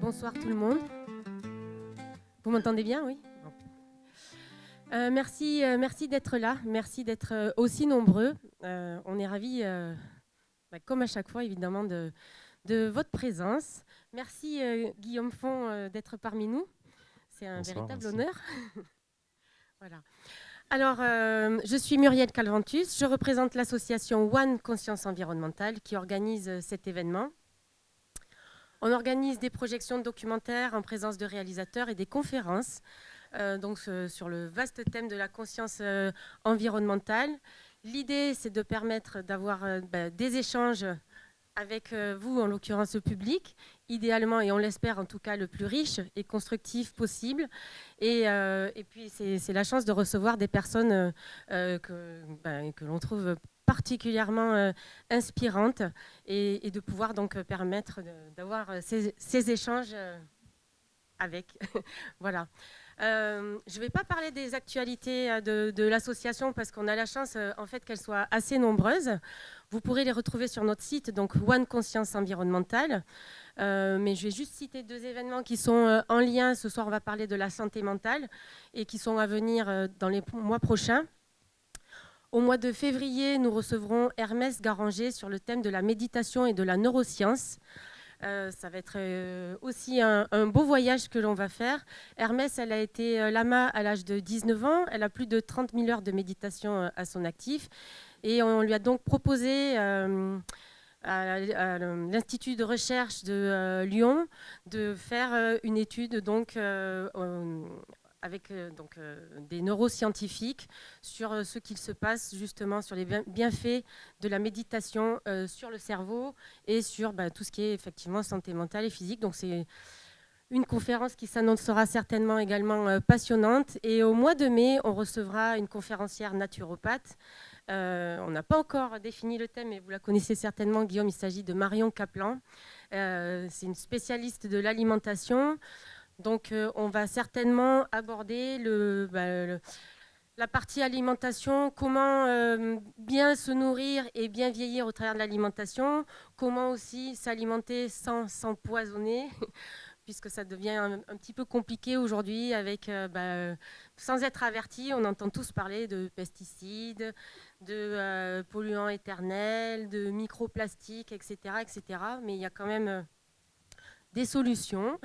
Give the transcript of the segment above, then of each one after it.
Bonsoir tout le monde. Vous m'entendez bien, oui? Merci d'être là, merci d'être aussi nombreux. On est ravis, comme à chaque fois évidemment, de votre présence. Merci Guillaume Font d'être parmi nous. C'est un Bonsoir, véritable merci. honneur. Voilà. Alors, je suis Muriel Calventus, je représente l'association One Conscience Environnementale qui organise cet événement. On organise des projections de documentaires en présence de réalisateurs et des conférences sur le vaste thème de la conscience environnementale. L'idée, c'est de permettre d'avoir des échanges avec vous, en l'occurrence le public, idéalement, et on l'espère en tout cas, le plus riche et constructif possible. Et puis, c'est la chance de recevoir des personnes que l'on trouve particulièrement inspirantes et de pouvoir donc permettre d'avoir ces échanges avec. Voilà. Je ne vais pas parler des actualités de l'association parce qu'on a la chance en fait qu'elles soient assez nombreuses. Vous pourrez les retrouver sur notre site, donc One Conscience Environnementale. Mais je vais juste citer deux événements qui sont en lien. Ce soir, on va parler de la santé mentale et qui sont à venir dans les mois prochains. Au mois de février, nous recevrons Hermès Garanger sur le thème de la méditation et de la neuroscience. Ça va être aussi un beau voyage que l'on va faire. Hermès, elle a été lama à l'âge de 19 ans. Elle a plus de 30 000 heures de méditation à son actif. Et on lui a donc proposé à l'Institut de recherche de Lyon de faire une étude avec des neuroscientifiques sur ce qu'il se passe justement sur les bienfaits de la méditation sur le cerveau et sur tout ce qui est effectivement santé mentale et physique. Donc c'est une conférence qui s'annoncera certainement également passionnante. Et au mois de mai, on recevra une conférencière naturopathe. On n'a pas encore défini le thème, mais vous la connaissez certainement, Guillaume. Il s'agit de Marion Kaplan. C'est une spécialiste de l'alimentation. Donc, on va certainement aborder la partie alimentation, comment bien se nourrir et bien vieillir au travers de l'alimentation, comment aussi s'alimenter sans s'empoisonner, puisque ça devient un petit peu compliqué aujourd'hui sans être averti, on entend tous parler de pesticides, de polluants éternels, de microplastiques, etc., etc. Mais il y a quand même des solutions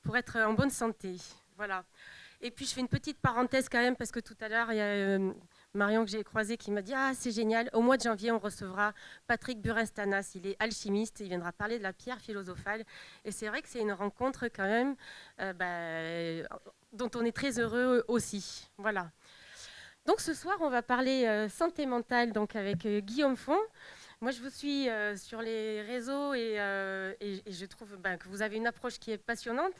pour être en bonne santé. Voilà. Et puis je fais une petite parenthèse quand même parce que tout à l'heure il y a Marion que j'ai croisée qui m'a dit ah c'est génial, au mois de janvier on recevra Patrick Burin-Stanas, il est alchimiste, il viendra parler de la pierre philosophale et c'est vrai que c'est une rencontre quand même dont on est très heureux aussi. Voilà. Donc ce soir on va parler santé mentale donc avec Guillaume Font. Moi, je vous suis sur les réseaux et je trouve que vous avez une approche qui est passionnante.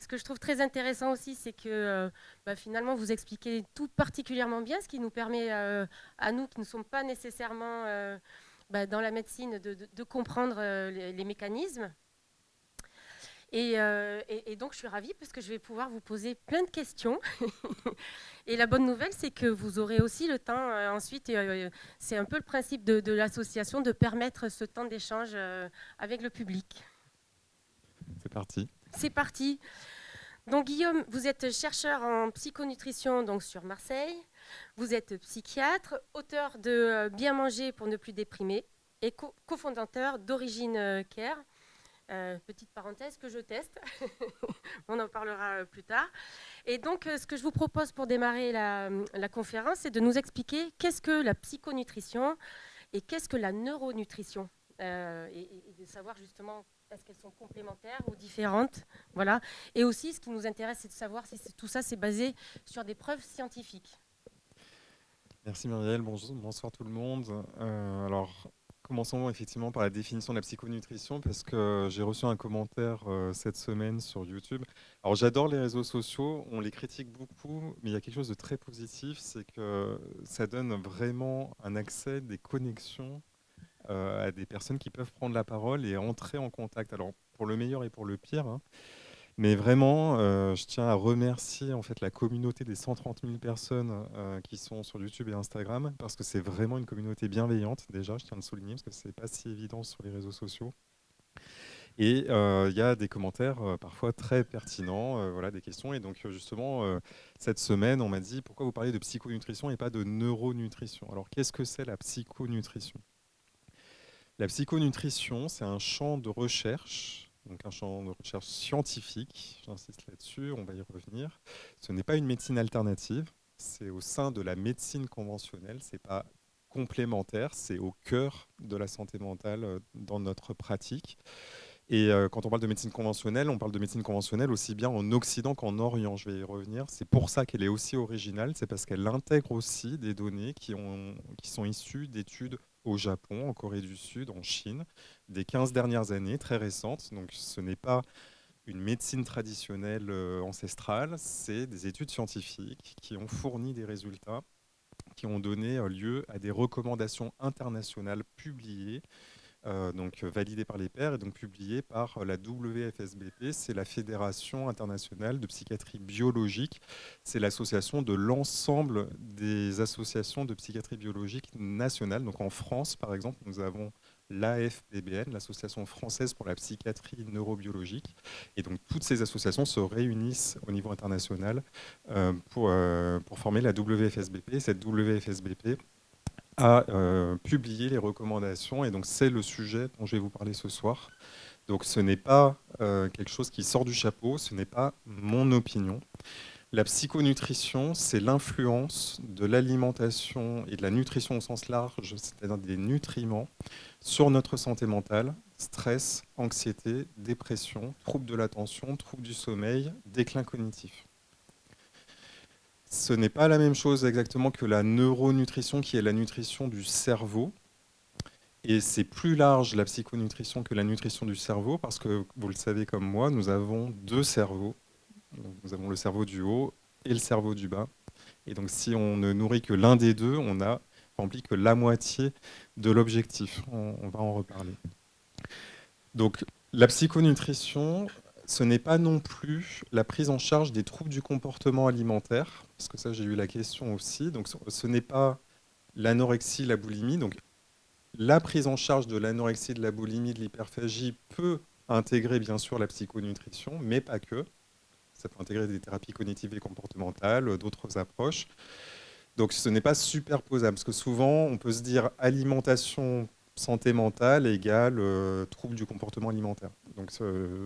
Ce que je trouve très intéressant aussi, c'est que finalement, vous expliquez tout particulièrement bien, ce qui nous permet à nous qui ne sommes pas nécessairement dans la médecine de comprendre les mécanismes. Et donc, je suis ravie parce que je vais pouvoir vous poser plein de questions. Et la bonne nouvelle, c'est que vous aurez aussi le temps ensuite, c'est un peu le principe de l'association, de permettre ce temps d'échange avec le public. C'est parti. C'est parti. Donc Guillaume, vous êtes chercheur en psychonutrition donc sur Marseille. Vous êtes psychiatre, auteur de Bien manger pour ne plus déprimer et cofondateur d'Origine Care. Petite parenthèse que je teste. On en parlera plus tard. Et donc, ce que je vous propose pour démarrer la conférence, c'est de nous expliquer qu'est-ce que la psychonutrition et qu'est-ce que la neuronutrition. Et de savoir justement est-ce qu'elles sont complémentaires ou différentes. Voilà. Et aussi, ce qui nous intéresse, c'est de savoir si tout ça, c'est basé sur des preuves scientifiques. Merci Muriel, bonsoir tout le monde. Alors, commençons effectivement par la définition de la psychonutrition parce que j'ai reçu un commentaire cette semaine sur YouTube. Alors, j'adore les réseaux sociaux, on les critique beaucoup, mais il y a quelque chose de très positif, c'est que ça donne vraiment un accès, des connexions à des personnes qui peuvent prendre la parole et entrer en contact. Alors, pour le meilleur et pour le pire, hein. Mais vraiment, je tiens à remercier en fait la communauté des 130 000 personnes qui sont sur YouTube et Instagram, parce que c'est vraiment une communauté bienveillante, déjà, je tiens à le souligner, parce que c'est pas si évident sur les réseaux sociaux. Et il y a des commentaires parfois très pertinents, voilà, des questions. Et donc justement, cette semaine, on m'a dit pourquoi vous parlez de psychonutrition et pas de neuronutrition. Alors qu'est-ce que c'est la psychonutrition? La psychonutrition, c'est un champ de recherche, donc un champ de recherche scientifique, j'insiste là-dessus, on va y revenir. Ce n'est pas une médecine alternative, c'est au sein de la médecine conventionnelle, c'est pas complémentaire, c'est au cœur de la santé mentale dans notre pratique. Et quand on parle de médecine conventionnelle, on parle de médecine conventionnelle aussi bien en Occident qu'en Orient. Je vais y revenir. C'est pour ça qu'elle est aussi originale. C'est parce qu'elle intègre aussi des données qui sont issues d'études au Japon, en Corée du Sud, en Chine, des 15 dernières années, très récentes. Donc ce n'est pas une médecine traditionnelle ancestrale, c'est des études scientifiques qui ont fourni des résultats, qui ont donné lieu à des recommandations internationales publiées donc validé par les pairs et donc publié par la WFSBP, c'est la Fédération internationale de psychiatrie biologique. C'est l'association de l'ensemble des associations de psychiatrie biologique nationales. Donc en France, par exemple, nous avons l'AFPBN, l'Association française pour la psychiatrie neurobiologique. Et donc toutes ces associations se réunissent au niveau international pour former la WFSBP. Cette WFSBP a publié les recommandations et donc c'est le sujet dont je vais vous parler ce soir. Donc ce n'est pas quelque chose qui sort du chapeau, ce n'est pas mon opinion. La psychonutrition, c'est l'influence de l'alimentation et de la nutrition au sens large, c'est-à-dire des nutriments, sur notre santé mentale, stress, anxiété, dépression, troubles de l'attention, troubles du sommeil, déclin cognitif. Ce n'est pas la même chose exactement que la neuronutrition, qui est la nutrition du cerveau. Et c'est plus large la psychonutrition que la nutrition du cerveau, parce que, vous le savez comme moi, nous avons deux cerveaux. Donc, nous avons le cerveau du haut et le cerveau du bas. Et donc si on ne nourrit que l'un des deux, on a rempli que la moitié de l'objectif. On va en reparler. Donc la psychonutrition, ce n'est pas non plus la prise en charge des troubles du comportement alimentaire, parce que ça j'ai eu la question aussi. Donc ce n'est pas l'anorexie, la boulimie. Donc la prise en charge de l'anorexie, de la boulimie, de l'hyperphagie peut intégrer bien sûr la psychonutrition, mais pas que. Ça peut intégrer des thérapies cognitives et comportementales, d'autres approches. Donc ce n'est pas superposable, parce que souvent on peut se dire alimentation, santé mentale égale trouble du comportement alimentaire. Donc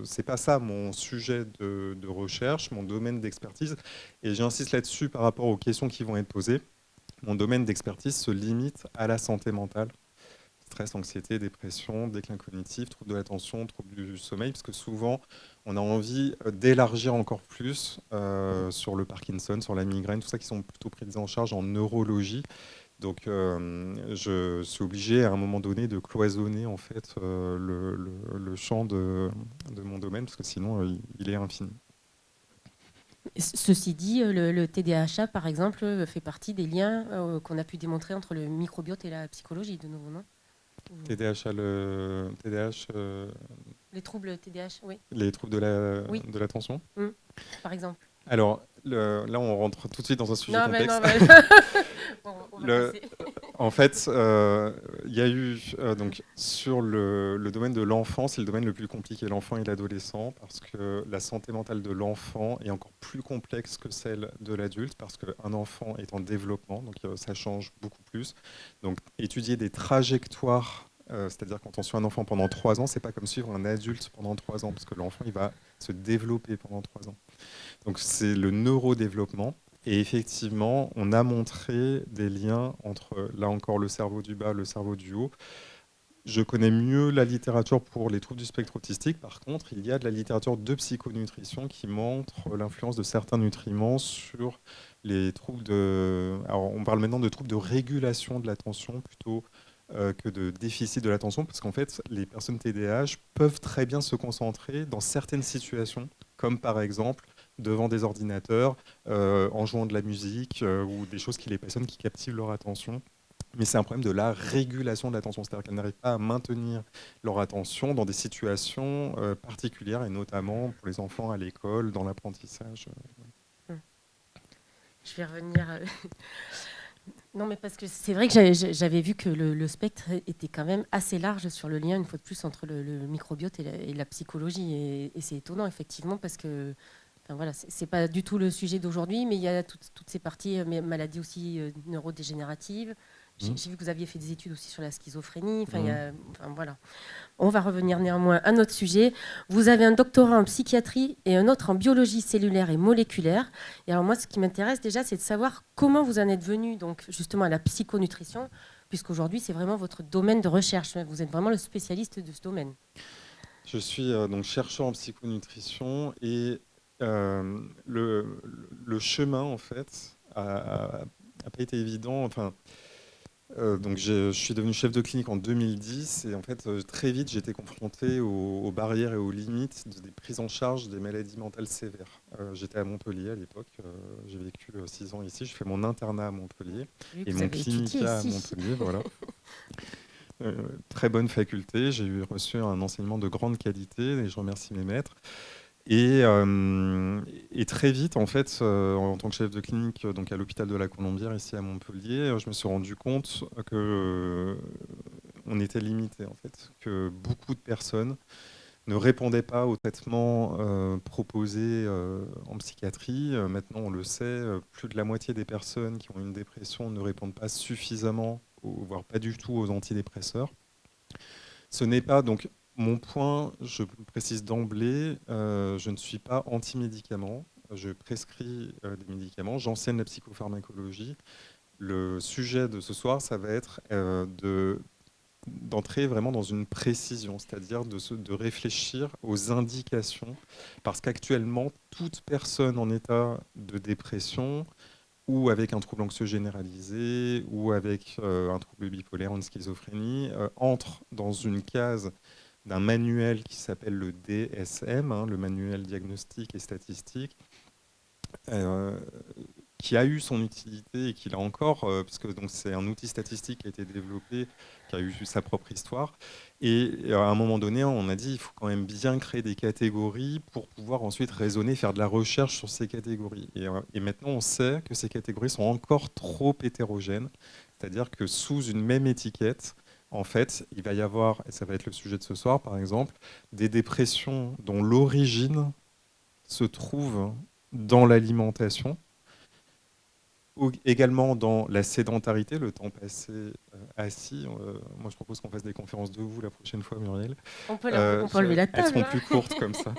c'est pas ça mon sujet de recherche, mon domaine d'expertise. Et j'insiste là-dessus par rapport aux questions qui vont être posées. Mon domaine d'expertise se limite à la santé mentale. Stress, anxiété, dépression, déclin cognitif, trouble de l'attention, trouble du sommeil, parce que souvent, on a envie d'élargir encore plus sur le Parkinson, sur la migraine, tout ça qui sont plutôt pris en charge en neurologie. Donc, je suis obligé à un moment donné de cloisonner en fait le champ de mon domaine, parce que sinon, il est infini. Ceci dit, le TDAH, par exemple, fait partie des liens qu'on a pu démontrer entre le microbiote et la psychologie, de nouveau, non? TDAH, Les troubles TDAH, oui. les troubles Oui. de l'attention. Par exemple. Alors, là, on rentre tout de suite dans un sujet Non, mais complexe. non, mais... on va passer. En fait, il y a eu, donc, sur le domaine de l'enfant, c'est le domaine le plus compliqué, l'enfant et l'adolescent, parce que la santé mentale de l'enfant est encore plus complexe que celle de l'adulte, parce qu'un enfant est en développement, donc ça change beaucoup plus. Donc, étudier des trajectoires, c'est-à-dire quand on suit un enfant pendant 3 ans, c'est pas comme suivre un adulte pendant 3 ans, parce que l'enfant, il va se développer pendant 3 ans. Donc, c'est le neurodéveloppement. Et effectivement, on a montré des liens entre, là encore, le cerveau du bas, le cerveau du haut. Je connais mieux la littérature pour les troubles du spectre autistique. Par contre, il y a de la littérature de psychonutrition qui montre l'influence de certains nutriments sur les troubles de... Alors, on parle maintenant de troubles de régulation de l'attention plutôt que de déficit de l'attention, parce qu'en fait, les personnes TDAH peuvent très bien se concentrer dans certaines situations, comme par exemple devant des ordinateurs, en jouant de la musique ou des choses qui les passionnent, qui captivent leur attention. Mais c'est un problème de la régulation de l'attention, c'est-à-dire qu'elles n'arrivent pas à maintenir leur attention dans des situations particulières, et notamment pour les enfants à l'école, dans l'apprentissage. Je vais revenir. Non, mais parce que c'est vrai que j'avais vu que le spectre était quand même assez large sur le lien, une fois de plus, entre le microbiote et la psychologie. Et c'est étonnant, effectivement, parce que enfin, voilà, c'est pas du tout le sujet d'aujourd'hui, mais il y a toutes ces parties, maladies aussi neurodégénératives. Mm. J'ai vu que vous aviez fait des études aussi sur la schizophrénie. Enfin, Mm. enfin, voilà. On va revenir néanmoins à notre sujet. Vous avez un doctorat en psychiatrie et un autre en biologie cellulaire et moléculaire. Et alors moi, ce qui m'intéresse déjà, c'est de savoir comment vous en êtes venu donc justement à la psychonutrition, puisqu'aujourd'hui, c'est vraiment votre domaine de recherche. Vous êtes vraiment le spécialiste de ce domaine. Je suis donc chercheur en psychonutrition et le chemin, en fait, a pas été évident. Enfin, donc je suis devenu chef de clinique en 2010 et en fait très vite j'ai été confronté aux barrières et aux limites des prises en charge des maladies mentales sévères. J'étais à Montpellier à l'époque, j'ai vécu 6 ans ici, je fais mon internat à Montpellier Vu que et vous mon avez étudié clinica à ici. Montpellier, voilà. Très bonne faculté, j'ai reçu un enseignement de grande qualité et je remercie mes maîtres. Et très vite, en fait, en tant que chef de clinique donc à l'hôpital de la Colombière, ici à Montpellier, je me suis rendu compte que on était limité, en fait, que beaucoup de personnes ne répondaient pas aux traitements proposés en psychiatrie. Maintenant, on le sait, plus de la moitié des personnes qui ont une dépression ne répondent pas suffisamment, voire pas du tout aux antidépresseurs. Ce n'est pas donc mon point, je précise d'emblée, je ne suis pas anti-médicaments, je prescris des médicaments, j'enseigne la psychopharmacologie. Le sujet de ce soir, ça va être d'entrer vraiment dans une précision, c'est-à-dire de réfléchir aux indications, parce qu'actuellement, toute personne en état de dépression ou avec un trouble anxieux généralisé, ou avec un trouble bipolaire, une schizophrénie, entre dans une case d'un manuel qui s'appelle le DSM, hein, le manuel diagnostique et statistique, euh, qui a eu son utilité et qui l'a encore, puisque donc c'est un outil statistique qui a été développé, qui a eu sa propre histoire. Et à un moment donné, on a dit il faut quand même bien créer des catégories pour pouvoir ensuite raisonner, faire de la recherche sur ces catégories. Et maintenant, on sait que ces catégories sont encore trop hétérogènes, c'est-à-dire que sous une même étiquette, en fait, il va y avoir, et ça va être le sujet de ce soir par exemple, des dépressions dont l'origine se trouve dans l'alimentation, ou également dans la sédentarité, le temps passé assis. Moi, je propose qu'on fasse des conférences debout la prochaine fois, Muriel. On peut enlever la Elles table. seront Hein. plus courtes comme ça.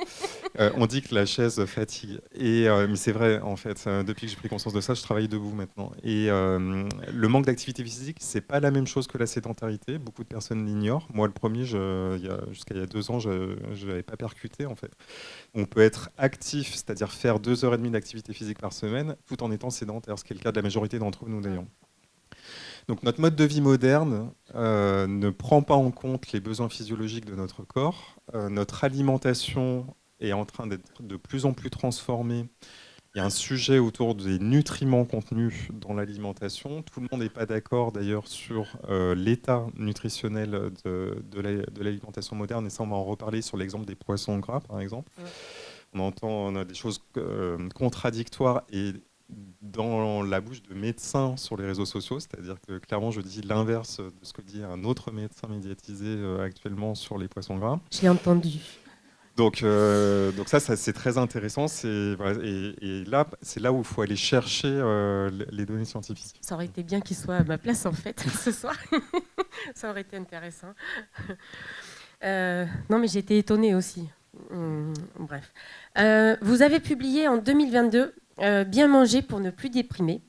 On dit que la chaise fatigue. Mais c'est vrai, en fait. Depuis que j'ai pris conscience de ça, je travaille debout maintenant. Et le manque d'activité physique, c'est pas la même chose que la sédentarité. Beaucoup de personnes l'ignorent. Moi, le premier, jusqu'à il y a 2 ans, je n'avais pas percuté, en fait. On peut être actif, c'est-à-dire faire 2h30 d'activité physique par semaine, tout en étant sédentaire, ce qui est le cas de la majorité d'entre nous d'ailleurs. Donc notre mode de vie moderne ne prend pas en compte les besoins physiologiques de notre corps. Notre alimentation est en train d'être de plus en plus transformée. Il y a un sujet autour des nutriments contenus dans l'alimentation. Tout le monde n'est pas d'accord d'ailleurs sur l'état nutritionnel de l'alimentation moderne. Et ça, on va en reparler sur l'exemple des poissons gras, par exemple. On a des choses contradictoires et dans la bouche de médecins sur les réseaux sociaux, c'est-à-dire que clairement je dis l'inverse de ce que dit un autre médecin médiatisé actuellement sur les poissons gras. Je l'ai entendu. Donc ça c'est très intéressant. Voilà, et là, c'est là où il faut aller chercher les données scientifiques. Ça aurait été bien qu'il soit à ma place, en fait, ce soir. Ça aurait été intéressant. Non, mais j'ai été étonnée aussi. Bref. Vous avez publié en 2022 Bien manger pour ne plus déprimer.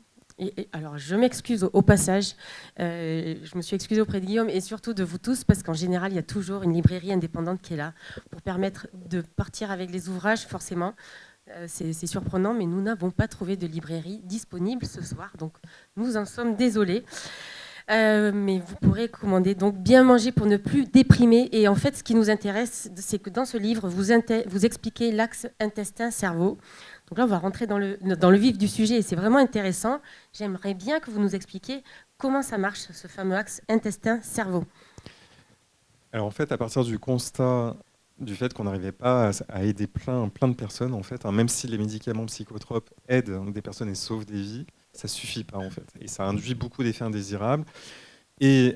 Alors, je m'excuse au passage. Je me suis excusée auprès de Guillaume et surtout de vous tous parce qu'en général, il y a toujours une librairie indépendante qui est là pour permettre de partir avec les ouvrages, forcément. C'est surprenant, mais nous n'avons pas trouvé de librairie disponible ce soir. Donc, nous en sommes désolés. Mais vous pourrez commander donc Bien manger pour ne plus déprimer. Et en fait, ce qui nous intéresse, c'est que dans ce livre, vous expliquez l'axe intestin-cerveau. Donc là, on va rentrer dans le vif du sujet et c'est vraiment intéressant. J'aimerais bien que vous nous expliquiez comment ça marche, ce fameux axe intestin-cerveau. Alors en fait, à partir du constat du fait qu'on n'arrivait pas à aider plein de personnes, en fait, hein, même si les médicaments psychotropes aident des personnes et sauvent des vies, Ça suffit pas en fait. Et ça induit beaucoup d'effets indésirables. Et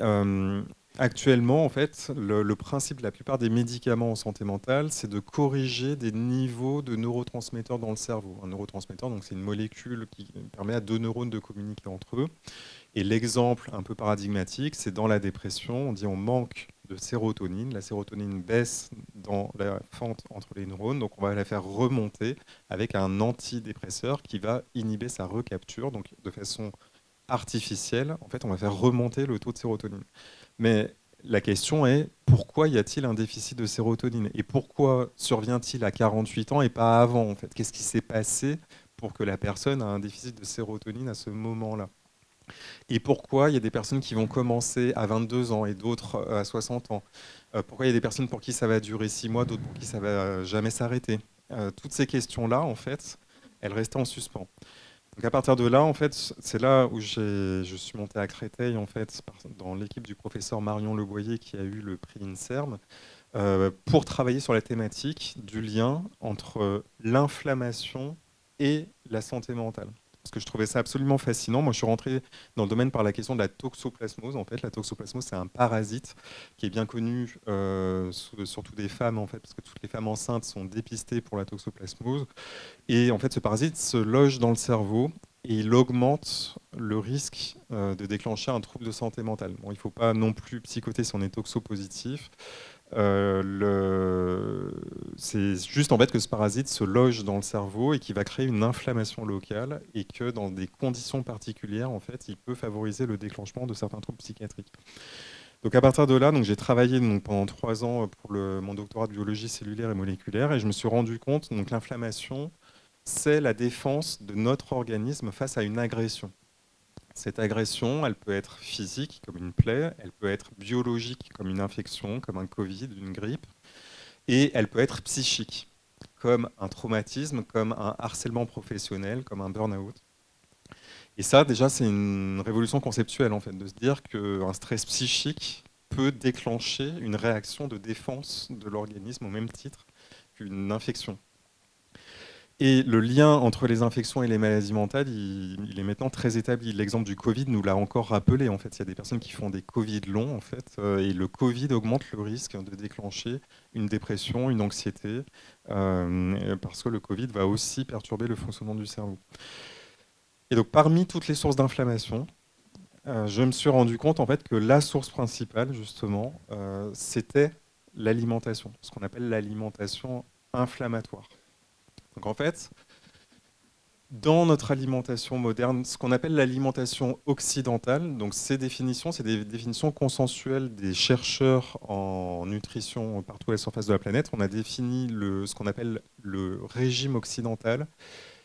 actuellement, en fait, le principe de la plupart des médicaments en santé mentale, c'est de corriger des niveaux de neurotransmetteurs dans le cerveau. Un neurotransmetteur, donc c'est une molécule qui permet à deux neurones de communiquer entre eux. Et l'exemple un peu paradigmatique, c'est dans la dépression, on dit on manque de sérotonine. La sérotonine baisse dans la fente entre les neurones, donc on va la faire remonter avec un antidépresseur qui va inhiber sa recapture, donc de façon artificielle. En fait, on va faire remonter le taux de sérotonine. Mais la question est, pourquoi y a-t-il un déficit de sérotonine? Et pourquoi survient-il à 48 ans et pas avant, en fait? Qu'est-ce qui s'est passé pour que la personne a un déficit de sérotonine à ce moment-là? Et pourquoi il y a des personnes qui vont commencer à 22 ans et d'autres à 60 ans? Pourquoi il y a des personnes pour qui ça va durer 6 mois, d'autres pour qui ça va jamais s'arrêter? Toutes ces questions-là, en fait, elles restaient en suspens. Donc à partir de là, en fait, c'est là où je suis monté à Créteil, en fait, dans l'équipe du professeur Marion Leboyer qui a eu le prix INSERM, pour travailler sur la thématique du lien entre l'inflammation et la santé mentale. Parce que je trouvais ça absolument fascinant. Moi, je suis rentré dans le domaine par la question de la toxoplasmose. En fait, la toxoplasmose, c'est un parasite qui est bien connu, surtout des femmes, en fait, parce que toutes les femmes enceintes sont dépistées pour la toxoplasmose. Et en fait, ce parasite se loge dans le cerveau et il augmente le risque de déclencher un trouble de santé mentale. Bon, il ne faut pas non plus psychoter si on est toxopositif. C'est juste en fait que ce parasite se loge dans le cerveau et qui va créer une inflammation locale et que dans des conditions particulières, en fait, il peut favoriser le déclenchement de certains troubles psychiatriques. Donc à partir de là, j'ai travaillé pendant 3 ans pour mon doctorat de biologie cellulaire et moléculaire et je me suis rendu compte que l'inflammation, c'est la défense de notre organisme face à une agression. Cette agression, elle peut être physique, comme une plaie, elle peut être biologique, comme une infection, comme un Covid, une grippe, et elle peut être psychique, comme un traumatisme, comme un harcèlement professionnel, comme un burn-out. Et ça, déjà, c'est une révolution conceptuelle, en fait, de se dire qu'un stress psychique peut déclencher une réaction de défense de l'organisme au même titre qu'une infection. Et le lien entre les infections et les maladies mentales, il est maintenant très établi. L'exemple du Covid nous l'a encore rappelé. En fait, il y a des personnes qui font des Covid longs, en fait, et le Covid augmente le risque de déclencher une dépression, une anxiété, parce que le Covid va aussi perturber le fonctionnement du cerveau. Et donc, parmi toutes les sources d'inflammation, je me suis rendu compte en fait que la source principale, justement, c'était l'alimentation, ce qu'on appelle l'alimentation inflammatoire. Donc en fait, dans notre alimentation moderne, ce qu'on appelle l'alimentation occidentale, donc ces définitions, c'est des définitions consensuelles des chercheurs en nutrition partout à la surface de la planète. On a défini ce qu'on appelle le régime occidental,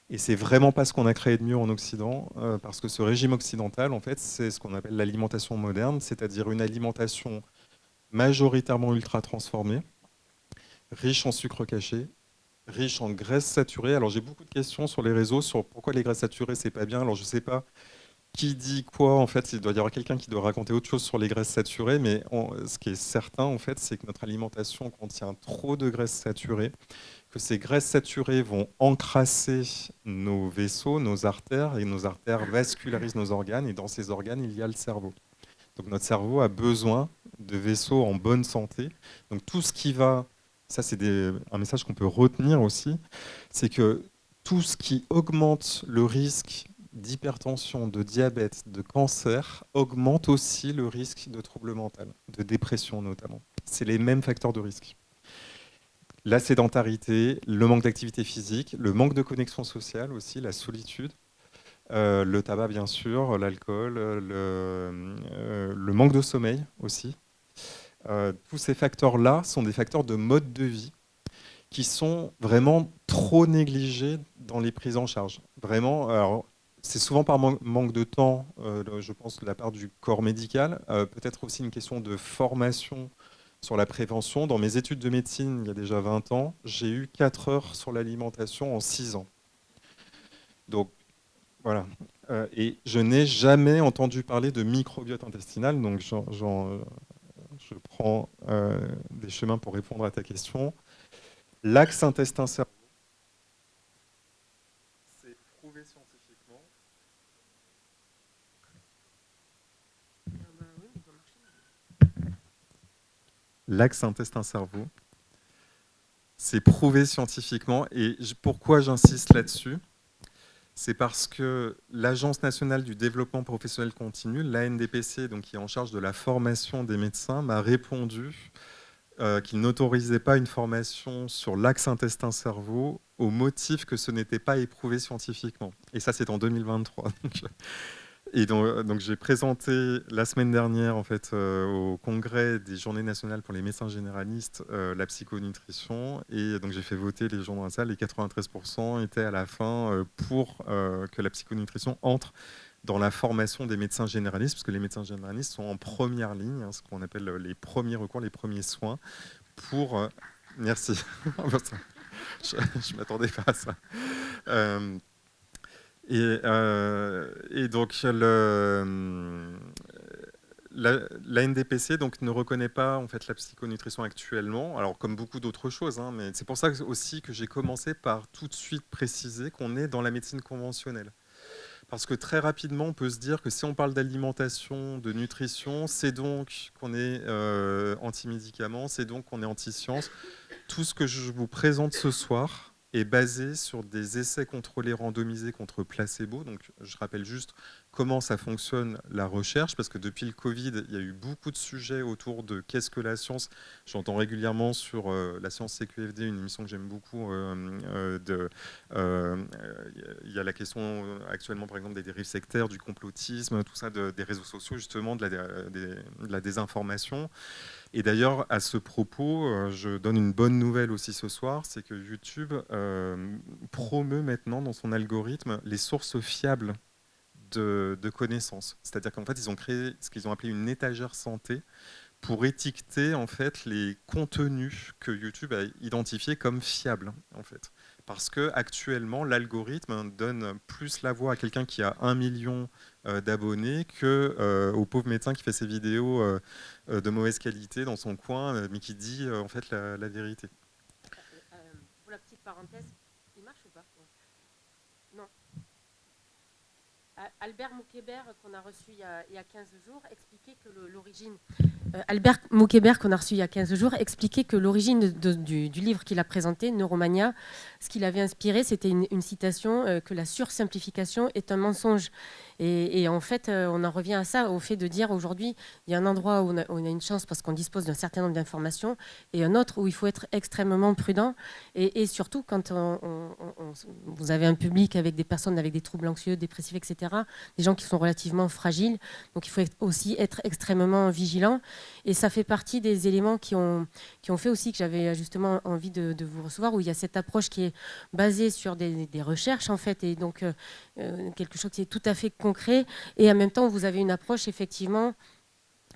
et c'est vraiment pas ce qu'on a créé de mieux en Occident, parce que ce régime occidental, en fait, c'est ce qu'on appelle l'alimentation moderne, c'est-à-dire une alimentation majoritairement ultra transformée, riche en sucre caché, riche en graisses saturées. Alors j'ai beaucoup de questions sur les réseaux sur pourquoi les graisses saturées c'est pas bien. Alors je sais pas qui dit quoi en fait. Il doit y avoir quelqu'un qui doit raconter autre chose sur les graisses saturées, mais ce qui est certain en fait, c'est que notre alimentation contient trop de graisses saturées, que ces graisses saturées vont encrasser nos vaisseaux, nos artères, et nos artères vascularisent nos organes, et dans ces organes il y a le cerveau. Donc notre cerveau a besoin de vaisseaux en bonne santé. Donc tout ce qui va, ça c'est un message qu'on peut retenir aussi, c'est que tout ce qui augmente le risque d'hypertension, de diabète, de cancer, augmente aussi le risque de troubles mentaux, de dépression notamment. C'est les mêmes facteurs de risque. La sédentarité, le manque d'activité physique, le manque de connexion sociale aussi, la solitude. Le tabac, bien sûr, l'alcool, le manque de sommeil aussi. Tous ces facteurs-là sont des facteurs de mode de vie qui sont vraiment trop négligés dans les prises en charge. Vraiment, alors, c'est souvent par manque de temps, je pense, de la part du corps médical. Peut-être aussi une question de formation sur la prévention. Dans mes études de médecine, il y a déjà 20 ans, j'ai eu 4 heures sur l'alimentation en 6 ans. Donc, voilà. Et je n'ai jamais entendu parler de microbiote intestinal, donc je prends des chemins pour répondre à ta question. L'axe intestin-cerveau, c'est prouvé scientifiquement l'axe intestin-cerveau. C'est prouvé scientifiquement. Et pourquoi j'insiste là-dessus? C'est parce que l'Agence nationale du développement professionnel continu, l'ANDPC, donc qui est en charge de la formation des médecins, m'a répondu qu'il n'autorisait pas une formation sur l'axe intestin-cerveau au motif que ce n'était pas éprouvé scientifiquement. Et ça, c'est en 2023. Et donc j'ai présenté la semaine dernière en fait, au congrès des Journées nationales pour les médecins généralistes la psychonutrition, et donc j'ai fait voter les gens dans la salle, et 93% étaient à la fin pour que la psychonutrition entre dans la formation des médecins généralistes, parce que les médecins généralistes sont en première ligne, hein, ce qu'on appelle les premiers recours, les premiers soins pour... Merci. Je ne m'attendais pas à ça. Et donc la NDPC donc, ne reconnaît pas en fait, la psychonutrition actuellement, alors comme beaucoup d'autres choses, hein, mais c'est pour ça aussi que j'ai commencé par tout de suite préciser qu'on est dans la médecine conventionnelle. Parce que très rapidement, on peut se dire que si on parle d'alimentation, de nutrition, c'est donc qu'on est anti-médicaments, c'est donc qu'on est anti-science. Tout ce que je vous présente ce soir est basé sur des essais contrôlés randomisés contre placebo. Donc, je rappelle juste comment ça fonctionne la recherche, parce que depuis le Covid, il y a eu beaucoup de sujets autour de qu'est-ce que la science. J'entends régulièrement sur la science CQFD, une émission que j'aime beaucoup. Il y a la question actuellement, par exemple, des dérives sectaires, du complotisme, tout ça, des réseaux sociaux, justement, de la désinformation. Et d'ailleurs, à ce propos, je donne une bonne nouvelle aussi ce soir, c'est que YouTube promeut maintenant dans son algorithme les sources fiables de connaissances. C'est-à-dire qu'en fait, ils ont créé ce qu'ils ont appelé une étagère santé pour étiqueter en fait les contenus que YouTube a identifiés comme fiables, en fait. Parce que actuellement, l'algorithme donne plus la voix à quelqu'un qui a 1 million d'abonnés que au pauvre médecin qui fait ses vidéos de mauvaise qualité dans son coin, mais qui dit en fait la vérité. Pour la petite parenthèse, il marche ou pas? Non. Albert Moukébert, qu'on a reçu il y a 15 jours, expliquait que l'origine... Albert Moukébert, qu'on a reçu il y a 15 jours, expliquait que l'origine du livre qu'il a présenté, Neuromania, ce qui l'avait inspiré, c'était une citation que la sursimplification est un mensonge. Et en fait, on en revient à ça, au fait de dire aujourd'hui, il y a un endroit où on a une chance parce qu'on dispose d'un certain nombre d'informations, et un autre où il faut être extrêmement prudent. Et surtout, quand vous avez un public avec des personnes avec des troubles anxieux, dépressifs, etc., des gens qui sont relativement fragiles, donc il faut aussi être extrêmement vigilant. Et ça fait partie des éléments qui ont fait aussi que j'avais justement envie de vous recevoir, où il y a cette approche qui est basée sur des recherches, en fait, et donc quelque chose qui est tout à fait concret, et en même temps vous avez une approche effectivement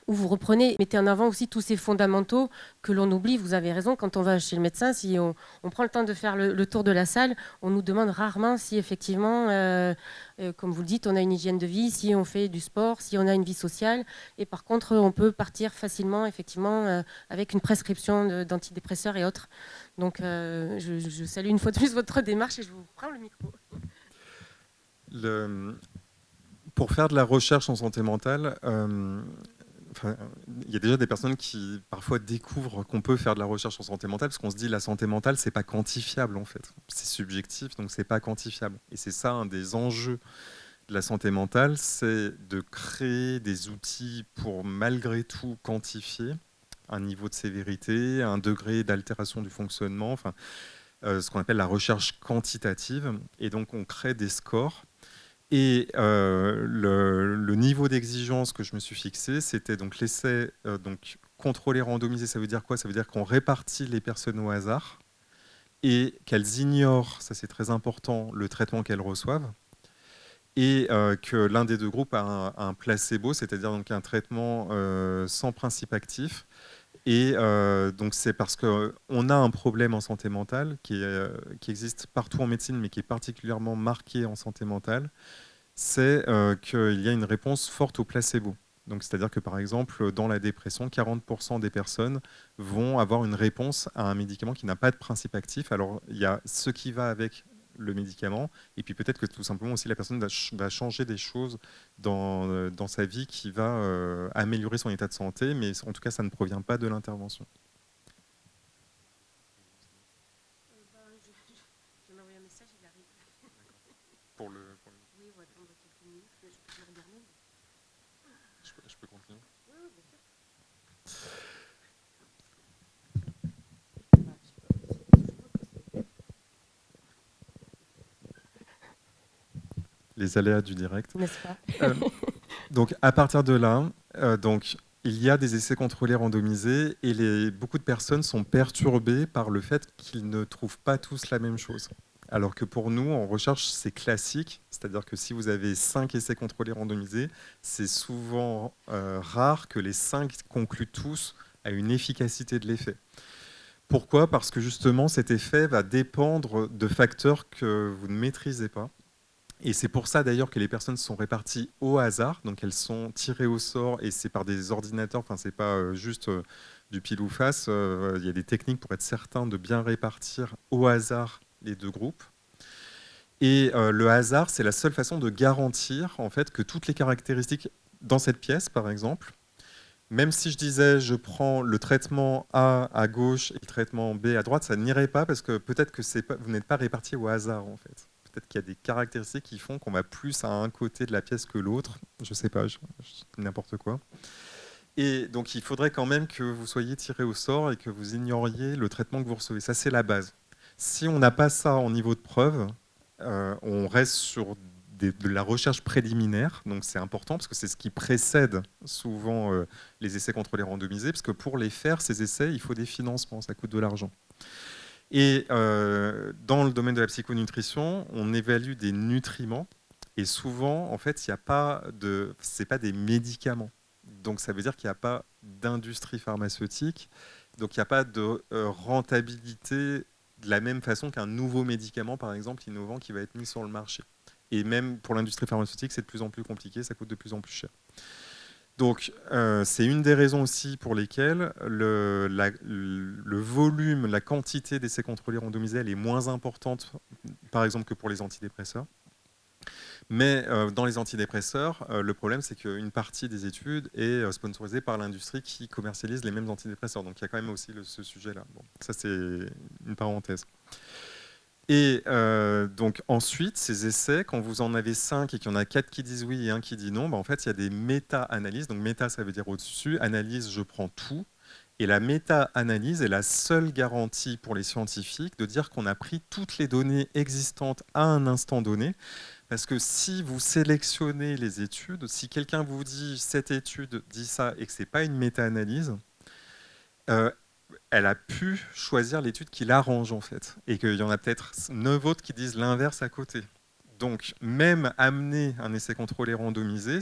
où vous reprenez, mettez en avant aussi tous ces fondamentaux que l'on oublie. Vous avez raison, quand on va chez le médecin, si on prend le temps de faire le tour de la salle, on nous demande rarement si effectivement, comme vous le dites, on a une hygiène de vie, si on fait du sport, si on a une vie sociale. Et par contre, on peut partir facilement, effectivement, avec une prescription d'antidépresseurs et autres. Donc, je salue une fois de plus votre démarche et je vous prends le micro. Pour faire de la recherche en santé mentale, il y a déjà des personnes qui parfois découvrent qu'on peut faire de la recherche en santé mentale parce qu'on se dit la santé mentale c'est pas quantifiable en fait, c'est subjectif donc c'est pas quantifiable. Et c'est ça un des enjeux de la santé mentale, c'est de créer des outils pour malgré tout quantifier un niveau de sévérité, un degré d'altération du fonctionnement, enfin ce qu'on appelle la recherche quantitative. Et donc on crée des scores. Et le niveau d'exigence que je me suis fixé, c'était donc l'essai donc contrôlé randomisé. Ça veut dire quoi? Ça veut dire qu'on répartit les personnes au hasard et qu'elles ignorent, ça c'est très important, le traitement qu'elles reçoivent, et que l'un des deux groupes a un placebo, c'est-à-dire donc un traitement sans principe actif. Et donc c'est parce qu'on a un problème en santé mentale qui existe partout en médecine, mais qui est particulièrement marqué en santé mentale, c'est qu'il y a une réponse forte au placebo. Donc, c'est-à-dire que par exemple, dans la dépression, 40% des personnes vont avoir une réponse à un médicament qui n'a pas de principe actif. Alors, il y a ce qui va avec le médicament. Et puis peut-être que tout simplement aussi la personne va changer des choses dans sa vie qui va améliorer son état de santé, mais en tout cas, ça ne provient pas de l'intervention. Je vais m'envoyer un message, il arrive. Pour le... Oui, on va attendre quelques minutes, mais je peux le regarder. Je peux continuer. Oui, bien sûr. Les aléas du direct. N'est-ce pas? Donc, à partir de là, il y a des essais contrôlés randomisés et beaucoup de personnes sont perturbées par le fait qu'ils ne trouvent pas tous la même chose. Alors que pour nous, en recherche, c'est classique, c'est-à-dire que si vous avez 5 essais contrôlés randomisés, c'est souvent rare que les 5 concluent tous à une efficacité de l'effet. Pourquoi? Parce que justement, cet effet va dépendre de facteurs que vous ne maîtrisez pas. Et c'est pour ça d'ailleurs que les personnes sont réparties au hasard, donc elles sont tirées au sort et c'est par des ordinateurs, enfin c'est pas juste du pile ou face, il y a des techniques pour être certain de bien répartir au hasard les deux groupes. Et le hasard, c'est la seule façon de garantir en fait que toutes les caractéristiques dans cette pièce, par exemple, même si je disais je prends le traitement A à gauche et le traitement B à droite, ça n'irait pas parce que peut-être que vous n'êtes pas répartis au hasard en fait. Peut-être qu'il y a des caractéristiques qui font qu'on va plus à un côté de la pièce que l'autre. Je ne sais pas, n'importe quoi. Et donc il faudrait quand même que vous soyez tiré au sort et que vous ignoriez le traitement que vous recevez. Ça, c'est la base. Si on n'a pas ça en niveau de preuve, on reste sur de la recherche préliminaire, donc c'est important parce que c'est ce qui précède souvent les essais contrôlés randomisés, parce que pour les faire, ces essais, il faut des financements, ça coûte de l'argent. Et dans le domaine de la psychonutrition, on évalue des nutriments, et souvent, en fait, c'est pas des médicaments. Donc ça veut dire qu'il n'y a pas d'industrie pharmaceutique, donc il n'y a pas de rentabilité de la même façon qu'un nouveau médicament, par exemple, innovant, qui va être mis sur le marché. Et même pour l'industrie pharmaceutique, c'est de plus en plus compliqué, ça coûte de plus en plus cher. Donc, c'est une des raisons aussi pour lesquelles le volume, la quantité d'essais contrôlés randomisés, elle est moins importante, par exemple, que pour les antidépresseurs. Mais dans les antidépresseurs, le problème, c'est qu'une partie des études est sponsorisée par l'industrie qui commercialise les mêmes antidépresseurs. Donc, il y a quand même aussi ce sujet-là. Bon, ça, c'est une parenthèse. Et donc ensuite, ces essais, quand vous en avez 5 et qu'il y en a 4 qui disent oui et 1 qui dit non, en fait, il y a des méta-analyses. Donc méta, ça veut dire au-dessus. Analyse, je prends tout. Et la méta-analyse est la seule garantie pour les scientifiques de dire qu'on a pris toutes les données existantes à un instant donné. Parce que si vous sélectionnez les études, si quelqu'un vous dit cette étude dit ça et que ce n'est pas une méta-analyse, elle a pu choisir l'étude qui l'arrange en fait. Et qu'il y en a peut-être 9 autres qui disent l'inverse à côté. Donc même amener un essai contrôlé randomisé,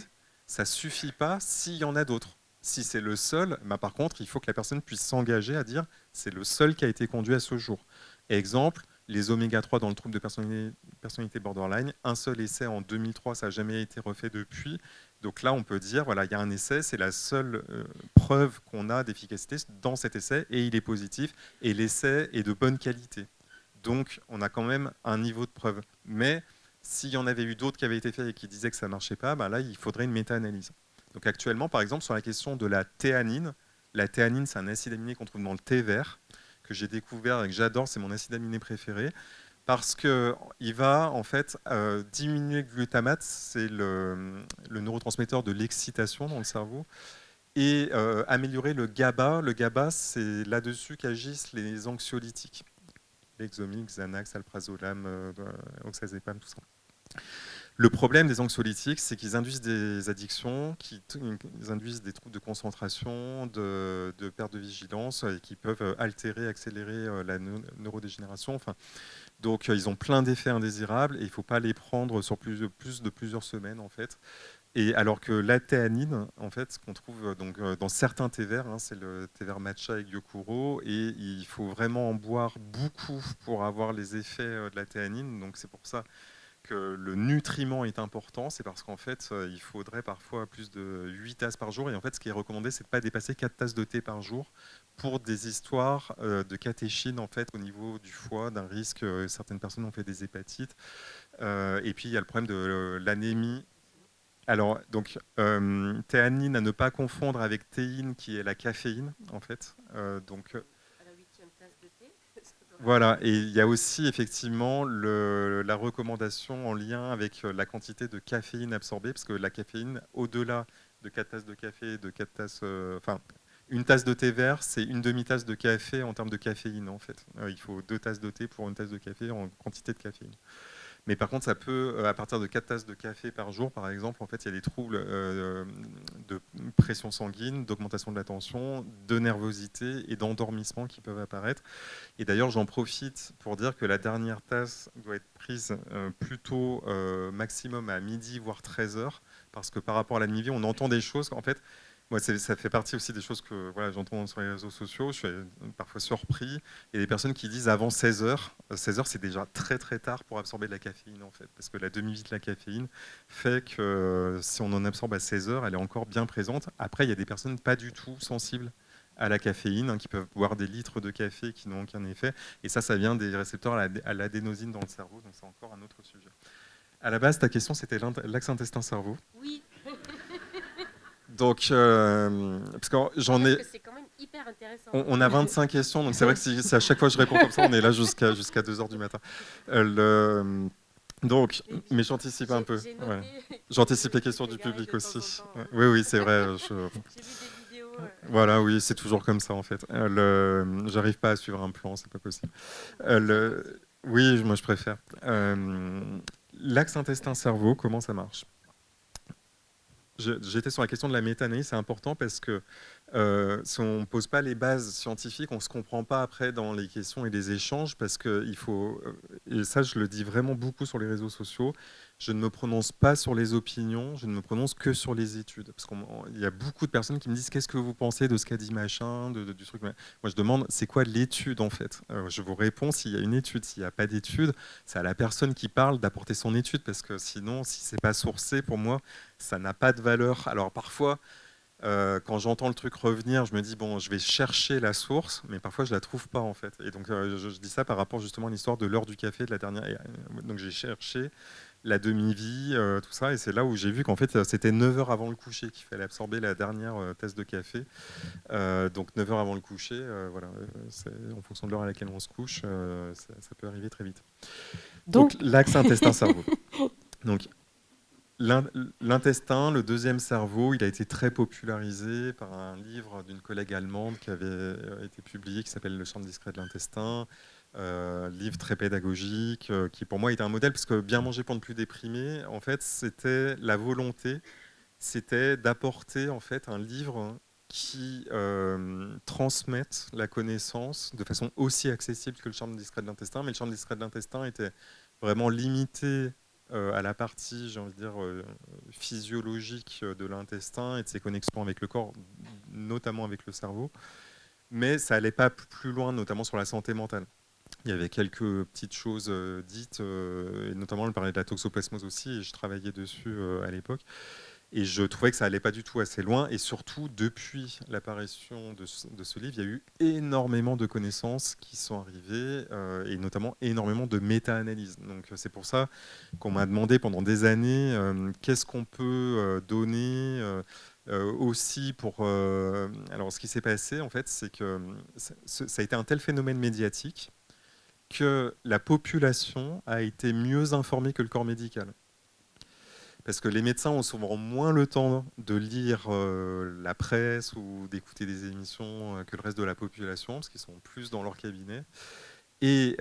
ça ne suffit pas s'il y en a d'autres. Si c'est le seul, par contre, il faut que la personne puisse s'engager à dire c'est le seul qui a été conduit à ce jour. Exemple, les oméga 3 dans le trouble de personnalité borderline, un seul essai en 2003, ça n'a jamais été refait depuis. Donc là, on peut dire, voilà, il y a un essai, c'est la seule preuve qu'on a d'efficacité dans cet essai, et il est positif, et l'essai est de bonne qualité. Donc, on a quand même un niveau de preuve. Mais s'il y en avait eu d'autres qui avaient été faits et qui disaient que ça ne marchait pas, là, il faudrait une méta-analyse. Donc actuellement, par exemple, sur la question de la théanine, c'est un acide aminé qu'on trouve dans le thé vert, que j'ai découvert et que j'adore, c'est mon acide aminé préféré, parce qu'il va en fait diminuer le glutamate, c'est le neurotransmetteur de l'excitation dans le cerveau, et améliorer le GABA. Le GABA, c'est là-dessus qu'agissent les anxiolytiques, Lexomil, Xanax, Alprazolam, Oxazepam, tout ça. Le problème des anxiolytiques, c'est qu'ils induisent des addictions, ils induisent des troubles de concentration, de perte de vigilance, et qui peuvent altérer, accélérer la neurodégénération. Enfin, donc, ils ont plein d'effets indésirables et il ne faut pas les prendre sur plus de plusieurs semaines, en fait. Et alors que la théanine, en fait, qu'on trouve dans certains thés verts, c'est le thé vert matcha et gyokuro, et il faut vraiment en boire beaucoup pour avoir les effets de la théanine. Donc, c'est pour ça que le nutriment est important, c'est parce qu'en fait, il faudrait parfois plus de 8 tasses par jour. Et en fait, ce qui est recommandé, c'est de ne pas dépasser 4 tasses de thé par jour pour des histoires de catéchine en fait, au niveau du foie, d'un risque. Certaines personnes ont fait des hépatites. Et puis, il y a le problème de l'anémie. Alors, donc, théanine à ne pas confondre avec théine, qui est la caféine, en fait. À la 8e tasse de thé. Voilà, et il y a aussi effectivement la recommandation en lien avec la quantité de caféine absorbée, parce que la caféine, au-delà de 4 tasses de café, de 4 tasses, enfin, une tasse de thé vert, c'est une demi-tasse de café en termes de caféine, en fait. Il faut 2 tasses de thé pour une tasse de café en quantité de caféine. Mais par contre, ça peut, à partir de 4 tasses de café par jour, par exemple, en fait, il y a des troubles de pression sanguine, d'augmentation de la tension, de nervosité et d'endormissement qui peuvent apparaître. Et d'ailleurs, j'en profite pour dire que la dernière tasse doit être prise plutôt maximum à midi, voire 13 heures, parce que par rapport à la demi-vie, on entend des choses. En fait, moi, ça fait partie aussi des choses que voilà, j'entends sur les réseaux sociaux. Je suis parfois surpris. Il y a des personnes qui disent avant 16 heures. 16 heures, c'est déjà très très tard pour absorber de la caféine, en fait, parce que la demi-vie de la caféine fait que si on en absorbe à 16 heures, elle est encore bien présente. Après, il y a des personnes pas du tout sensibles à la caféine, hein, qui peuvent boire des litres de café qui n'ont aucun effet. Et ça vient des récepteurs à l'adénosine dans le cerveau, donc c'est encore un autre sujet. À la base, ta question, c'était l'axe intestin-cerveau. Oui. Donc, parce que j'en Parce ai... que c'est quand même hyper intéressant. On a 25 questions, donc c'est vrai que si à chaque fois je réponds comme ça, on est là jusqu'à 2 heures du matin. Donc, mais j'anticipe un peu. Ouais. J'anticipe les questions du public aussi. Oui, oui, c'est vrai. J'ai vu des vidéos. Voilà, oui, c'est toujours comme ça en fait. J'arrive pas à suivre un plan, c'est pas possible. Oui, moi je préfère. L'axe intestin-cerveau, comment ça marche? J'étais sur la question de la méta-analyse, c'est important parce que si on ne pose pas les bases scientifiques, on ne se comprend pas après dans les questions et les échanges, parce qu'il faut, et ça je le dis vraiment beaucoup sur les réseaux sociaux, je ne me prononce pas sur les opinions, je ne me prononce que sur les études. Parce qu'il y a beaucoup de personnes qui me disent qu'est-ce que vous pensez de ce qu'a dit machin, du truc. Moi je demande c'est quoi l'étude en fait. Je vous réponds s'il y a une étude, s'il n'y a pas d'étude, c'est à la personne qui parle d'apporter son étude, parce que sinon si c'est pas sourcé pour moi, ça n'a pas de valeur. Alors parfois, quand j'entends le truc revenir, je me dis bon, je vais chercher la source, mais parfois je la trouve pas en fait. Et donc je dis ça par rapport justement à l'histoire de l'heure du café de la dernière. Donc j'ai cherché la demi-vie, tout ça, et c'est là où j'ai vu qu'en fait c'était 9 heures avant le coucher qu'il fallait absorber la dernière tasse de café. Donc 9 heures avant le coucher, voilà, en fonction de l'heure à laquelle on se couche, ça peut arriver très vite. Donc l'axe intestin-cerveau. Donc l'intestin, le deuxième cerveau, il a été très popularisé par un livre d'une collègue allemande qui avait été publié, qui s'appelle Le champ discret de l'intestin, livre très pédagogique, qui pour moi était un modèle, parce que bien manger pour ne plus déprimer, en fait, c'était la volonté, c'était d'apporter en fait un livre qui transmette la connaissance de façon aussi accessible que le champ discret de l'intestin, mais le champ discret de l'intestin était vraiment limité à la partie, j'ai envie de dire, physiologique de l'intestin et de ses connexions avec le corps, notamment avec le cerveau. Mais ça n'allait pas plus loin, notamment sur la santé mentale. Il y avait quelques petites choses dites, et notamment on parlait de la toxoplasmose aussi, et je travaillais dessus à l'époque. Et je trouvais que ça allait pas du tout assez loin. Et surtout, depuis l'apparition de ce livre, il y a eu énormément de connaissances qui sont arrivées, et notamment énormément de méta-analyses. Donc c'est pour ça qu'on m'a demandé pendant des années qu'est-ce qu'on peut donner aussi pour... Alors ce qui s'est passé, en fait, c'est que ça a été un tel phénomène médiatique que la population a été mieux informée que le corps médical. Parce que les médecins ont souvent moins le temps de lire la presse ou d'écouter des émissions que le reste de la population, parce qu'ils sont plus dans leur cabinet. Et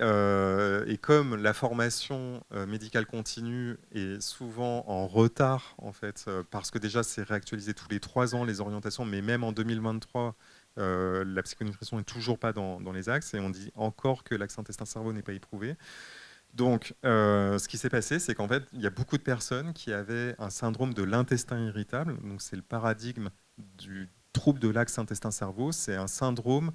comme la formation médicale continue est souvent en retard, en fait, parce que déjà c'est réactualisé tous les 3 ans les orientations, mais même en 2023, la psychonutrition n'est toujours pas dans les axes, et on dit encore que l'axe intestin-cerveau n'est pas éprouvé. Donc, ce qui s'est passé, c'est qu'en fait, il y a beaucoup de personnes qui avaient un syndrome de l'intestin irritable. Donc, c'est le paradigme du trouble de l'axe intestin-cerveau. C'est un syndrome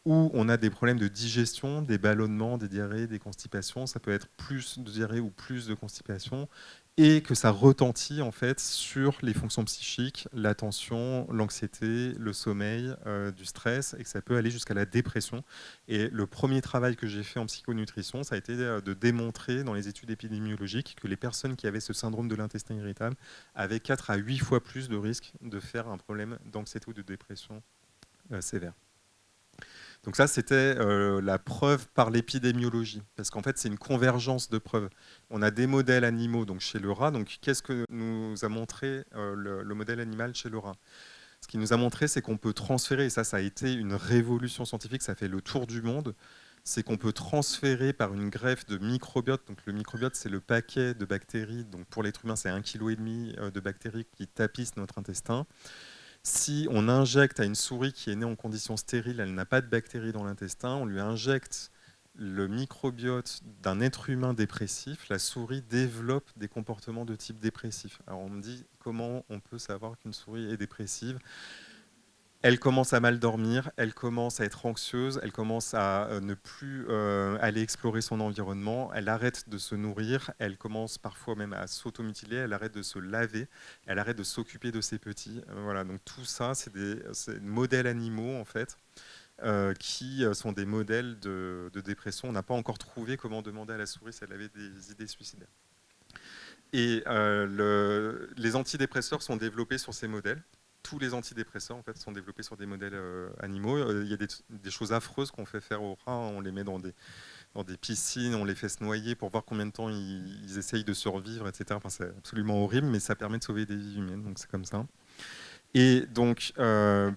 où on a des problèmes de digestion, des ballonnements, des diarrhées, des constipations. Ça peut être plus de diarrhée ou plus de constipation, et que ça retentit en fait sur les fonctions psychiques, l'attention, l'anxiété, le sommeil, du stress, et que ça peut aller jusqu'à la dépression. Et le premier travail que j'ai fait en psychonutrition, ça a été de démontrer dans les études épidémiologiques que les personnes qui avaient ce syndrome de l'intestin irritable avaient 4 à 8 fois plus de risques de faire un problème d'anxiété ou de dépression sévère. Donc ça, c'était la preuve par l'épidémiologie, parce qu'en fait, c'est une convergence de preuves. On a des modèles animaux donc chez le rat. Donc, qu'est-ce que nous a montré le modèle animal chez le rat? Ce qui nous a montré, c'est qu'on peut transférer, et ça a été une révolution scientifique, ça fait le tour du monde, c'est qu'on peut transférer par une greffe de microbiote. Donc le microbiote, c'est le paquet de bactéries. Donc pour l'être humain, c'est 1,5 kg de bactéries qui tapissent notre intestin. Si on injecte à une souris qui est née en conditions stériles, elle n'a pas de bactéries dans l'intestin, on lui injecte le microbiote d'un être humain dépressif, la souris développe des comportements de type dépressif. Alors on me dit comment on peut savoir qu'une souris est dépressive? Elle commence à mal dormir, elle commence à être anxieuse, elle commence à ne plus aller explorer son environnement, elle arrête de se nourrir, elle commence parfois même à s'automutiler, elle arrête de se laver, elle arrête de s'occuper de ses petits. Voilà, donc tout ça, c'est des modèles animaux en fait, qui sont des modèles de dépression. On n'a pas encore trouvé comment demander à la souris si elle avait des idées suicidaires. Et les antidépresseurs sont développés sur ces modèles. Tous les antidépresseurs en fait, sont développés sur des modèles animaux. Il y a des choses affreuses qu'on fait faire aux rats. On les met dans des piscines, on les fait se noyer pour voir combien de temps ils essayent de survivre, etc. Enfin, c'est absolument horrible, mais ça permet de sauver des vies humaines, donc c'est comme ça. Et donc, là,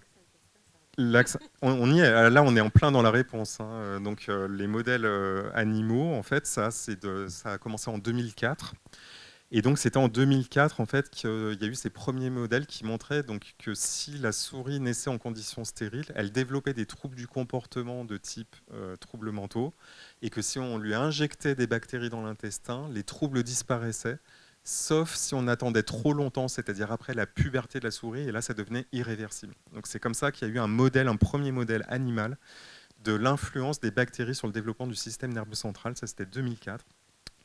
on y est, là, on est en plein dans la réponse. Hein. Donc, les modèles animaux, en fait, ça a commencé en 2004. Et donc, c'était en 2004 en fait, qu'il y a eu ces premiers modèles qui montraient donc, que si la souris naissait en conditions stériles, elle développait des troubles du comportement de type troubles mentaux, et que si on lui injectait des bactéries dans l'intestin, les troubles disparaissaient, sauf si on attendait trop longtemps, c'est-à-dire après la puberté de la souris, et là, ça devenait irréversible. Donc, c'est comme ça qu'il y a eu un premier modèle animal de l'influence des bactéries sur le développement du système nerveux central. Ça, c'était 2004.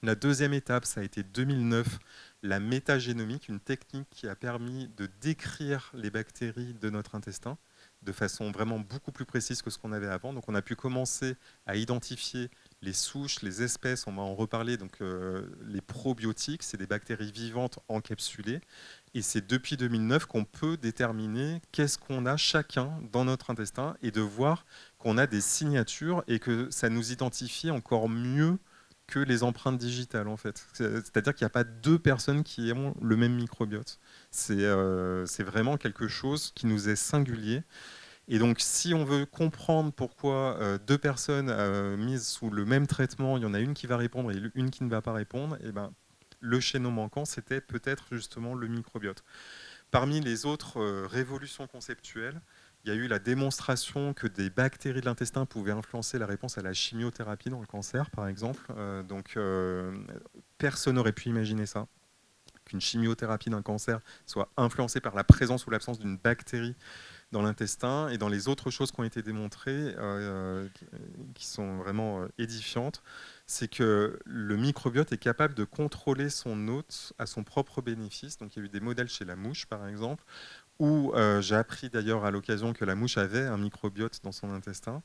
La deuxième étape, ça a été 2009, la métagénomique, une technique qui a permis de décrire les bactéries de notre intestin de façon vraiment beaucoup plus précise que ce qu'on avait avant. Donc on a pu commencer à identifier les souches, les espèces, on va en reparler, donc les probiotiques, c'est des bactéries vivantes encapsulées. Et c'est depuis 2009 qu'on peut déterminer qu'est-ce qu'on a chacun dans notre intestin et de voir qu'on a des signatures et que ça nous identifie encore mieux que les empreintes digitales en fait. C'est-à-dire qu'il n'y a pas deux personnes qui ont le même microbiote. C'est vraiment quelque chose qui nous est singulier. Et donc si on veut comprendre pourquoi deux personnes mises sous le même traitement, il y en a une qui va répondre et une qui ne va pas répondre, et ben, le chaînon manquant, c'était peut-être justement le microbiote. Parmi les autres révolutions conceptuelles, il y a eu la démonstration que des bactéries de l'intestin pouvaient influencer la réponse à la chimiothérapie dans le cancer, par exemple. Personne n'aurait pu imaginer ça, qu'une chimiothérapie d'un cancer soit influencée par la présence ou l'absence d'une bactérie dans l'intestin. Et dans les autres choses qui ont été démontrées, qui sont vraiment édifiantes, c'est que le microbiote est capable de contrôler son hôte à son propre bénéfice. Donc il y a eu des modèles chez la mouche, par exemple, où j'ai appris d'ailleurs à l'occasion que la mouche avait un microbiote dans son intestin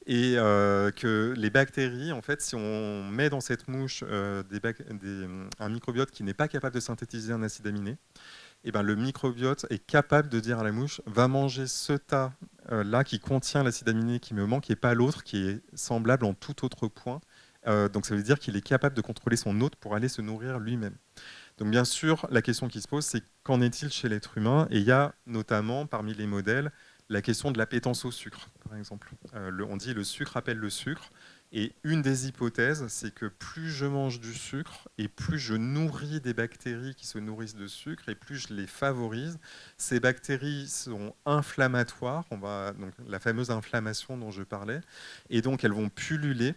et que les bactéries, en fait, si on met dans cette mouche un microbiote qui n'est pas capable de synthétiser un acide aminé, et ben, le microbiote est capable de dire à la mouche va manger ce tas là qui contient l'acide aminé qui me manque et pas l'autre qui est semblable en tout autre point. Donc ça veut dire qu'il est capable de contrôler son hôte pour aller se nourrir lui-même. Donc bien sûr, la question qui se pose, c'est qu'en est-il chez l'être humain? Et il y a notamment parmi les modèles la question de l'appétence au sucre, par exemple. On dit le sucre appelle le sucre. Et une des hypothèses, c'est que plus je mange du sucre et plus je nourris des bactéries qui se nourrissent de sucre et plus je les favorise. Ces bactéries sont inflammatoires, donc la fameuse inflammation dont je parlais, et donc elles vont pulluler.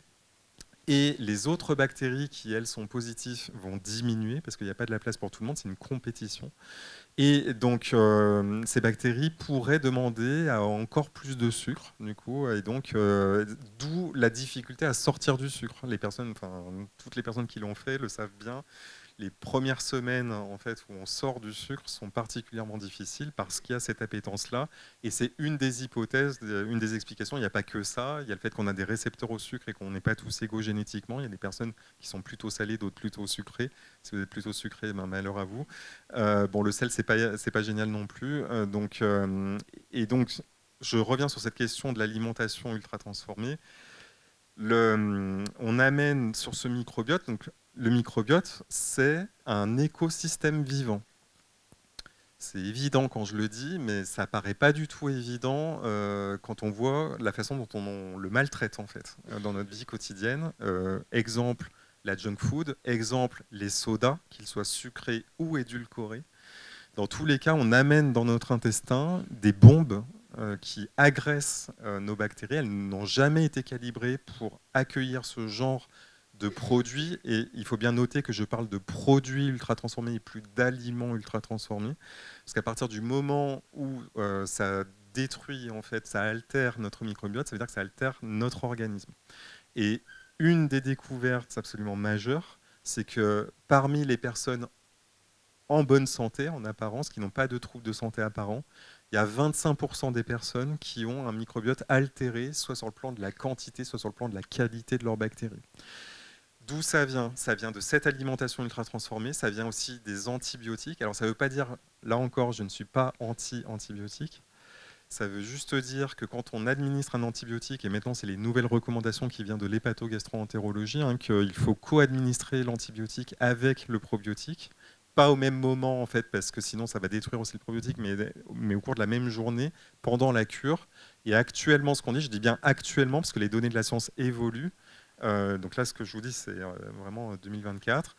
Et les autres bactéries qui, elles, sont positives vont diminuer parce qu'il n'y a pas de la place pour tout le monde, c'est une compétition. Et donc, ces bactéries pourraient demander à encore plus de sucre, du coup, et donc, d'où la difficulté à sortir du sucre. Les personnes, enfin, toutes les personnes qui l'ont fait le savent bien. Les premières semaines en fait, où on sort du sucre sont particulièrement difficiles parce qu'il y a cette appétence-là. Et c'est une des hypothèses, une des explications. Il n'y a pas que ça. Il y a le fait qu'on a des récepteurs au sucre et qu'on n'est pas tous égaux génétiquement. Il y a des personnes qui sont plutôt salées, d'autres plutôt sucrées. Si vous êtes plutôt sucré, ben, malheur à vous. Bon, le sel, c'est pas génial non plus. Et donc, je reviens sur cette question de l'alimentation ultra transformée. On amène sur ce microbiote, donc le microbiote, c'est un écosystème vivant. C'est évident quand je le dis, mais ça paraît pas du tout évident quand on voit la façon dont on le maltraite en fait dans notre vie quotidienne. Exemple, la junk food. Exemple, les sodas, qu'ils soient sucrés ou édulcorés. Dans tous les cas, on amène dans notre intestin des bombes qui agressent nos bactéries. Elles n'ont jamais été calibrées pour accueillir ce genre de produits. Et il faut bien noter que je parle de produits ultra transformés et plus d'aliments ultra transformés. Parce qu'à partir du moment où ça détruit, en fait, ça altère notre microbiote, ça veut dire que ça altère notre organisme. Et une des découvertes absolument majeures, c'est que parmi les personnes en bonne santé, en apparence, qui n'ont pas de troubles de santé apparents, il y a 25% des personnes qui ont un microbiote altéré, soit sur le plan de la quantité, soit sur le plan de la qualité de leurs bactéries. D'où ça vient? Ça vient de cette alimentation ultra transformée, ça vient aussi des antibiotiques. Alors ça ne veut pas dire, là encore, je ne suis pas anti-antibiotique. Ça veut juste dire que quand on administre un antibiotique, et maintenant c'est les nouvelles recommandations qui viennent de l'hépatogastroentérologie, hein, qu'il faut co-administrer l'antibiotique avec le probiotique, pas au même moment en fait, parce que sinon ça va détruire aussi le probiotique, mais au cours de la même journée, pendant la cure. Et actuellement, ce qu'on dit, je dis bien actuellement, parce que les données de la science évoluent, donc là, ce que je vous dis, c'est vraiment 2024.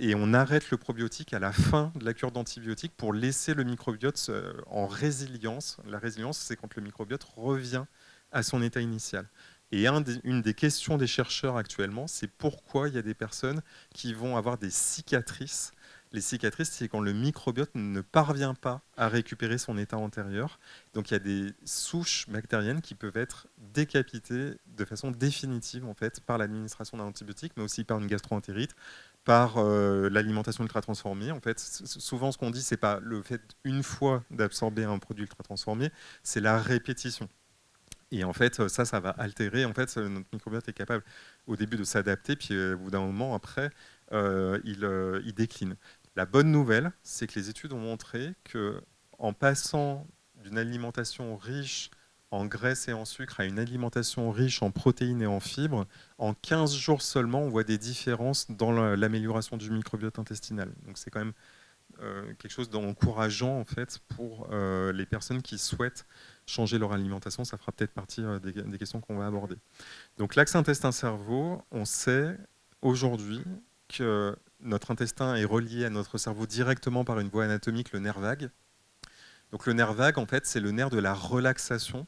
Et on arrête le probiotique à la fin de la cure d'antibiotiques pour laisser le microbiote en résilience. La résilience, c'est quand le microbiote revient à son état initial. Et une des questions des chercheurs actuellement, c'est pourquoi il y a des personnes qui vont avoir des cicatrices. Les cicatrices, c'est quand le microbiote ne parvient pas à récupérer son état antérieur. Donc il y a des souches bactériennes qui peuvent être décapitées de façon définitive en fait, par l'administration d'un antibiotique, mais aussi par une gastroentérite, par l'alimentation ultra transformée. En fait, souvent ce qu'on dit, c'est pas le fait une fois d'absorber un produit ultra transformé, c'est la répétition. Et en fait, ça va altérer. En fait, notre microbiote est capable au début de s'adapter, puis au bout d'un moment, après, il décline. La bonne nouvelle, c'est que les études ont montré que en passant d'une alimentation riche en graisse et en sucre à une alimentation riche en protéines et en fibres, en 15 jours seulement, on voit des différences dans l'amélioration du microbiote intestinal. Donc c'est quand même quelque chose d'encourageant en fait pour les personnes qui souhaitent changer leur alimentation. Ça fera peut-être partie des questions qu'on va aborder. Donc l'axe intestin-cerveau, on sait aujourd'hui que notre intestin est relié à notre cerveau directement par une voie anatomique, le nerf vague. Donc le nerf vague, en fait, c'est le nerf de la relaxation.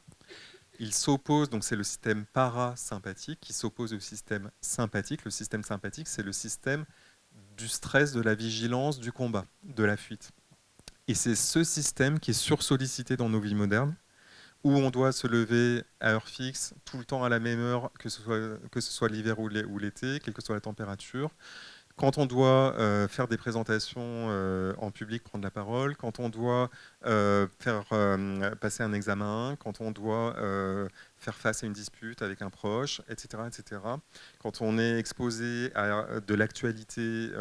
Il s'oppose, donc c'est le système parasympathique qui s'oppose au système sympathique. Le système sympathique, c'est le système du stress, de la vigilance, du combat, de la fuite. Et c'est ce système qui est sursollicité dans nos vies modernes, où on doit se lever à heure fixe, tout le temps à la même heure, que ce soit l'hiver ou l'été, quelle que soit la température. Quand on doit faire des présentations en public, prendre la parole, quand on doit faire passer un examen, quand on doit faire face à une dispute avec un proche, etc., etc. Quand on est exposé à de l'actualité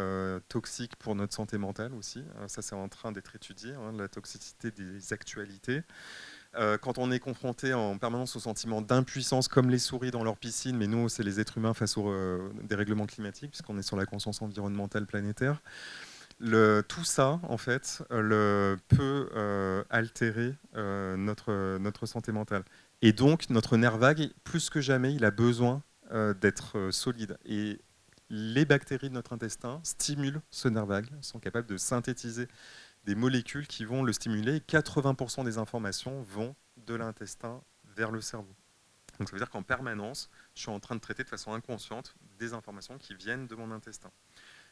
toxique pour notre santé mentale aussi, ça c'est en train d'être étudié, hein, la toxicité des actualités. Quand on est confronté en permanence au sentiment d'impuissance, comme les souris dans leur piscine, mais nous, c'est les êtres humains face aux dérèglements climatiques, puisqu'on est sur la conscience environnementale planétaire. Tout ça, en fait, peut altérer notre santé mentale. Et donc, notre nerf vague, plus que jamais, il a besoin d'être solide. Et les bactéries de notre intestin stimulent ce nerf vague, sont capables de synthétiser des molécules qui vont le stimuler. Et 80% des informations vont de l'intestin vers le cerveau. Donc ça veut dire qu'en permanence, je suis en train de traiter de façon inconsciente des informations qui viennent de mon intestin.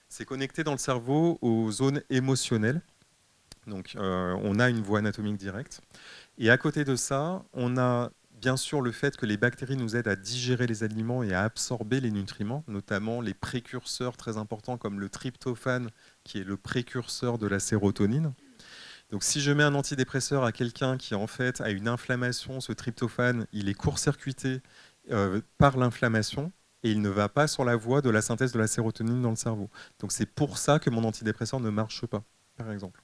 C'est connecté dans le cerveau aux zones émotionnelles. Donc, on a une voie anatomique directe. Et à côté de ça, on a bien sûr le fait que les bactéries nous aident à digérer les aliments et à absorber les nutriments, notamment les précurseurs très importants comme le tryptophane, qui est le précurseur de la sérotonine. Donc, si je mets un antidépresseur à quelqu'un qui en fait a une inflammation, ce tryptophane, il est court-circuité par l'inflammation et il ne va pas sur la voie de la synthèse de la sérotonine dans le cerveau. Donc, c'est pour ça que mon antidépresseur ne marche pas, par exemple.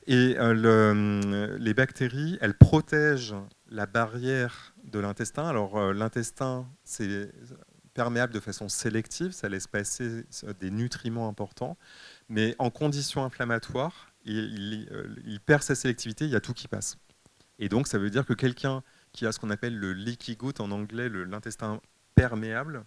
Et les bactéries, elles protègent la barrière de l'intestin. Alors, l'intestin, c'est perméable de façon sélective, ça laisse passer des nutriments importants, mais en conditions inflammatoires, il perd sa sélectivité, il y a tout qui passe. Et donc, ça veut dire que quelqu'un qui a ce qu'on appelle le leaky gut, en anglais, l'intestin perméable,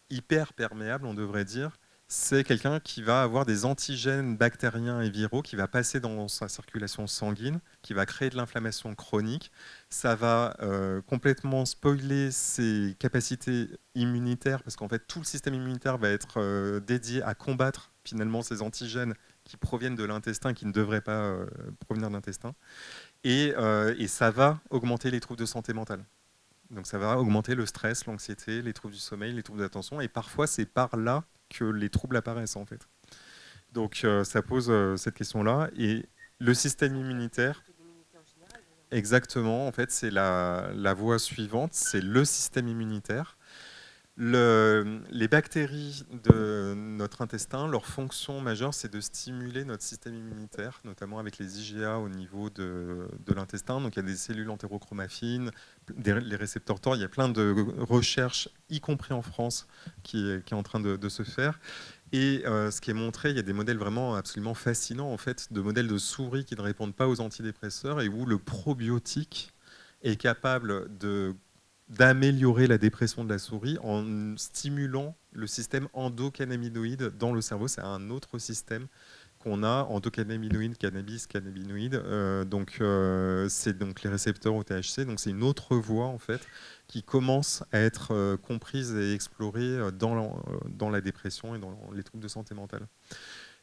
hyper perméable, on devrait dire, c'est quelqu'un qui va avoir des antigènes bactériens et viraux qui va passer dans sa circulation sanguine, qui va créer de l'inflammation chronique. Ça va complètement spoiler ses capacités immunitaires, parce qu'en fait, tout le système immunitaire va être dédié à combattre finalement ces antigènes qui proviennent de l'intestin, qui ne devraient pas provenir de l'intestin. Et ça va augmenter les troubles de santé mentale. Donc ça va augmenter le stress, l'anxiété, les troubles du sommeil, les troubles d'attention. Et parfois, c'est par là que les troubles apparaissent, en fait. Donc ça pose cette question-là. Et le système immunitaire, exactement, en fait, c'est la voie suivante, c'est le système immunitaire. Les bactéries de notre intestin, leur fonction majeure, c'est de stimuler notre système immunitaire, notamment avec les IgA au niveau de l'intestin. Donc il y a des cellules entérochromaffines, les récepteurs TOR, il y a plein de recherches, y compris en France, qui est en train de se faire. Et ce qui est montré, il y a des modèles vraiment absolument fascinants, en fait, de modèles de souris qui ne répondent pas aux antidépresseurs et où le probiotique est capable d'améliorer la dépression de la souris en stimulant le système endocannabinoïde dans le cerveau. C'est un autre système qu'on a, endocannabinoïde, cannabis, cannabinoïde. C'est donc les récepteurs au THC. Donc c'est une autre voie en fait qui commence à être comprise et explorée dans la dépression et dans les troubles de santé mentale.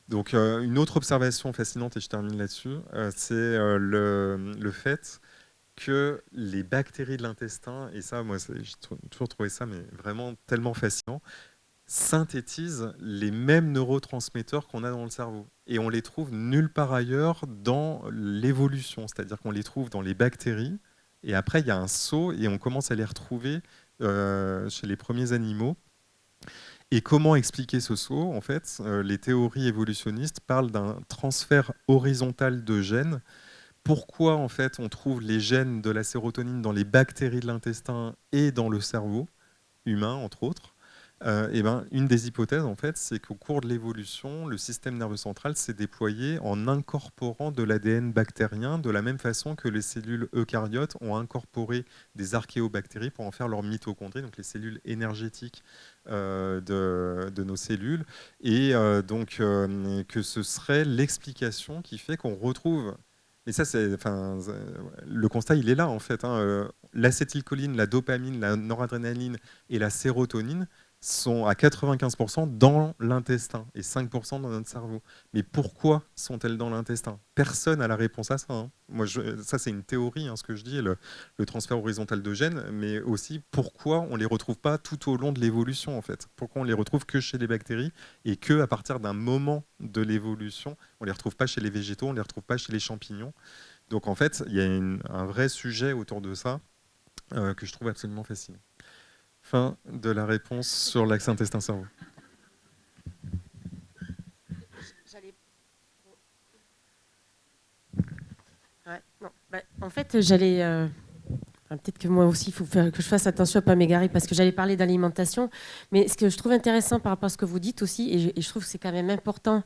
Donc une autre observation fascinante, et je termine là-dessus, c'est le fait que les bactéries de l'intestin, et ça, moi, j'ai toujours trouvé ça mais vraiment tellement fascinant, synthétisent les mêmes neurotransmetteurs qu'on a dans le cerveau. Et on les trouve nulle part ailleurs dans l'évolution, c'est-à-dire qu'on les trouve dans les bactéries, et après, il y a un saut, et on commence à les retrouver chez les premiers animaux. Et comment expliquer ce saut? En fait, les théories évolutionnistes parlent d'un transfert horizontal de gènes. Pourquoi en fait on trouve les gènes de la sérotonine dans les bactéries de l'intestin et dans le cerveau humain entre autres? Une des hypothèses en fait, c'est qu'au cours de l'évolution, le système nerveux central s'est déployé en incorporant de l'ADN bactérien de la même façon que les cellules eucaryotes ont incorporé des archéobactéries pour en faire leurs mitochondries, donc les cellules énergétiques de nos cellules, et que ce serait l'explication qui fait qu'on retrouve. Et ça, le constat, il est là, en fait. L'acétylcholine, la dopamine, la noradrénaline et la sérotonine sont à 95% dans l'intestin et 5% dans notre cerveau. Mais pourquoi sont-elles dans l'intestin? Personne n'a la réponse à ça. Ça, c'est une théorie, ce que je dis, le transfert horizontal de gènes, mais aussi pourquoi on ne les retrouve pas tout au long de l'évolution, en fait. Pourquoi on ne les retrouve que chez les bactéries et qu'à partir d'un moment de l'évolution, on ne les retrouve pas chez les végétaux, on ne les retrouve pas chez les champignons. Donc, en fait, il y a un vrai sujet autour de ça que je trouve absolument fascinant. Fin de la réponse sur l'axe intestin-cerveau. En fait, j'allais... peut-être que moi aussi, il faut que je fasse attention à ne pas m'égarer parce que j'allais parler d'alimentation. Mais ce que je trouve intéressant par rapport à ce que vous dites aussi, et je trouve que c'est quand même important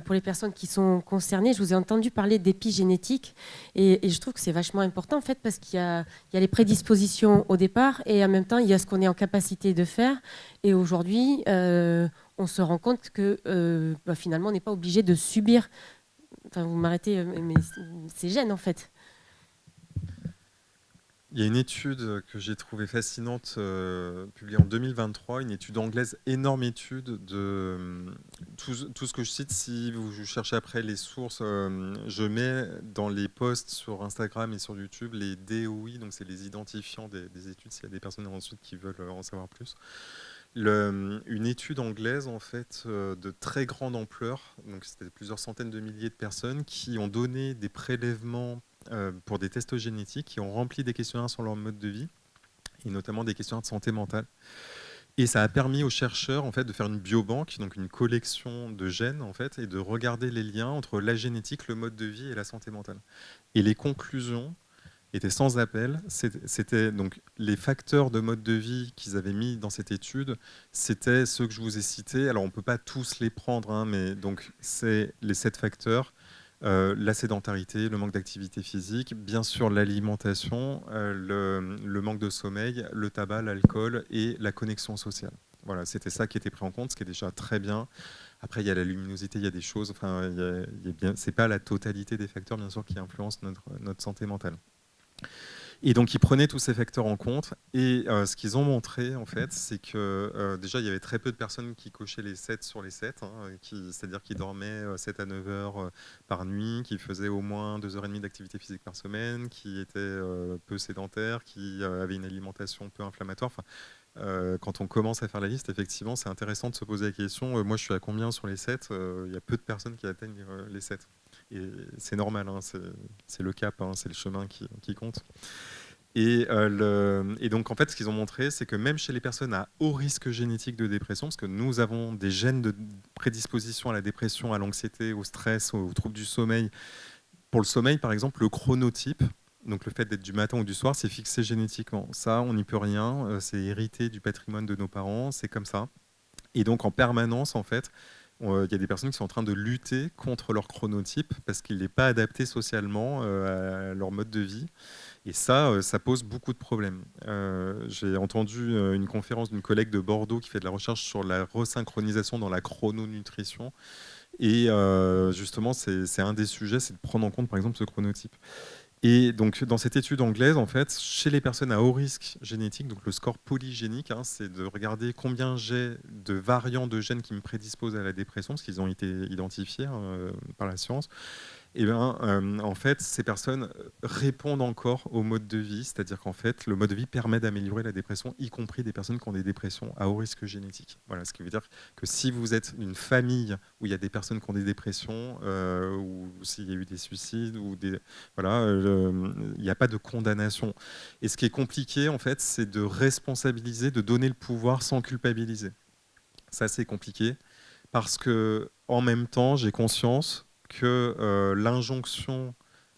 pour les personnes qui sont concernées, je vous ai entendu parler d'épigénétique et je trouve que c'est vachement important en fait parce qu'il y a les prédispositions au départ et en même temps, il y a ce qu'on est en capacité de faire. Et aujourd'hui, on se rend compte que finalement, on n'est pas obligé de subir, enfin vous m'arrêtez, mais ces gènes en fait. Il y a une étude que j'ai trouvée fascinante, publiée en 2023, une étude anglaise, énorme étude de tout ce que je cite. Si vous cherchez après les sources, je mets dans les posts sur Instagram et sur YouTube les DOI, donc c'est les identifiants des études, s'il y a des personnes ensuite qui veulent en savoir plus. Une étude anglaise en fait de très grande ampleur, donc c'était plusieurs centaines de milliers de personnes qui ont donné des prélèvements pour des tests génétiques, qui ont rempli des questionnaires sur leur mode de vie, et notamment des questionnaires de santé mentale. Et ça a permis aux chercheurs en fait, de faire une biobanque, donc une collection de gènes, en fait, et de regarder les liens entre la génétique, le mode de vie et la santé mentale. Et les conclusions étaient sans appel. C'était donc les facteurs de mode de vie qu'ils avaient mis dans cette étude, c'était ceux que je vous ai cités. Alors on ne peut pas tous les prendre, hein, mais donc c'est les 7 facteurs. La sédentarité, le manque d'activité physique, bien sûr l'alimentation, le manque de sommeil, le tabac, l'alcool et la connexion sociale. Voilà, c'était ça qui était pris en compte, ce qui est déjà très bien. Après, il y a la luminosité, il y a des choses, enfin, c'est pas la totalité des facteurs, bien sûr, qui influencent notre santé mentale. Et donc, ils prenaient tous ces facteurs en compte. Et ce qu'ils ont montré, en fait, c'est que déjà, il y avait très peu de personnes qui cochaient les 7 sur les 7, hein, c'est-à-dire qui dormaient 7 à 9 heures par nuit, qui faisaient au moins 2h30 d'activité physique par semaine, qui étaient peu sédentaires, qui avaient une alimentation peu inflammatoire. Enfin, quand on commence à faire la liste, effectivement, c'est intéressant de se poser la question, moi, je suis à combien sur les 7 ? Il y a peu de personnes qui atteignent les 7. Et c'est normal, hein, c'est le cap, hein, c'est le chemin qui compte. Et donc, en fait, ce qu'ils ont montré, c'est que même chez les personnes à haut risque génétique de dépression, parce que nous avons des gènes de prédisposition à la dépression, à l'anxiété, au stress, aux troubles du sommeil. Pour le sommeil, par exemple, le chronotype, donc le fait d'être du matin ou du soir, c'est fixé génétiquement. Ça, on n'y peut rien, c'est hérité du patrimoine de nos parents, c'est comme ça. Et donc, en permanence, en fait, il y a des personnes qui sont en train de lutter contre leur chronotype parce qu'il n'est pas adapté socialement à leur mode de vie. Et ça pose beaucoup de problèmes. J'ai entendu une conférence d'une collègue de Bordeaux qui fait de la recherche sur la resynchronisation dans la chrononutrition. Et justement, c'est un des sujets, c'est de prendre en compte, par exemple, ce chronotype. Et donc, dans cette étude anglaise, en fait, chez les personnes à haut risque génétique, donc le score polygénique, hein, c'est de regarder combien j'ai de variants de gènes qui me prédisposent à la dépression, parce qu'ils ont été identifiés par la science. Et bien, en fait, ces personnes répondent encore au mode de vie, c'est-à-dire qu'en fait, le mode de vie permet d'améliorer la dépression, y compris des personnes qui ont des dépressions à haut risque génétique. Voilà, ce qui veut dire que si vous êtes une famille où il y a des personnes qui ont des dépressions, ou s'il y a eu des suicides, ou voilà, il n'y a pas de condamnation. Et ce qui est compliqué, en fait, c'est de responsabiliser, de donner le pouvoir sans culpabiliser. Ça, c'est compliqué, parce que en même temps, j'ai conscience que l'injonction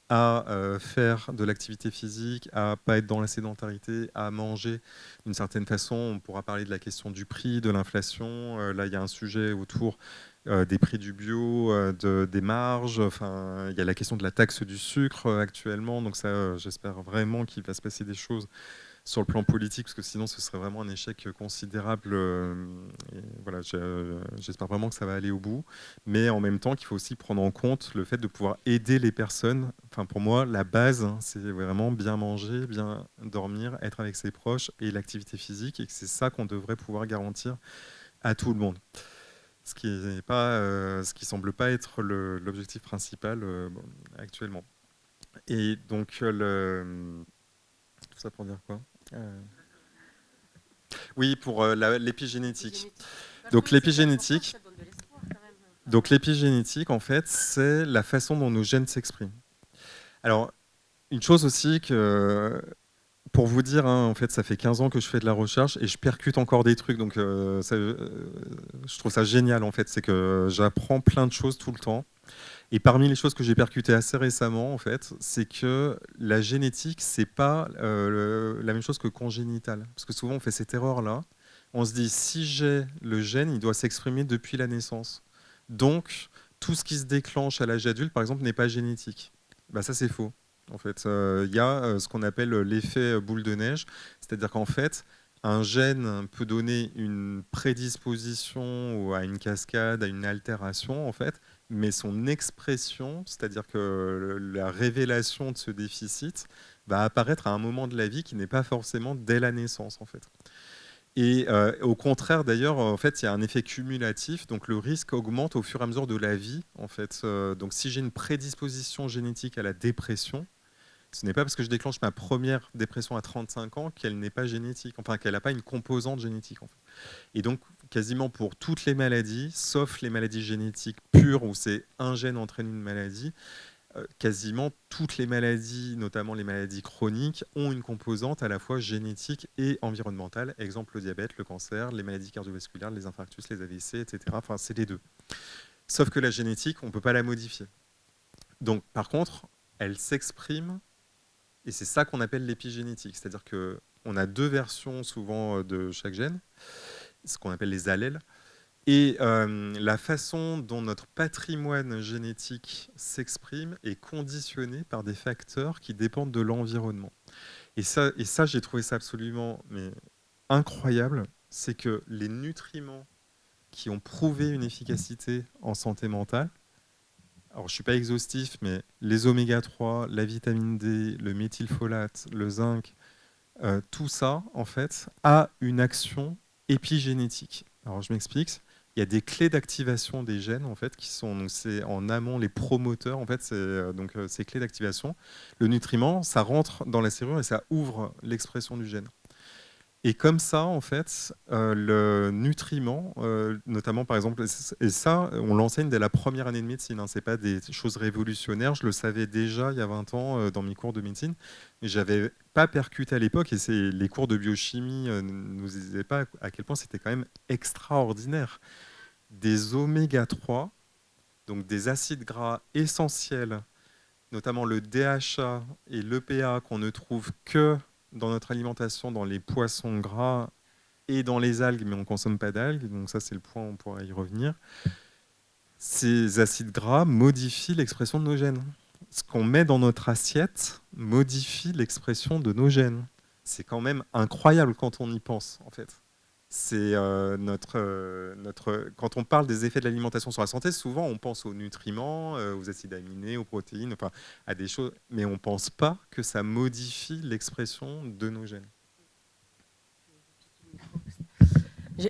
à faire de l'activité physique, à pas être dans la sédentarité, à manger d'une certaine façon. On pourra parler de la question du prix, de l'inflation. Là, il y a un sujet autour des prix du bio, des marges. Enfin, il y a la question de la taxe du sucre actuellement. Donc ça, j'espère vraiment qu'il va se passer des choses sur le plan politique, parce que sinon ce serait vraiment un échec considérable. Et voilà, j'espère vraiment que ça va aller au bout. Mais en même temps, qu'il faut aussi prendre en compte le fait de pouvoir aider les personnes. Enfin, pour moi, la base, hein, c'est vraiment bien manger, bien dormir, être avec ses proches et l'activité physique. Et que c'est ça qu'on devrait pouvoir garantir à tout le monde. Ce qui n'est pas, ce qui semble pas être l'objectif principal actuellement. Et donc, tout ça pour dire quoi Oui, pour l'épigénétique. Donc l'épigénétique, en fait, c'est la façon dont nos gènes s'expriment. Alors, une chose aussi que, pour vous dire, hein, en fait, ça fait 15 ans que je fais de la recherche et je percute encore des trucs, donc je trouve ça génial, en fait, c'est que j'apprends plein de choses tout le temps. Et parmi les choses que j'ai percutées assez récemment, en fait, c'est que la génétique, c'est pas la même chose que congénital. Parce que souvent, on fait cette erreur-là. On se dit, si j'ai le gène, il doit s'exprimer depuis la naissance. Donc, tout ce qui se déclenche à l'âge adulte, par exemple, n'est pas génétique. Bah, ça, c'est faux. En fait, il y a ce qu'on appelle l'effet boule de neige. C'est-à-dire qu'en fait, un gène peut donner une prédisposition ou à une cascade, à une altération, en fait, mais son expression, c'est-à-dire que la révélation de ce déficit va apparaître à un moment de la vie qui n'est pas forcément dès la naissance, en fait. Et au contraire, d'ailleurs, en fait, il y a un effet cumulatif, donc le risque augmente au fur et à mesure de la vie, en fait. Donc, si j'ai une prédisposition génétique à la dépression, ce n'est pas parce que je déclenche ma première dépression à 35 ans qu'elle n'est pas génétique, enfin qu'elle n'a pas une composante génétique, en fait. Et donc, quasiment pour toutes les maladies, sauf les maladies génétiques pures où c'est un gène entraîne une maladie, quasiment toutes les maladies, notamment les maladies chroniques, ont une composante à la fois génétique et environnementale. Exemple, le diabète, le cancer, les maladies cardiovasculaires, les infarctus, les AVC, etc. Enfin, c'est les deux. Sauf que la génétique, on ne peut pas la modifier. Donc, par contre, elle s'exprime, et c'est ça qu'on appelle l'épigénétique. C'est-à-dire qu'on a deux versions souvent de chaque gène, ce qu'on appelle les allèles. Et la façon dont notre patrimoine génétique s'exprime est conditionnée par des facteurs qui dépendent de l'environnement. Et ça j'ai trouvé ça absolument incroyable, c'est que les nutriments qui ont prouvé une efficacité en santé mentale, alors je ne suis pas exhaustif, mais les oméga 3, la vitamine D, le méthylfolate, le zinc, tout ça, en fait, a une action épigénétique. Alors je m'explique. Il y a des clés d'activation des gènes en fait qui sont donc c'est en amont les promoteurs en fait c'est donc ces clés d'activation. Le nutriment ça rentre dans la cellule et ça ouvre l'expression du gène. Et comme ça, en fait, le nutriment, notamment par exemple, et ça, on l'enseigne dès la première année de médecine, hein, ce n'est pas des choses révolutionnaires, je le savais déjà il y a 20 ans dans mes cours de médecine, mais je n'avais pas percuté à l'époque, et les cours de biochimie ne nous disaient pas à quel point c'était quand même extraordinaire. Des oméga 3, donc des acides gras essentiels, notamment le DHA et l'EPA qu'on ne trouve que dans notre alimentation, dans les poissons gras et dans les algues, mais on ne consomme pas d'algues, donc ça c'est le point, on pourra y revenir. Ces acides gras modifient l'expression de nos gènes. Ce qu'on met dans notre assiette modifie l'expression de nos gènes. C'est quand même incroyable quand on y pense, en fait. C'est quand on parle des effets de l'alimentation sur la santé, souvent on pense aux nutriments, aux acides aminés, aux protéines, enfin à des choses, mais on ne pense pas que ça modifie l'expression de nos gènes.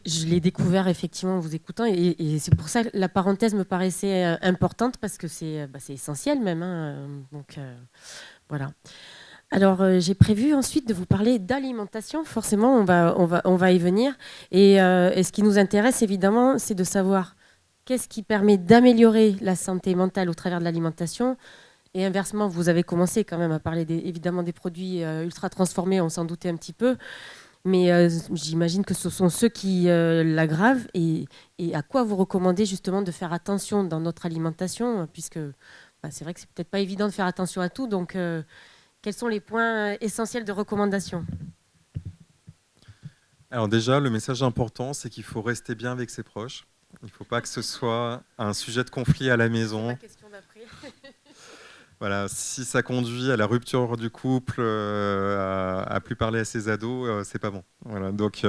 Je l'ai découvert effectivement en vous écoutant et c'est pour ça que la parenthèse me paraissait importante parce que c'est essentiel même. Hein, donc voilà. Alors j'ai prévu ensuite de vous parler d'alimentation. Forcément, on va y venir. Et ce qui nous intéresse évidemment, c'est de savoir qu'est-ce qui permet d'améliorer la santé mentale au travers de l'alimentation. Et inversement, vous avez commencé quand même à parler évidemment des produits ultra transformés, on s'en doutait un petit peu. Mais j'imagine que ce sont ceux qui l'aggravent. Et à quoi vous recommandez justement de faire attention dans notre alimentation, puisque c'est vrai que c'est peut-être pas évident de faire attention à tout. Donc, quels sont les points essentiels de recommandation ? Alors déjà, le message important, c'est qu'il faut rester bien avec ses proches. Il ne faut pas que ce soit un sujet de conflit à la maison. C'est ma question d'après. Voilà, si ça conduit à la rupture du couple, à plus parler à ses ados, c'est pas bon. Voilà, donc,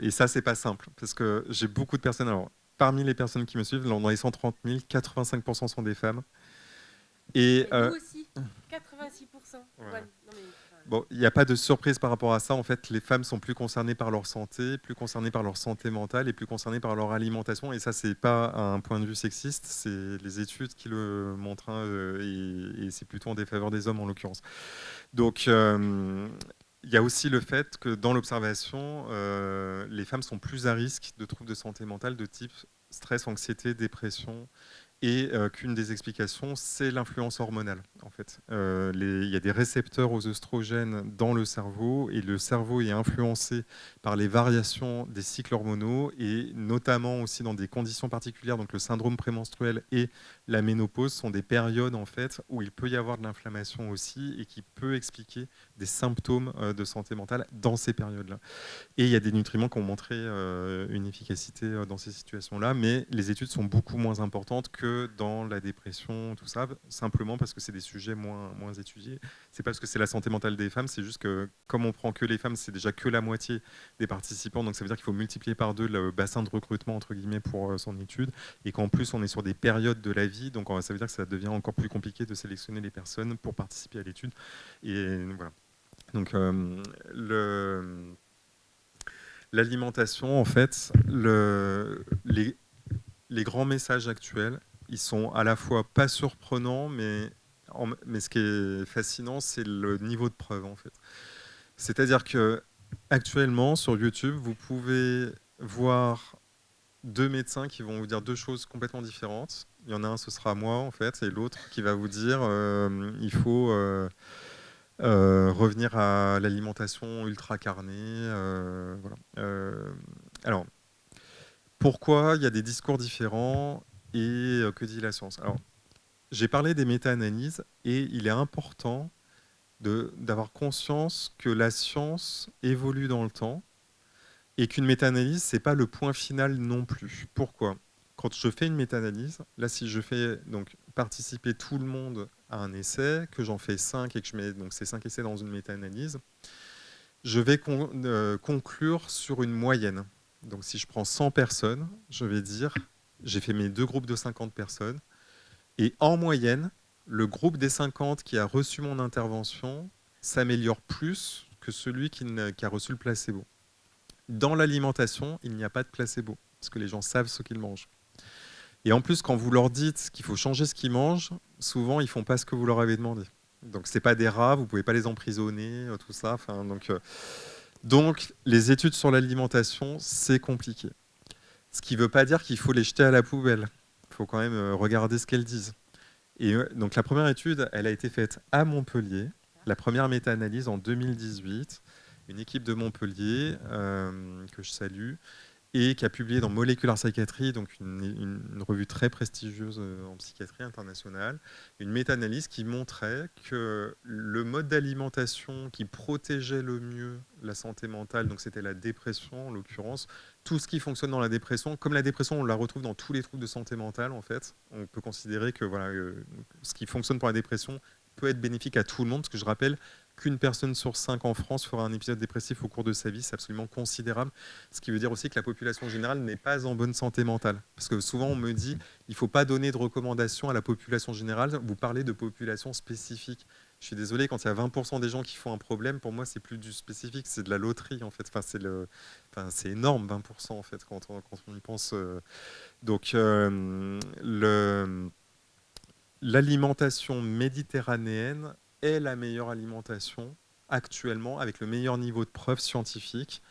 et ça, c'est pas simple, parce que j'ai beaucoup de personnes. Alors, parmi les personnes qui me suivent, dans les 130 000, 85% sont des femmes. Et vous aussi, 86%. Ouais. Ouais, non mais, bon, il n'y a pas de surprise par rapport à ça. En fait, les femmes sont plus concernées par leur santé, plus concernées par leur santé mentale et plus concernées par leur alimentation. Et ça, c'est pas un point de vue sexiste, c'est les études qui le montrent, hein, et c'est plutôt en défaveur des hommes en l'occurrence. Donc, il y a aussi le fait que dans l'observation, les femmes sont plus à risque de troubles de santé mentale de type stress, anxiété, dépression. Et qu'une des explications, c'est l'influence hormonale. En fait, il y a des récepteurs aux œstrogènes dans le cerveau, et le cerveau est influencé par les variations des cycles hormonaux, et notamment aussi dans des conditions particulières. Donc, le syndrome prémenstruel et la ménopause sont des périodes en fait où il peut y avoir de l'inflammation aussi, et qui peut expliquer des symptômes de santé mentale dans ces périodes-là. Et il y a des nutriments qui ont montré une efficacité dans ces situations-là, mais les études sont beaucoup moins importantes que dans la dépression, tout ça, simplement parce que c'est des sujets moins étudiés. C'est pas parce que c'est la santé mentale des femmes, c'est juste que comme on prend que les femmes, c'est déjà que la moitié des participants, donc ça veut dire qu'il faut multiplier par 2 le bassin de recrutement entre guillemets pour son étude, et qu'en plus on est sur des périodes de la vie avis, donc ça veut dire que ça devient encore plus compliqué de sélectionner les personnes pour participer à l'étude. Et voilà. Donc l'alimentation, en fait, les grands messages actuels, ils sont à la fois pas surprenants, mais ce qui est fascinant, c'est le niveau de preuve, en fait. C'est-à-dire que actuellement, sur YouTube, vous pouvez voir deux médecins qui vont vous dire deux choses complètement différentes. Il y en a un, ce sera moi, en fait, et l'autre qui va vous dire il faut revenir à l'alimentation ultra carnée. Voilà. Alors, pourquoi il y a des discours différents et que dit la science? Alors, j'ai parlé des méta-analyses et il est important d'avoir conscience que la science évolue dans le temps et qu'une méta-analyse, ce n'est pas le point final non plus. Pourquoi? Quand je fais une méta-analyse, là, si je fais donc, participer tout le monde à un essai, que j'en fais 5 et que je mets donc, ces 5 essais dans une méta-analyse, je vais conclure sur une moyenne. Donc si je prends 100 personnes, je vais dire, j'ai fait mes deux groupes de 50 personnes, et en moyenne, le groupe des 50 qui a reçu mon intervention s'améliore plus que celui qui a reçu le placebo. Dans l'alimentation, il n'y a pas de placebo, parce que les gens savent ce qu'ils mangent. Et en plus, quand vous leur dites qu'il faut changer ce qu'ils mangent, souvent, ils ne font pas ce que vous leur avez demandé. Donc, ce n'est pas des rats, vous ne pouvez pas les emprisonner, tout ça. Donc, les études sur l'alimentation, c'est compliqué. Ce qui ne veut pas dire qu'il faut les jeter à la poubelle. Il faut quand même regarder ce qu'elles disent. Et donc, la première étude, elle a été faite à Montpellier, la première méta-analyse en 2018. Une équipe de Montpellier, que je salue, et qui a publié dans Molecular Psychiatry, donc une revue très prestigieuse en psychiatrie internationale, une méta-analyse qui montrait que le mode d'alimentation qui protégeait le mieux la santé mentale, donc c'était la dépression en l'occurrence, tout ce qui fonctionne dans la dépression, comme la dépression on la retrouve dans tous les troubles de santé mentale en fait, on peut considérer que voilà, ce qui fonctionne pour la dépression peut être bénéfique à tout le monde, parce que je rappelle qu'une personne sur 5 en France fera un épisode dépressif au cours de sa vie, c'est absolument considérable. Ce qui veut dire aussi que la population générale n'est pas en bonne santé mentale. Parce que souvent, on me dit il ne faut pas donner de recommandations à la population générale, vous parlez de population spécifique. Je suis désolé, quand il y a 20% des gens qui font un problème, pour moi, c'est plus du spécifique, c'est de la loterie, en fait. C'est énorme, 20%, en fait, quand on y pense. Donc, l'alimentation méditerranéenne est la meilleure alimentation actuellement, avec le meilleur niveau de preuve scientifique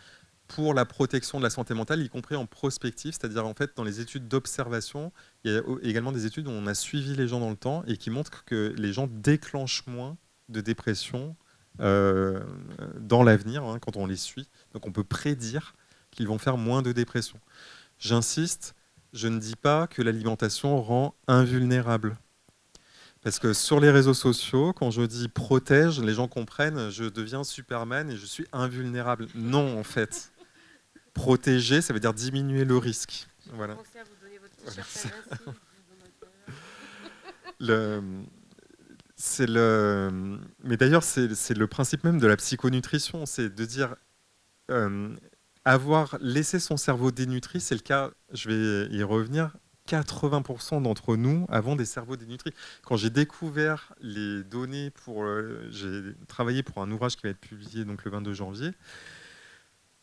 pour la protection de la santé mentale, y compris en prospective, c'est-à-dire en fait dans les études d'observation, il y a également des études où on a suivi les gens dans le temps et qui montrent que les gens déclenchent moins de dépression dans l'avenir quand on les suit. Donc on peut prédire qu'ils vont faire moins de dépression. J'insiste, je ne dis pas que l'alimentation rend invulnérable. Parce que sur les réseaux sociaux, quand je dis protège, les gens comprennent, je deviens Superman et je suis invulnérable. Non, en fait. Protéger, ça veut dire diminuer le risque. Voilà. Pensez à vous donner votre t-shirt Mais d'ailleurs, c'est le principe même de la psychonutrition, c'est de dire avoir laissé son cerveau dénutri, c'est le cas, je vais y revenir, 80% d'entre nous avons des cerveaux dénutris. Quand j'ai découvert les données j'ai travaillé pour un ouvrage qui va être publié donc, le 22 janvier,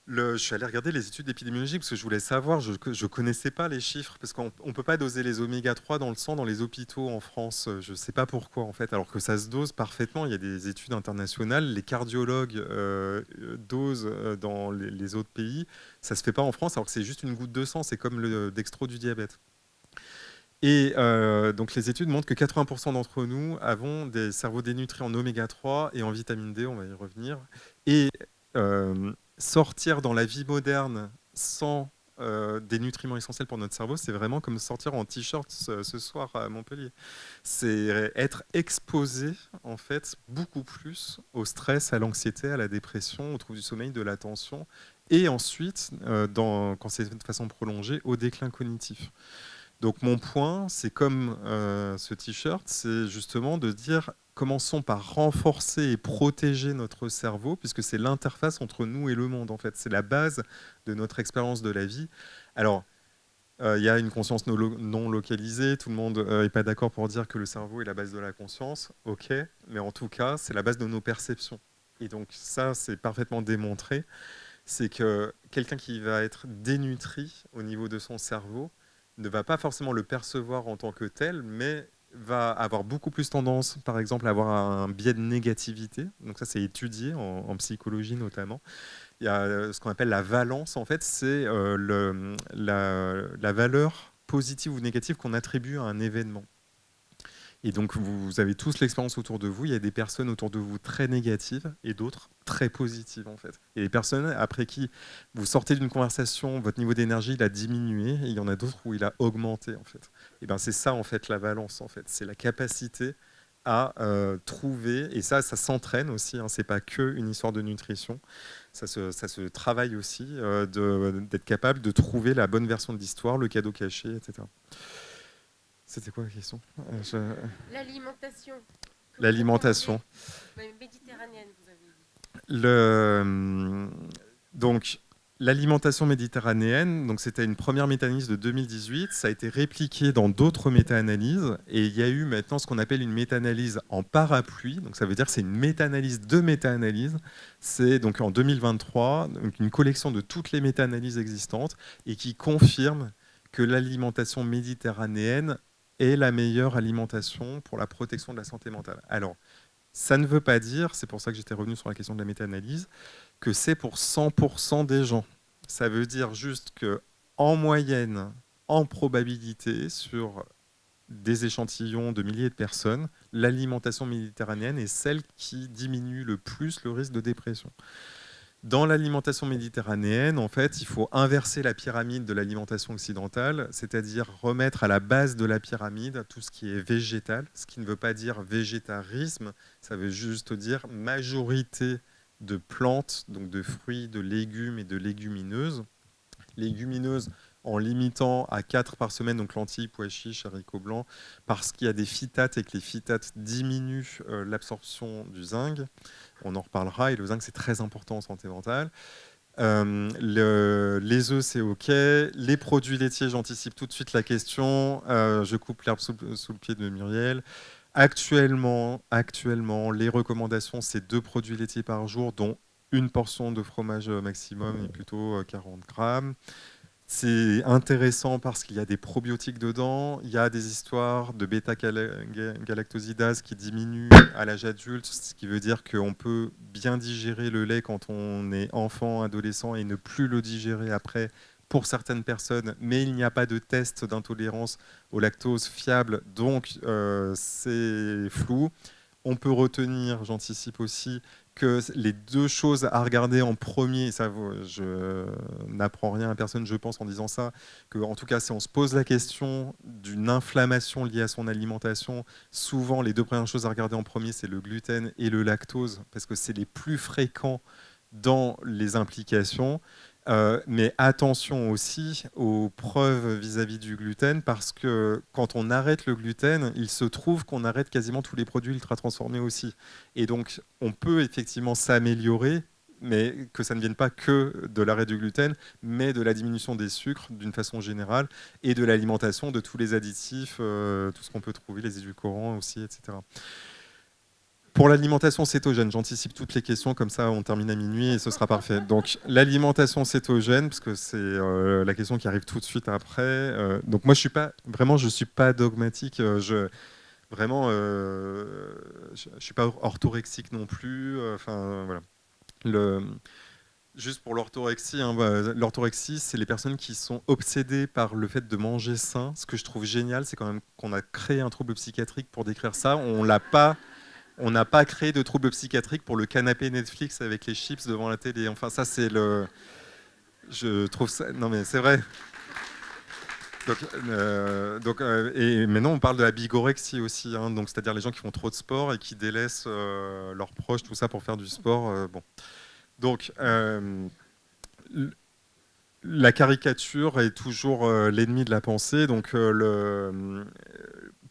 je suis allé regarder les études épidémiologiques parce que je voulais savoir, je ne connaissais pas les chiffres, parce qu'on ne peut pas doser les oméga 3 dans le sang dans les hôpitaux en France. Je ne sais pas pourquoi, en fait, alors que ça se dose parfaitement. Il y a des études internationales, les cardiologues dosent dans les autres pays. Ça ne se fait pas en France, alors que c'est juste une goutte de sang, c'est comme le dextro du diabète. Et donc les études montrent que 80% d'entre nous avons des cerveaux dénutris en oméga 3 et en vitamine D, on va y revenir. Et sortir dans la vie moderne sans des nutriments essentiels pour notre cerveau, c'est vraiment comme sortir en t-shirt ce soir à Montpellier. C'est être exposé en fait beaucoup plus au stress, à l'anxiété, à la dépression, au trouble du sommeil, de l'attention, et ensuite, quand c'est de façon prolongée, au déclin cognitif. Donc mon point, c'est comme ce t-shirt, c'est justement de dire commençons par renforcer et protéger notre cerveau, puisque c'est l'interface entre nous et le monde, en fait. C'est la base de notre expérience de la vie. Alors, Il y a une conscience non localisée. Tout le monde n'est pas d'accord pour dire que le cerveau est la base de la conscience. OK, mais en tout cas, c'est la base de nos perceptions. Et donc ça, c'est parfaitement démontré. C'est que quelqu'un qui va être dénutri au niveau de son cerveau ne va pas forcément le percevoir en tant que tel, mais va avoir beaucoup plus tendance, par exemple, à avoir un biais de négativité. Donc ça, c'est étudié en psychologie notamment. Il y a ce qu'on appelle la valence, en fait, c'est la valeur positive ou négative qu'on attribue à un événement. Et donc, vous avez tous l'expérience autour de vous. Il y a des personnes autour de vous très négatives et d'autres très positives, en fait. Et les personnes après qui vous sortez d'une conversation, votre niveau d'énergie, il a diminué. Et il y en a d'autres où il a augmenté, en fait. Et ben, c'est ça, en fait, la valence, en fait. C'est la capacité à trouver, et ça s'entraîne aussi, hein, c'est pas que une histoire de nutrition, ça se travaille aussi, d'être capable de trouver la bonne version de l'histoire, le cadeau caché, etc. C'était quoi la question? L'alimentation. L'alimentation. Méditerranéenne, vous avez dit. Donc, l'alimentation méditerranéenne, donc c'était une première méta-analyse de 2018, ça a été répliqué dans d'autres méta-analyses, et il y a eu maintenant ce qu'on appelle une méta-analyse en parapluie, donc ça veut dire que c'est une méta-analyse de méta-analyse, c'est donc en 2023, donc une collection de toutes les méta-analyses existantes, et qui confirme que l'alimentation méditerranéenne est la meilleure alimentation pour la protection de la santé mentale. Alors, ça ne veut pas dire, c'est pour ça que j'étais revenu sur la question de la méta-analyse, que c'est pour 100% des gens. Ça veut dire juste que, en moyenne, en probabilité, sur des échantillons de milliers de personnes, l'alimentation méditerranéenne est celle qui diminue le plus le risque de dépression. Dans l'alimentation méditerranéenne, en fait, il faut inverser la pyramide de l'alimentation occidentale, c'est-à-dire remettre à la base de la pyramide tout ce qui est végétal, ce qui ne veut pas dire végétarisme, ça veut juste dire majorité de plantes, donc de fruits, de légumes et de légumineuses. Légumineuses en limitant à 4 par semaine, donc lentilles, pois chiches, haricots blancs, parce qu'il y a des phytates et que les phytates diminuent l'absorption du zinc. On en reparlera, et le zinc, c'est très important en santé mentale. Les œufs, c'est OK. Les produits laitiers, j'anticipe tout de suite la question. Je coupe l'herbe sous le pied de Muriel. Actuellement, les recommandations, c'est 2 produits laitiers par jour, dont une portion de fromage maximum, et plutôt 40 grammes. C'est intéressant parce qu'il y a des probiotiques dedans, il y a des histoires de bêta-galactosidase qui diminuent à l'âge adulte, ce qui veut dire qu'on peut bien digérer le lait quand on est enfant, adolescent, et ne plus le digérer après pour certaines personnes, mais il n'y a pas de test d'intolérance au lactose fiable, donc c'est flou. On peut retenir, j'anticipe aussi, que les 2 choses à regarder en premier, et ça, je n'apprends rien à personne, je pense, en disant ça, que en tout cas, si on se pose la question d'une inflammation liée à son alimentation, souvent, les 2 premières choses à regarder en premier, c'est le gluten et le lactose, parce que c'est les plus fréquents dans les implications. Mais attention aussi aux preuves vis-à-vis du gluten, parce que quand on arrête le gluten, il se trouve qu'on arrête quasiment tous les produits ultra transformés aussi. Et donc, on peut effectivement s'améliorer, mais que ça ne vienne pas que de l'arrêt du gluten, mais de la diminution des sucres d'une façon générale, et de l'alimentation, de tous les additifs, tout ce qu'on peut trouver, les édulcorants aussi, etc. Pour l'alimentation cétogène, j'anticipe toutes les questions, comme ça on termine à minuit et ce sera parfait. Donc l'alimentation cétogène, parce que c'est la question qui arrive tout de suite après. Donc moi je suis pas dogmatique. Je suis pas orthorexique non plus. Enfin voilà. Juste pour l'orthorexie, hein, l'orthorexie, c'est les personnes qui sont obsédées par le fait de manger sain. Ce que je trouve génial, c'est quand même qu'on a créé un trouble psychiatrique pour décrire ça. On n'a pas créé de troubles psychiatriques pour le canapé Netflix avec les chips devant la télé. Enfin, ça, c'est le... Je trouve ça... Non, mais c'est vrai. Et maintenant, on parle de la bigorexie aussi. Hein, donc, c'est-à-dire les gens qui font trop de sport et qui délaissent leurs proches, tout ça, pour faire du sport. Bon. Donc, la caricature est toujours l'ennemi de la pensée. Donc,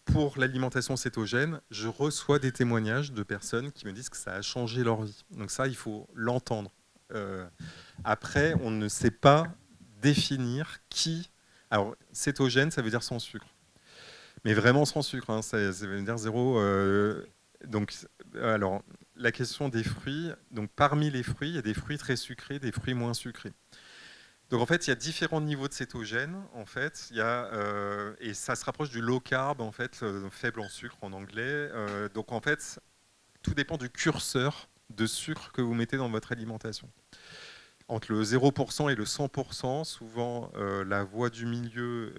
pour l'alimentation cétogène, je reçois des témoignages de personnes qui me disent que ça a changé leur vie. Donc ça, il faut l'entendre. Après, on ne sait pas définir qui Alors, cétogène, ça veut dire sans sucre. Mais vraiment sans sucre, hein, ça veut dire zéro. Donc, alors, la question des fruits. Donc, parmi les fruits, il y a des fruits très sucrés, des fruits moins sucrés. Donc, en fait, il y a différents niveaux de cétogène. En fait, et ça se rapproche du low carb, en fait, faible en sucre en anglais. Donc, en fait, tout dépend du curseur de sucre que vous mettez dans votre alimentation. Entre le 0% et le 100%, souvent la voie du milieu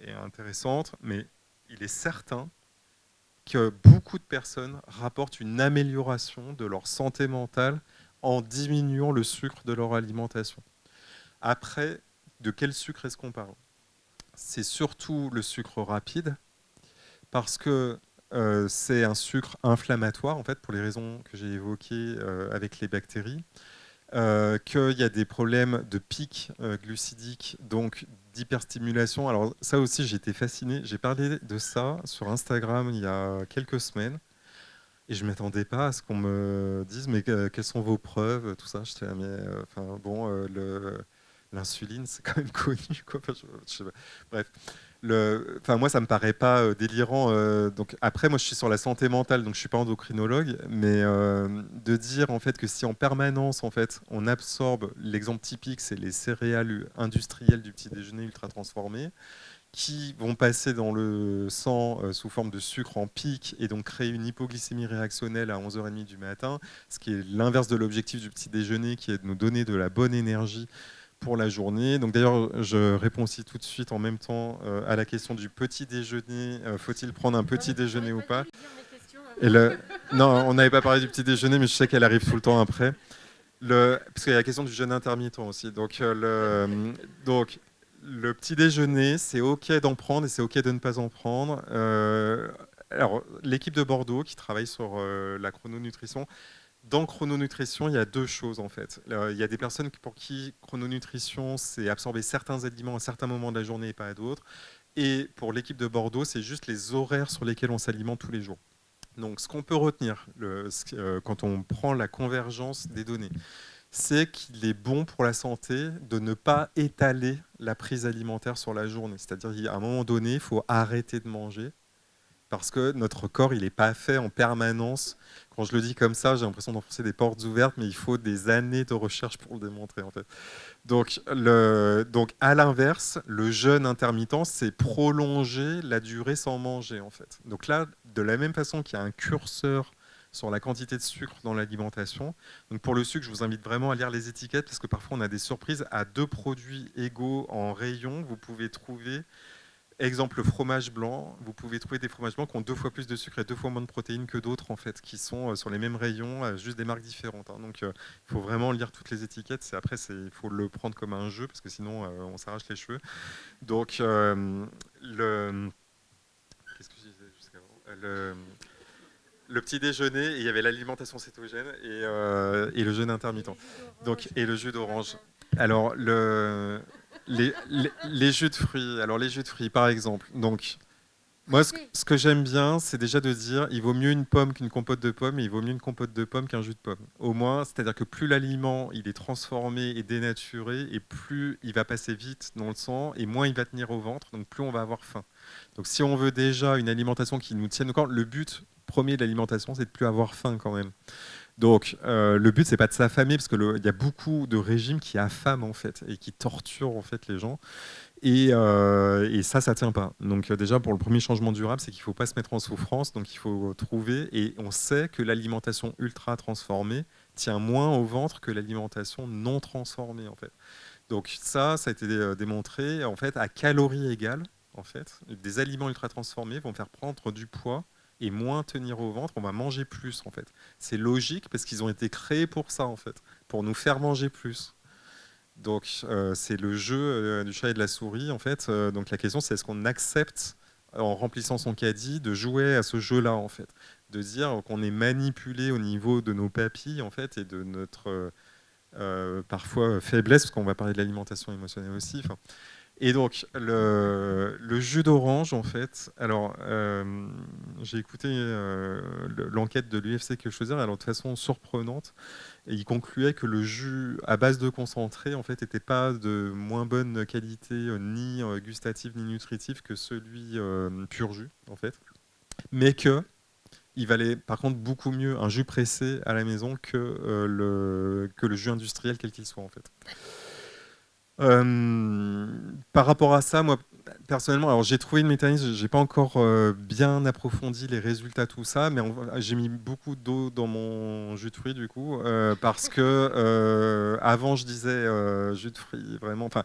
est intéressante, mais il est certain que beaucoup de personnes rapportent une amélioration de leur santé mentale en diminuant le sucre de leur alimentation. Après, de quel sucre est-ce qu'on parle? C'est surtout le sucre rapide, parce que c'est un sucre inflammatoire, en fait, pour les raisons que j'ai évoquées avec les bactéries. Qu'il y a des problèmes de pic glucidique, donc d'hyperstimulation. Alors ça aussi, j'ai été fasciné. J'ai parlé de ça sur Instagram il y a quelques semaines et je ne m'attendais pas à ce qu'on me dise mais quelles sont vos preuves, tout ça. J'étais là, mais l'insuline, c'est quand même connu, quoi. Enfin, je sais pas. Bref. Moi, ça me paraît pas délirant. Donc après, moi, je suis sur la santé mentale, donc je suis pas endocrinologue, mais de dire en fait que si en permanence, en fait, on absorbe, l'exemple typique, c'est les céréales industrielles du petit déjeuner ultra transformées, qui vont passer dans le sang sous forme de sucre en pic et donc créer une hypoglycémie réactionnelle à 11h30 du matin, ce qui est l'inverse de l'objectif du petit déjeuner, qui est de nous donner de la bonne énergie pour la journée. Donc d'ailleurs, je réponds aussi tout de suite en même temps à la question du petit déjeuner. Faut-il prendre un petit déjeuner ou pas? Non, on n'avait pas parlé du petit déjeuner, mais je sais qu'elle arrive tout le temps après. Parce qu'il y a la question du jeûne intermittent aussi. Donc, le petit déjeuner, c'est OK d'en prendre et c'est OK de ne pas en prendre. Alors, l'équipe de Bordeaux qui travaille sur la chrononutrition, dans chrononutrition, il y a deux choses en fait. Il y a des personnes pour qui chrononutrition, c'est absorber certains aliments à certains moments de la journée et pas à d'autres. Et pour l'équipe de Bordeaux, c'est juste les horaires sur lesquels on s'alimente tous les jours. Donc, ce qu'on peut retenir quand on prend la convergence des données, c'est qu'il est bon pour la santé de ne pas étaler la prise alimentaire sur la journée. C'est-à-dire qu'à un moment donné, il faut arrêter de manger parce que notre corps, il n'est pas fait en permanence. Quand je le dis comme ça, j'ai l'impression d'enfoncer des portes ouvertes, mais il faut des années de recherche pour le démontrer, en fait. Donc à l'inverse, le jeûne intermittent, c'est prolonger la durée sans manger, en fait. Donc là, de la même façon qu'il y a un curseur sur la quantité de sucre dans l'alimentation. Donc pour le sucre, je vous invite vraiment à lire les étiquettes parce que parfois on a des surprises. À 2 produits égaux en rayon, vous pouvez trouver, exemple fromage blanc, vous pouvez trouver des fromages blancs qui ont 2 fois plus de sucre et 2 fois moins de protéines que d'autres en fait, qui sont sur les mêmes rayons, juste des marques différentes. Hein. Donc il faut vraiment lire toutes les étiquettes. Après, il faut le prendre comme un jeu parce que sinon on s'arrache les cheveux. Donc qu'est-ce que je disais jusqu'avant le petit déjeuner, et il y avait l'alimentation cétogène et le jeûne intermittent. Donc, et le jus d'orange. Alors, les jus de fruits. Alors, les jus de fruits, par exemple. Donc, moi, ce que j'aime bien, c'est déjà de dire il vaut mieux une pomme qu'une compote de pommes et il vaut mieux une compote de pommes qu'un jus de pomme. Au moins, c'est-à-dire que plus l'aliment il est transformé et dénaturé, et plus il va passer vite dans le sang et moins il va tenir au ventre, donc plus on va avoir faim. Donc, si on veut déjà une alimentation qui nous tienne au corps, le but premier de l'alimentation, c'est de plus avoir faim quand même. Donc, le but, c'est pas de s'affamer, parce qu'il y a beaucoup de régimes qui affament en fait et qui torturent en fait les gens. Et ça tient pas. Donc déjà, pour le premier changement durable, c'est qu'il ne faut pas se mettre en souffrance. Donc il faut trouver, et on sait que l'alimentation ultra transformée tient moins au ventre que l'alimentation non transformée en fait. Donc ça a été démontré en fait à calories égales. En fait, des aliments ultra transformés vont faire prendre du poids et moins tenir au ventre. On va manger plus en fait. C'est logique parce qu'ils ont été créés pour ça en fait, pour nous faire manger plus. Donc c'est le jeu du chat et de la souris en fait. Donc la question c'est est-ce qu'on accepte en remplissant son caddie de jouer à ce jeu-là en fait, de dire qu'on est manipulé au niveau de nos papilles en fait et de notre parfois faiblesse, parce qu'on va parler de l'alimentation émotionnelle aussi. Et donc, le jus d'orange, en fait, alors, j'ai écouté l'enquête de l'UFC Que Choisir, alors de façon surprenante, et il concluait que le jus à base de concentré, en fait, n'était pas de moins bonne qualité, ni gustative, ni nutritive que celui pur jus, en fait, mais que il valait par contre beaucoup mieux un jus pressé à la maison que le jus industriel, quel qu'il soit, en fait. Par rapport à ça, moi, personnellement, alors j'ai trouvé une mécanisme, j'ai pas encore bien approfondi les résultats, tout ça, mais j'ai mis beaucoup d'eau dans mon jus de fruits, du coup, parce que avant, je disais jus de fruits, vraiment, enfin,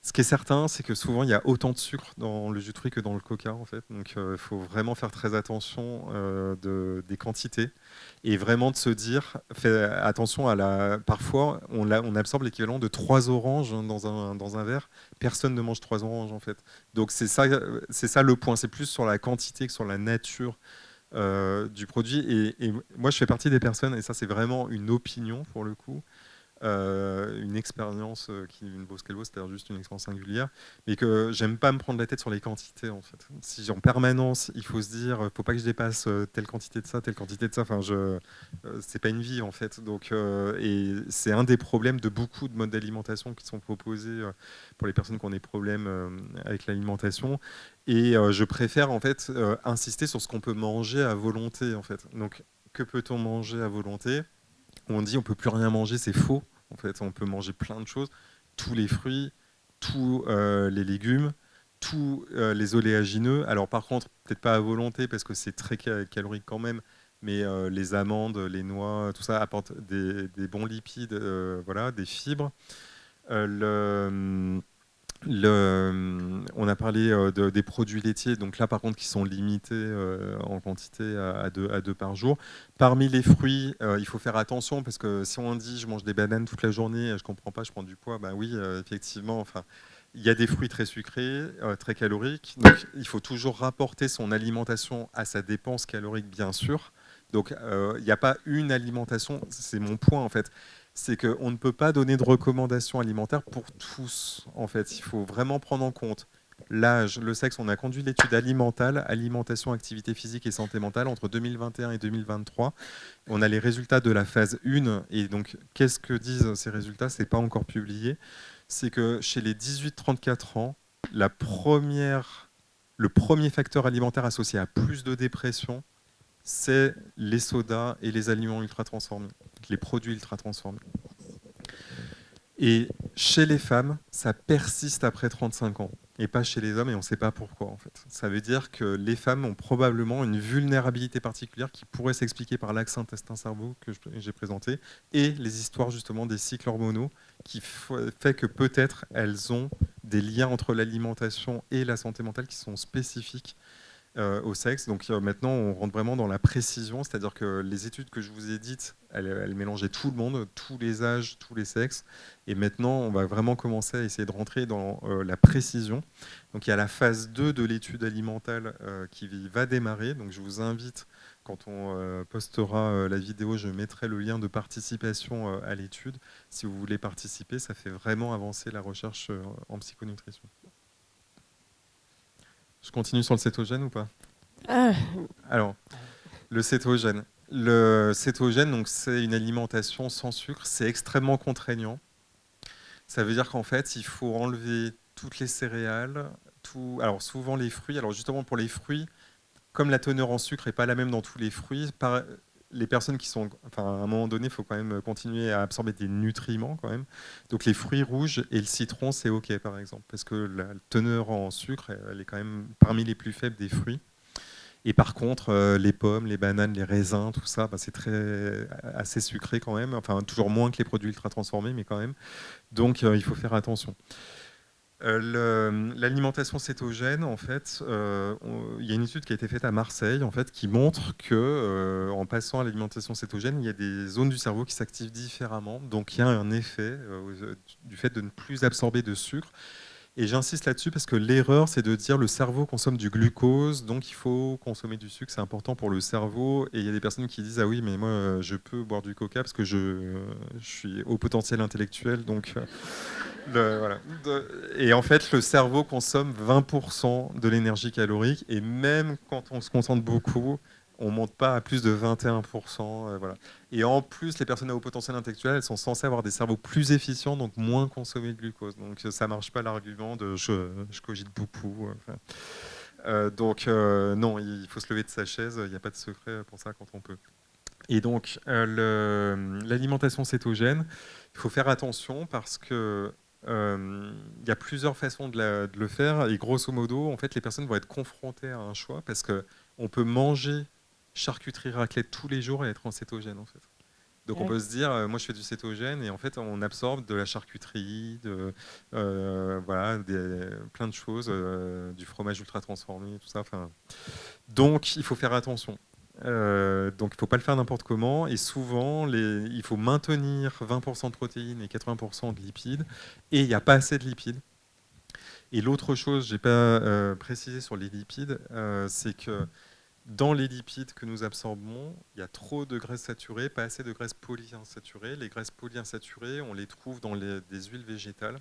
ce qui est certain, c'est que souvent, il y a autant de sucre dans le jus de fruits que dans le coca, en fait. Donc, il faut vraiment faire très attention des quantités et vraiment de se dire, fais attention à la. Parfois, on absorbe l'équivalent de 3 oranges dans un verre. Personne ne mange 3 oranges, en fait. Donc, c'est ça le point. C'est plus sur la quantité que sur la nature du produit. Et moi, je fais partie des personnes, et ça, c'est vraiment une opinion pour le coup, une expérience qui ne vaut ce qu'elle vaut, c'est-à-dire juste une expérience singulière, mais que j'aime pas me prendre la tête sur les quantités, en fait. Si en permanence il faut se dire, faut pas que je dépasse telle quantité de ça, telle quantité de ça, enfin, c'est pas une vie, en fait. Donc, et c'est un des problèmes de beaucoup de modes d'alimentation qui sont proposés pour les personnes qui ont des problèmes avec l'alimentation. Et je préfère en fait insister sur ce qu'on peut manger à volonté, en fait. Donc, que peut-on manger à volonté? On dit on peut plus rien manger, c'est faux. En fait, on peut manger plein de choses, tous les fruits, tous les légumes, tous les oléagineux. Alors par contre, peut-être pas à volonté parce que c'est très calorique quand même, mais les amandes, les noix, tout ça apporte des bons lipides, voilà, des fibres. On a parlé des produits laitiers, donc là par contre qui sont limités en quantité à deux par jour. Parmi les fruits, il faut faire attention parce que si on dit je mange des bananes toute la journée, je comprends pas, je prends du poids, ben oui, effectivement, enfin, il y a des fruits très sucrés, très caloriques, donc il faut toujours rapporter son alimentation à sa dépense calorique, bien sûr. Donc il n'y a pas une alimentation, c'est mon point en fait, c'est qu'on ne peut pas donner de recommandations alimentaires pour tous. En fait, il faut vraiment prendre en compte l'âge, le sexe. On a conduit l'étude alimentale, alimentation, activité physique et santé mentale entre 2021 et 2023. On a les résultats de la phase 1. Et donc, qu'est-ce que disent ces résultats? C'est pas encore publié. C'est que chez les 18-34 ans, le premier facteur alimentaire associé à plus de dépression, c'est les sodas et les aliments ultra transformés, les produits ultra transformés. Et chez les femmes, ça persiste après 35 ans, et pas chez les hommes, et on ne sait pas pourquoi en fait. Ça veut dire que les femmes ont probablement une vulnérabilité particulière qui pourrait s'expliquer par l'axe intestin-cerveau que j'ai présenté, et les histoires justement des cycles hormonaux, qui fait que peut-être elles ont des liens entre l'alimentation et la santé mentale qui sont spécifiques au sexe. Donc maintenant, on rentre vraiment dans la précision, c'est-à-dire que les études que je vous ai dites, elles mélangeaient tout le monde, tous les âges, tous les sexes. Et maintenant, on va vraiment commencer à essayer de rentrer dans la précision. Donc il y a la phase 2 de l'étude alimentale qui va démarrer. Donc je vous invite, quand on postera la vidéo, je mettrai le lien de participation à l'étude. Si vous voulez participer, ça fait vraiment avancer la recherche en psychonutrition. Je continue sur le cétogène ou pas? Alors, le cétogène. Le cétogène, donc, c'est une alimentation sans sucre. C'est extrêmement contraignant. Ça veut dire qu'en fait, il faut enlever toutes les céréales, alors souvent les fruits. Alors justement pour les fruits, comme la teneur en sucre n'est pas la même dans tous les fruits, les personnes qui sont, enfin, à un moment donné, il faut quand même continuer à absorber des nutriments quand même. Donc les fruits rouges et le citron, c'est OK par exemple, parce que la teneur en sucre, elle est quand même parmi les plus faibles des fruits. Et par contre, les pommes, les bananes, les raisins, tout ça, bah, c'est assez sucré quand même. Enfin, toujours moins que les produits ultra transformés, mais quand même. Donc, il faut faire attention. L'alimentation cétogène, en fait, il y a une étude qui a été faite à Marseille, en fait, qui montre que, en passant à l'alimentation cétogène, il y a des zones du cerveau qui s'activent différemment. Donc, il y a un effet du fait de ne plus absorber de sucre. Et j'insiste là-dessus parce que l'erreur, c'est de dire le cerveau consomme du glucose, donc il faut consommer du sucre, c'est important pour le cerveau. Et il y a des personnes qui disent, ah oui, mais moi, je peux boire du coca parce que je suis au potentiel intellectuel, donc voilà. Et en fait, le cerveau consomme 20% de l'énergie calorique, et même quand on se concentre beaucoup, on ne monte pas à plus de 21%. Voilà. Et en plus, les personnes à haut potentiel intellectuel, elles sont censées avoir des cerveaux plus efficients, donc moins consommer de glucose. Donc ça ne marche pas l'argument de je cogite beaucoup. Enfin. Donc non, il faut se lever de sa chaise, il n'y a pas de secret pour ça quand on peut. Et donc l'alimentation cétogène, il faut faire attention parce que il y a plusieurs façons de le faire, et grosso modo, en fait, les personnes vont être confrontées à un choix parce que on peut manger charcuterie raclette tous les jours et être en cétogène, en fait. Donc on peut se dire, moi je fais du cétogène, et en fait on absorbe de la charcuterie, voilà, plein de choses, du fromage ultra transformé, tout ça. Enfin, donc il faut faire attention. Donc il ne faut pas le faire n'importe comment, et souvent il faut maintenir 20% de protéines et 80% de lipides, et il n'y a pas assez de lipides. Et l'autre chose, je n'ai pas précisé sur les lipides, c'est que dans les lipides que nous absorbons, il y a trop de graisses saturées, pas assez de graisses polyinsaturées. Les graisses polyinsaturées, on les trouve dans des huiles végétales.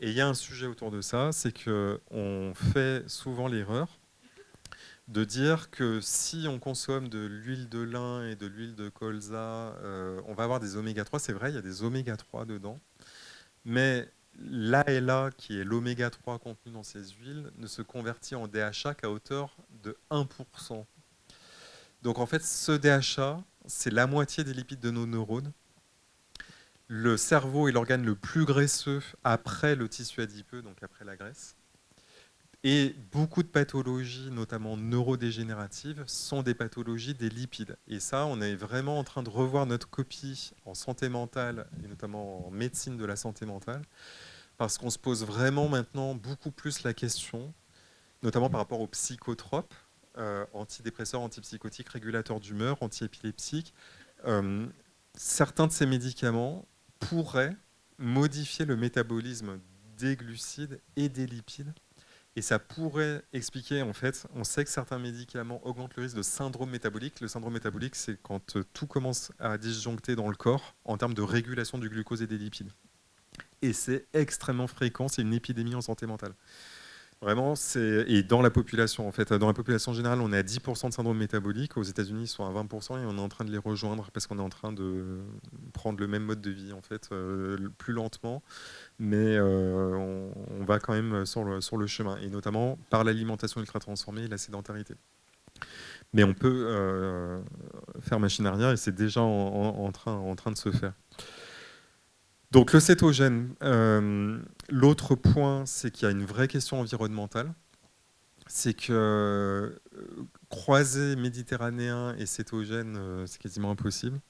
Et il y a un sujet autour de ça, c'est qu'on fait souvent l'erreur de dire que si on consomme de l'huile de lin et de l'huile de colza, on va avoir des oméga 3. C'est vrai, il y a des oméga 3 dedans. Mais l'ALA, qui est l'oméga 3 contenu dans ces huiles, ne se convertit en DHA qu'à hauteur de 1%. Donc en fait, ce DHA, c'est la moitié des lipides de nos neurones. Le cerveau est l'organe le plus graisseux après le tissu adipeux, donc après la graisse. Et beaucoup de pathologies, notamment neurodégénératives, sont des pathologies des lipides. Et ça, on est vraiment en train de revoir notre copie en santé mentale, et notamment en médecine de la santé mentale, parce qu'on se pose vraiment maintenant beaucoup plus la question, notamment par rapport aux psychotropes, antidépresseurs, antipsychotiques, régulateurs d'humeur, antiépileptiques. Certains de ces médicaments pourraient modifier le métabolisme des glucides et des lipides. Et ça pourrait expliquer, en fait, on sait que certains médicaments augmentent le risque de syndrome métabolique. Le syndrome métabolique, c'est quand tout commence à disjoncter dans le corps en termes de régulation du glucose et des lipides. Et c'est extrêmement fréquent, c'est une épidémie en santé mentale. Vraiment, et dans la population, en fait, dans la population générale, on est à 10% de syndrome métabolique. Aux États-Unis, ils sont à 20%, et on est en train de les rejoindre parce qu'on est en train de prendre le même mode de vie, en fait, plus lentement, mais on va quand même sur le chemin, et notamment par l'alimentation ultra transformée et la sédentarité. Mais on peut faire machine arrière, et c'est déjà en train de se faire. Donc le cétogène, l'autre point, c'est qu'il y a une vraie question environnementale. C'est que croiser méditerranéen et cétogène, c'est quasiment impossible.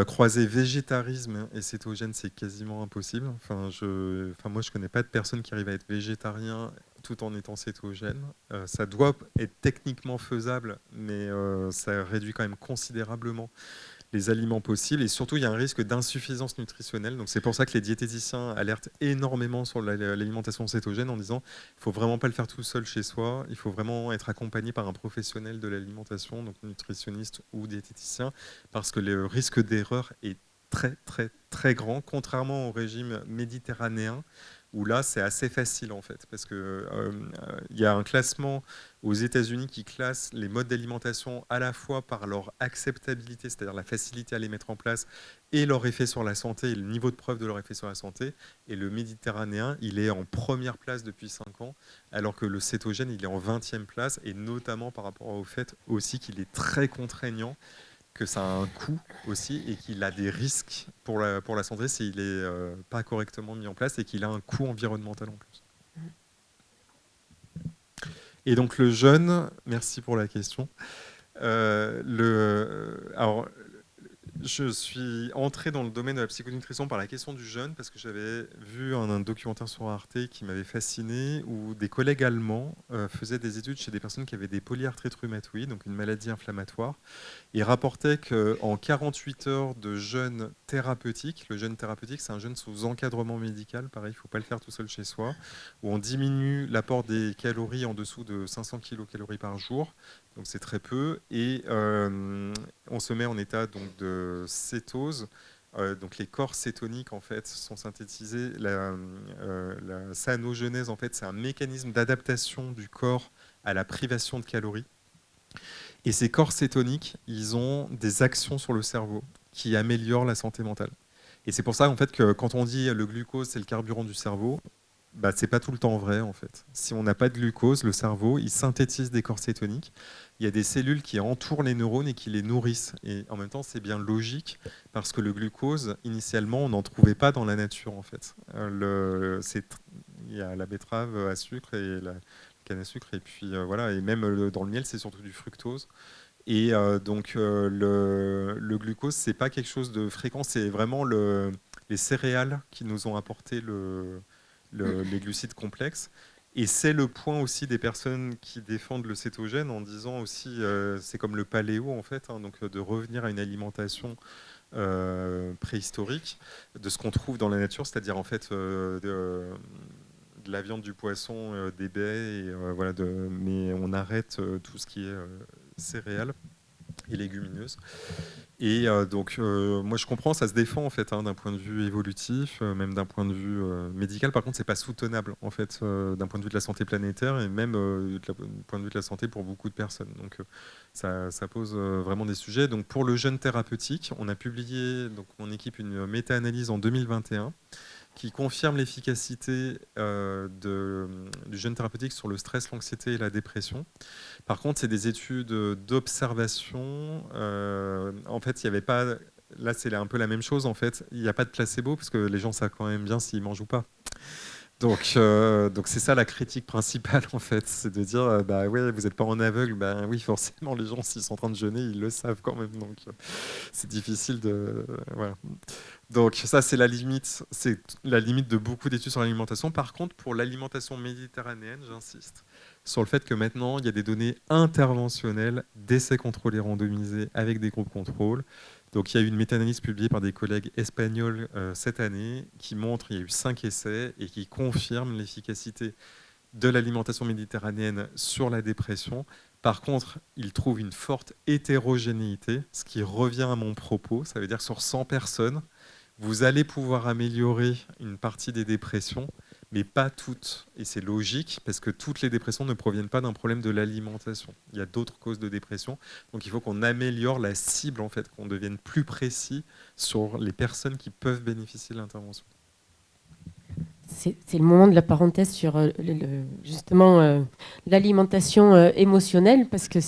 Croiser végétarisme et cétogène, c'est quasiment impossible. Moi, je ne connais pas de personne qui arrive à être végétarien tout en étant cétogène. Ça doit être techniquement faisable, mais ça réduit quand même considérablement les aliments possibles, et surtout il y a un risque d'insuffisance nutritionnelle. Donc c'est pour ça que les diététiciens alertent énormément sur l'alimentation cétogène, en disant il ne faut vraiment pas le faire tout seul chez soi, il faut vraiment être accompagné par un professionnel de l'alimentation, donc nutritionniste ou diététicien, parce que le risque d'erreur est très très très grand, contrairement au régime méditerranéen, où là c'est assez facile, en fait, parce que y a un classement aux États-Unis qui classe les modes d'alimentation à la fois par leur acceptabilité, c'est-à-dire la facilité à les mettre en place, et leur effet sur la santé, et le niveau de preuve de leur effet sur la santé. Et le méditerranéen, il est en première place depuis 5 ans, alors que le cétogène, il est en 20e place, et notamment par rapport au fait aussi qu'il est très contraignant, que ça a un coût aussi, et qu'il a des risques pour la santé s'il n'est pas correctement mis en place, et qu'il a un coût environnemental en plus. Et donc le jeûne, merci pour la question. Alors, Je suis entré dans le domaine de la psychonutrition par la question du jeûne parce que j'avais vu un documentaire sur Arte qui m'avait fasciné où des collègues allemands faisaient des études chez des personnes qui avaient des polyarthrites rhumatoïdes, donc une maladie inflammatoire, et rapportaient qu'en 48 heures de jeûne thérapeutique, le jeûne thérapeutique c'est un jeûne sous encadrement médical, pareil, il ne faut pas le faire tout seul chez soi, où on diminue l'apport des calories en dessous de 500 kilocalories par jour, donc c'est très peu, et on se met en état donc, de cétose. Donc les corps cétoniques en fait sont synthétisés. La cyanogenèse en fait c'est un mécanisme d'adaptation du corps à la privation de calories. Et ces corps cétoniques, ils ont des actions sur le cerveau qui améliorent la santé mentale. Et c'est pour ça en fait que quand on dit le glucose c'est le carburant du cerveau, bah, c'est pas tout le temps vrai en fait. Si on n'a pas de glucose, le cerveau il synthétise des corps cétoniques. Il y a des cellules qui entourent les neurones et qui les nourrissent. Et en même temps, c'est bien logique parce que le glucose, initialement, on n'en trouvait pas dans la nature en fait. Il y a la betterave à sucre et la canne à sucre et puis voilà. Et même dans le miel, c'est surtout du fructose. Et donc le glucose, c'est pas quelque chose de fréquent. C'est vraiment les céréales qui nous ont apporté les glucides complexes. Et c'est le point aussi des personnes qui défendent le cétogène en disant aussi, c'est comme le paléo en fait, hein, donc de revenir à une alimentation préhistorique, de ce qu'on trouve dans la nature, c'est-à-dire en fait de la viande, du poisson, des baies, et, voilà, mais on arrête tout ce qui est céréales et légumineuses. Et donc, moi, je comprends, ça se défend en fait, hein, d'un point de vue évolutif, même d'un point de vue médical. Par contre, c'est pas soutenable en fait, d'un point de vue de la santé planétaire et même du point de vue de la santé pour beaucoup de personnes. Donc, ça pose vraiment des sujets. Donc, pour le jeûne thérapeutique, on a publié, donc mon équipe, une méta-analyse en 2021 qui confirme l'efficacité du jeûne thérapeutique sur le stress, l'anxiété et la dépression. Par contre, c'est des études d'observation. En fait, il n'y avait pas. Là, c'est un peu la même chose. En fait, il n'y a pas de placebo parce que les gens savent quand même bien s'ils mangent ou pas. Donc c'est ça la critique principale en fait, c'est de dire bah ouais, vous n'êtes pas en aveugle, bah oui, forcément les gens s'ils sont en train de jeûner, ils le savent quand même. Donc c'est difficile de voilà. Donc ça c'est la limite de beaucoup d'études sur l'alimentation. Par contre, pour l'alimentation méditerranéenne, j'insiste sur le fait que maintenant il y a des données interventionnelles d'essais contrôlés randomisés avec des groupes contrôles. Donc il y a eu une méta-analyse publiée par des collègues espagnols cette année qui montre qu'il y a eu 5 essais et qui confirment l'efficacité de l'alimentation méditerranéenne sur la dépression. Par contre, ils trouvent une forte hétérogénéité, ce qui revient à mon propos. Ça veut dire que sur 100 personnes, vous allez pouvoir améliorer une partie des dépressions, mais pas toutes. Et c'est logique, parce que toutes les dépressions ne proviennent pas d'un problème de l'alimentation. Il y a d'autres causes de dépression. Donc il faut qu'on améliore la cible, en fait, qu'on devienne plus précis sur les personnes qui peuvent bénéficier de l'intervention. C'est le moment de la parenthèse sur justement l'alimentation émotionnelle, parce que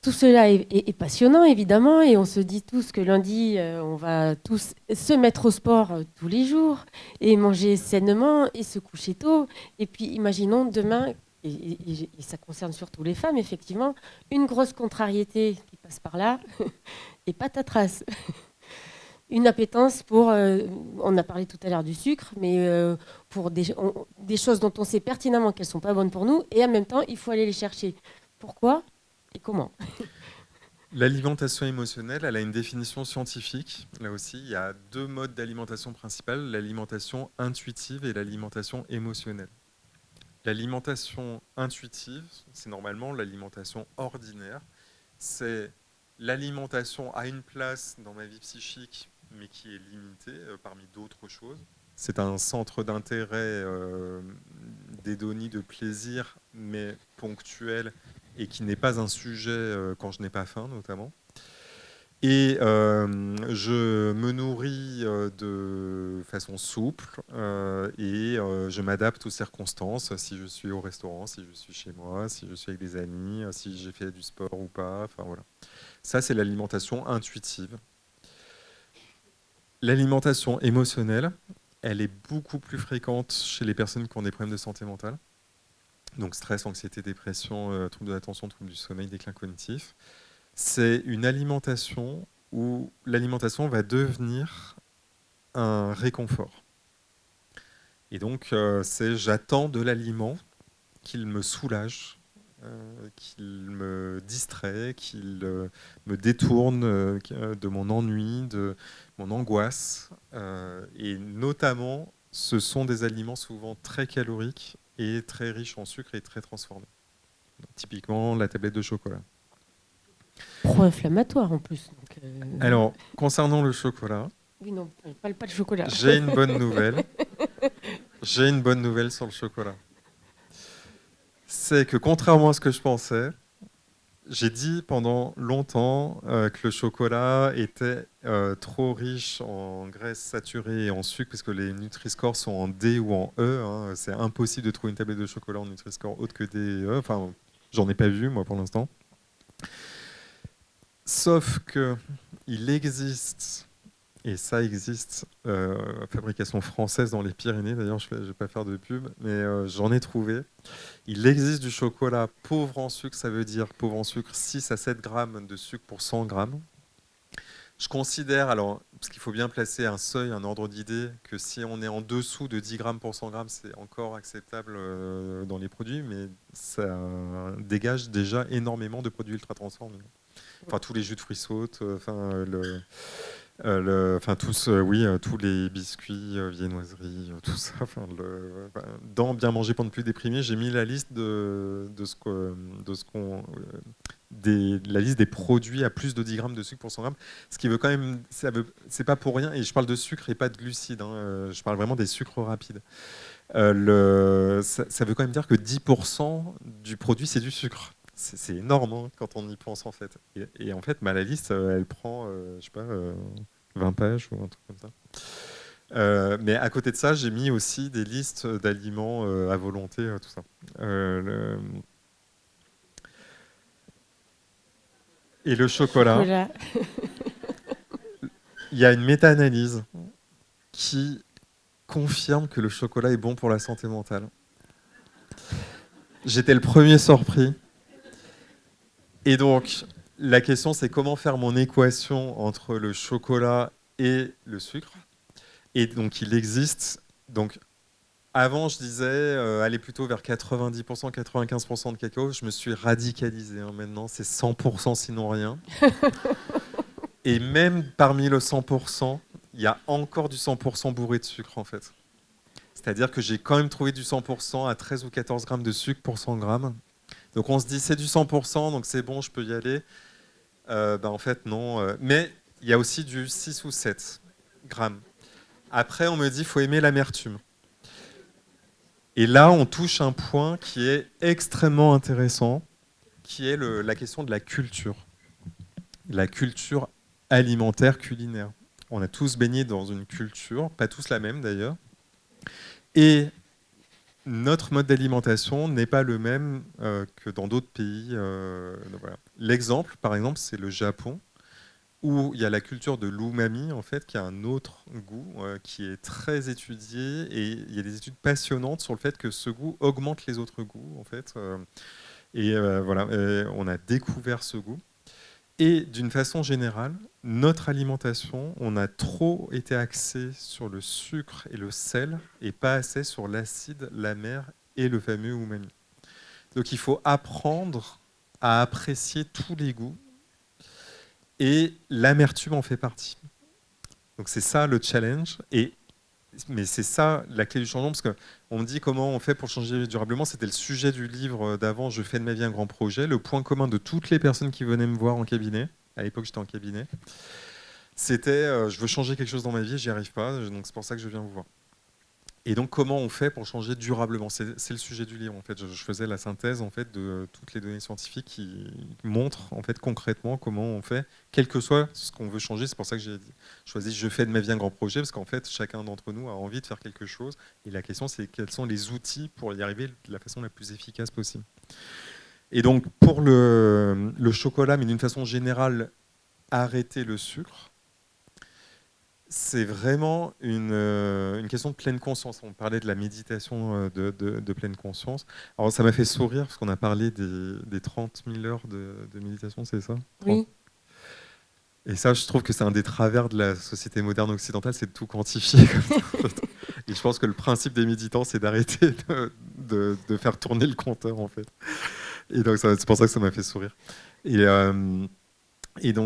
tout cela est passionnant, évidemment, et on se dit tous que lundi, on va tous se mettre au sport tous les jours, et manger sainement, et se coucher tôt. Et puis, imaginons demain, et ça concerne surtout les femmes, effectivement, une grosse contrariété qui passe par là, et patatras. Une appétence pour, on a parlé tout à l'heure du sucre, mais pour des choses dont on sait pertinemment qu'elles ne sont pas bonnes pour nous, et en même temps, il faut aller les chercher. Pourquoi et comment? L'alimentation émotionnelle, elle a une définition scientifique. Là aussi, il y a 2 modes d'alimentation principales, l'alimentation intuitive et l'alimentation émotionnelle. L'alimentation intuitive, c'est normalement l'alimentation ordinaire. C'est l'alimentation à une place dans ma vie psychique, mais qui est limitée parmi d'autres choses. C'est un centre d'intérêt d'hédonie, de plaisir, mais ponctuel, et qui n'est pas un sujet quand je n'ai pas faim, notamment. Et je me nourris de façon souple et je m'adapte aux circonstances, si je suis au restaurant, si je suis chez moi, si je suis avec des amis, si j'ai fait du sport ou pas. Enfin, voilà. Ça, c'est l'alimentation intuitive. L'alimentation émotionnelle, elle est beaucoup plus fréquente chez les personnes qui ont des problèmes de santé mentale. Donc stress, anxiété, dépression, troubles de l'attention, troubles du sommeil, déclin cognitif. C'est une alimentation où l'alimentation va devenir un réconfort. Et donc, c'est j'attends de l'aliment qu'il me soulage, qu'il me distrait, qu'il me détourne de mon ennui, de mon angoisse. Et notamment, ce sont des aliments souvent très caloriques et très riches en sucre et très transformés. Donc, typiquement, la tablette de chocolat. Pro-inflammatoire en plus. Donc, Alors, concernant le chocolat, oui, non, je parle pas de chocolat. j'ai une bonne nouvelle. J'ai une bonne nouvelle sur le chocolat. C'est que contrairement à ce que je pensais, j'ai dit pendant longtemps que le chocolat était trop riche en graisses saturées et en sucre, parce que les Nutri-Score sont en D ou en E. Hein. C'est impossible de trouver une tablette de chocolat en Nutri-Score autre que D et E. Enfin, j'en ai pas vu, moi, pour l'instant. Sauf qu'il existe, et ça existe, fabrication française dans les Pyrénées, d'ailleurs, je ne vais pas faire de pub, mais j'en ai trouvé. Il existe du chocolat pauvre en sucre, ça veut dire pauvre en sucre 6 à 7 grammes de sucre pour 100 grammes. Je considère, alors, parce qu'il faut bien placer un seuil, un ordre d'idée, que si on est en dessous de 10 grammes pour 100 grammes, c'est encore acceptable dans les produits, mais ça dégage déjà énormément de produits ultra transformés. Enfin, tous les jus de fruits sautes, tous les biscuits, viennoiseries, tout ça. Dans Bien manger pour ne plus déprimer, j'ai mis la liste la liste des produits à plus de 10 grammes de sucre pour 100 grammes. Ce qui veut quand même, c'est pas pour rien. Et je parle de sucre et pas de glucides. Hein, je parle vraiment des sucres rapides. Ça veut quand même dire que 10% du produit, c'est du sucre. C'est énorme hein, quand on y pense en fait. Et en fait, la liste, elle prend, je sais pas, 20 pages ou un truc comme ça. Mais à côté de ça, j'ai mis aussi des listes d'aliments à volonté, tout ça. Et le chocolat. Il y a une méta-analyse qui confirme que le chocolat est bon pour la santé mentale. J'étais le premier surpris. Et donc, la question, c'est comment faire mon équation entre le chocolat et le sucre. Et donc, il existe. Donc, avant, je disais aller plutôt vers 90%, 95% de cacao. Je me suis radicalisé. Hein, maintenant, c'est 100% sinon rien. Et même parmi le 100%, il y a encore du 100% bourré de sucre, en fait. C'est-à-dire que j'ai quand même trouvé du 100% à 13 ou 14 grammes de sucre pour 100 grammes. Donc on se dit c'est du 100%, donc c'est bon, je peux y aller. En fait, non. Mais il y a aussi du 6 ou 7 grammes. Après, on me dit qu'il faut aimer l'amertume. Et là, on touche un point qui est extrêmement intéressant, qui est la question de la culture. La culture alimentaire, culinaire. On a tous baigné dans une culture, pas tous la même d'ailleurs. Et notre mode d'alimentation n'est pas le même que dans d'autres pays. Voilà. L'exemple, par exemple, c'est le Japon, où il y a la culture de l'umami, en fait, qui a un autre goût, qui est très étudié, et il y a des études passionnantes sur le fait que ce goût augmente les autres goûts, en fait. Voilà, on a découvert ce goût. Et d'une façon générale, notre alimentation, on a trop été axé sur le sucre et le sel et pas assez sur l'acide, l'amer et le fameux umami. Donc il faut apprendre à apprécier tous les goûts et l'amertume en fait partie. Donc c'est ça le challenge. Mais c'est ça la clé du changement, parce qu'on me dit comment on fait pour changer durablement. C'était le sujet du livre d'avant, Je fais de ma vie un grand projet. Le point commun de toutes les personnes qui venaient me voir en cabinet, à l'époque j'étais en cabinet, c'était je veux changer quelque chose dans ma vie, j'y arrive pas, donc c'est pour ça que je viens vous voir. Et donc comment on fait pour changer durablement? C'est le sujet du livre en fait. Je faisais la synthèse en fait de toutes les données scientifiques qui montrent en fait concrètement comment on fait, quel que soit ce qu'on veut changer. C'est pour ça que j'ai choisi Je fais de ma vie un grand projet, parce qu'en fait chacun d'entre nous a envie de faire quelque chose. Et la question c'est quels sont les outils pour y arriver de la façon la plus efficace possible. Et donc pour le chocolat, mais d'une façon générale, arrêter le sucre. C'est vraiment une question de pleine conscience. On parlait de la méditation de pleine conscience. Alors ça m'a fait sourire parce qu'on a parlé des 30 000 heures de méditation, c'est ça? 30. Oui. Et ça, je trouve que c'est un des travers de la société moderne occidentale, c'est de tout quantifier comme ça, en fait. Et je pense que le principe des méditants, c'est d'arrêter de faire tourner le compteur, en fait. Et donc, c'est pour ça que ça m'a fait sourire. Et, et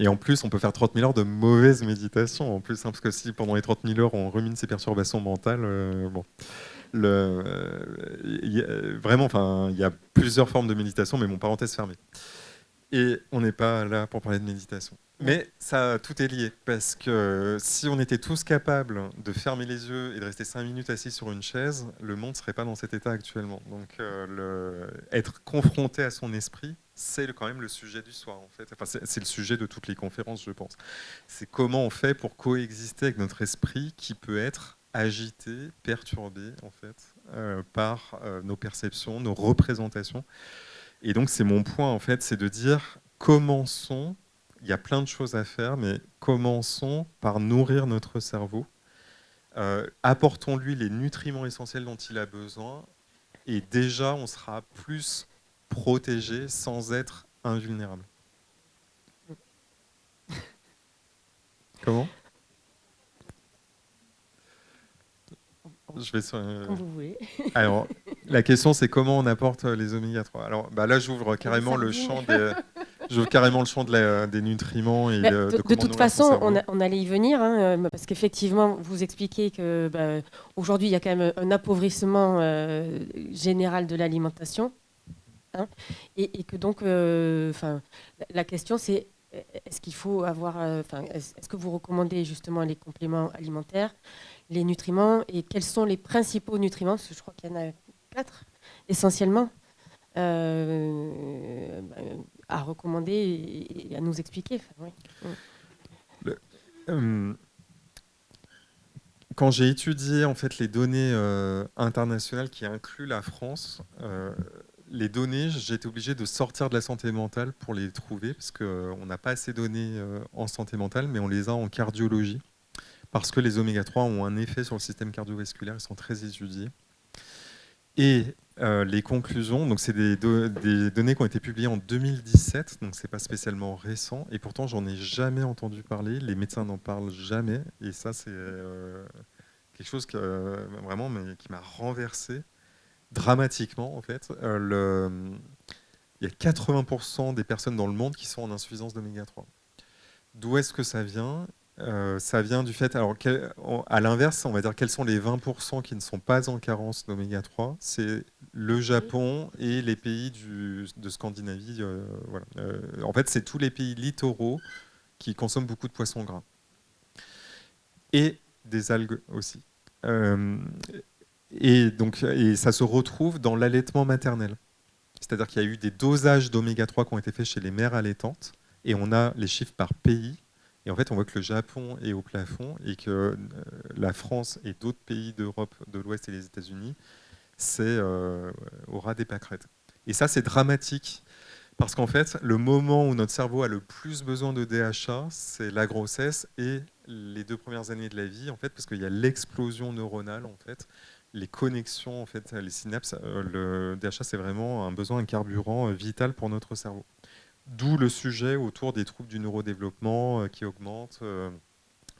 en plus, on peut faire 30 000 heures de mauvaise méditation, en plus, hein, parce que si pendant les 30 000 heures, on rumine ses perturbations mentales, bon. Vraiment, enfin, il y a plusieurs formes de méditation, mais mon parenthèse fermée. Et on n'est pas là pour parler de méditation. Mais ça, tout est lié, parce que si on était tous capables de fermer les yeux et de rester 5 minutes assis sur une chaise, le monde ne serait pas dans cet état actuellement. Donc, être confronté à son esprit, c'est quand même le sujet du soir, en fait. Enfin, c'est le sujet de toutes les conférences, je pense. C'est comment on fait pour coexister avec notre esprit qui peut être agité, perturbé, en fait, par nos perceptions, nos représentations. Et donc, c'est mon point, en fait, c'est de dire, commençons, il y a plein de choses à faire, mais commençons par nourrir notre cerveau. Apportons-lui les nutriments essentiels dont il a besoin, et déjà, on sera plus protégé sans être invulnérable. Comment? Je vais sur, Comme vous voulez. Alors, la question, c'est comment on apporte les oméga 3. Alors, bah là, j'ouvre Et les carrément le sardines. champ j'ouvre carrément le champ des nutriments et Mais de de comment toute nourrir son façon, cerveau. on allait y venir, hein, parce qu'effectivement, vous expliquez que bah, aujourd'hui, il y a quand même un appauvrissement général de l'alimentation, hein, et que donc, la question, c'est est-ce qu'il faut avoir, est-ce que vous recommandez justement les compléments alimentaires, les nutriments, et quels sont les principaux nutriments, parce que je crois qu'il y en a 4 essentiellement, à recommander et à nous expliquer. Enfin, oui. Le- euh, Quand j'ai étudié en fait les données internationales qui incluent la France, les données, j'ai été obligé de sortir de la santé mentale pour les trouver parce qu'on n'a pas assez de données en santé mentale, mais on les a en cardiologie parce que les oméga 3 ont un effet sur le système cardiovasculaire, ils sont très étudiés. Et les conclusions, donc c'est des données qui ont été publiées en 2017, donc c'est pas spécialement récent, et pourtant j'en ai jamais entendu parler, les médecins n'en parlent jamais, et ça c'est quelque chose vraiment qui m'a renversé dramatiquement en fait. Il y a 80% des personnes dans le monde qui sont en insuffisance d'oméga 3. D'où est-ce que ça vient? Ça vient du fait, alors à l'inverse, on va dire quels sont les 20% qui ne sont pas en carence d'oméga 3? C'est le Japon et les pays de Scandinavie. Voilà. En fait, c'est tous les pays littoraux qui consomment beaucoup de poissons gras. Et des algues aussi. Euh, et ça se retrouve dans l'allaitement maternel. C'est-à-dire qu'il y a eu des dosages d'oméga 3 qui ont été faits chez les mères allaitantes, et on a les chiffres par pays. Et en fait, on voit que le Japon est au plafond et que la France et d'autres pays d'Europe de l'Ouest et les États-Unis, c'est au ras des pâquerettes. Et ça, c'est dramatique. Parce qu'en fait, le moment où notre cerveau a le plus besoin de DHA, c'est la grossesse et les 2 premières années de la vie, en fait, parce qu'il y a l'explosion neuronale, en fait, les connexions, en fait, les synapses. Le DHA, c'est vraiment un besoin, un carburant vital pour notre cerveau. D'où le sujet autour des troubles du neurodéveloppement qui augmentent,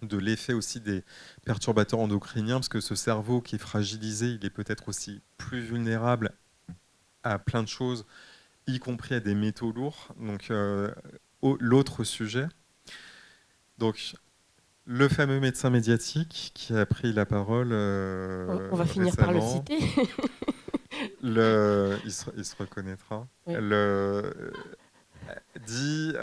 de l'effet aussi des perturbateurs endocriniens, parce que ce cerveau qui est fragilisé, il est peut-être aussi plus vulnérable à plein de choses, y compris à des métaux lourds. Donc, l'autre sujet. Donc, le fameux médecin médiatique qui a pris la parole On va finir par le récemment, citer. il se reconnaîtra, Oui. dit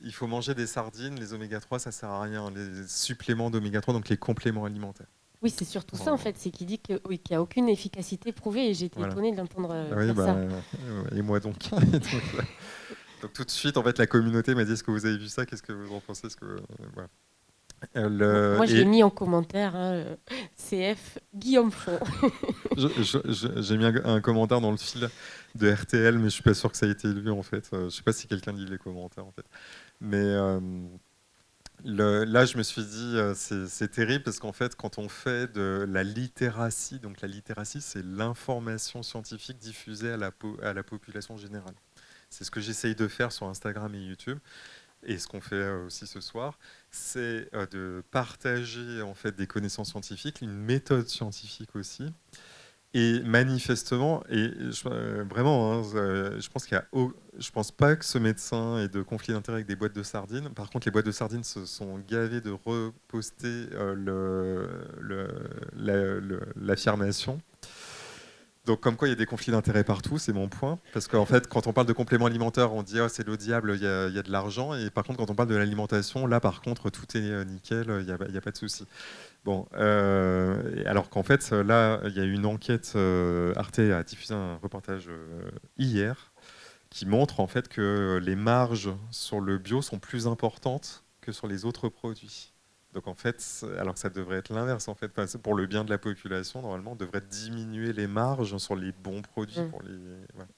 il faut manger des sardines, les oméga 3, ça sert à rien, les suppléments d'oméga 3, donc les compléments alimentaires. Oui, c'est surtout ça en Voilà. fait, c'est qu'il dit que, oui, qu'il n'y a aucune efficacité prouvée et j'ai été Voilà. étonnée de l'entendre Ah oui, dire ça. et moi donc. Donc tout de suite, en fait, la communauté m'a dit est-ce que vous avez vu ça? Qu'est-ce que vous en pensez? Voilà. Moi, je l'ai Et mis en commentaire, hein, CF Guillaume Font. j'ai mis un commentaire dans le fil de RTL, mais je suis pas sûr que ça ait été lu en fait. Je sais pas si quelqu'un lit les commentaires en fait. Mais là, je me suis dit c'est terrible parce qu'en fait, quand on fait de la littératie, donc la littératie, c'est l'information scientifique diffusée à la population générale. C'est ce que j'essaye de faire sur Instagram et YouTube. Et ce qu'on fait aussi ce soir, c'est de partager en fait des connaissances scientifiques, une méthode scientifique aussi. Et manifestement, vraiment, hein, je pense je pense pas que ce médecin ait de conflit d'intérêt avec des boîtes de sardines. Par contre, les boîtes de sardines se sont gavées de reposter l'affirmation. Donc, comme quoi il y a des conflits d'intérêts partout, c'est mon point. Parce qu'en fait, quand on parle de compléments alimentaires, on dit oh, c'est le diable, il y a de l'argent. Et par contre, quand on parle de l'alimentation, là, par contre, tout est nickel, il y a pas de souci. Bon, alors qu'en fait, là, il y a eu une enquête. Arte a diffusé un reportage hier qui montre en fait que les marges sur le bio sont plus importantes que sur les autres produits. Donc en fait, alors que ça devrait être l'inverse en fait, enfin, pour le bien de la population, normalement, on devrait diminuer les marges sur les bons produits. Voilà.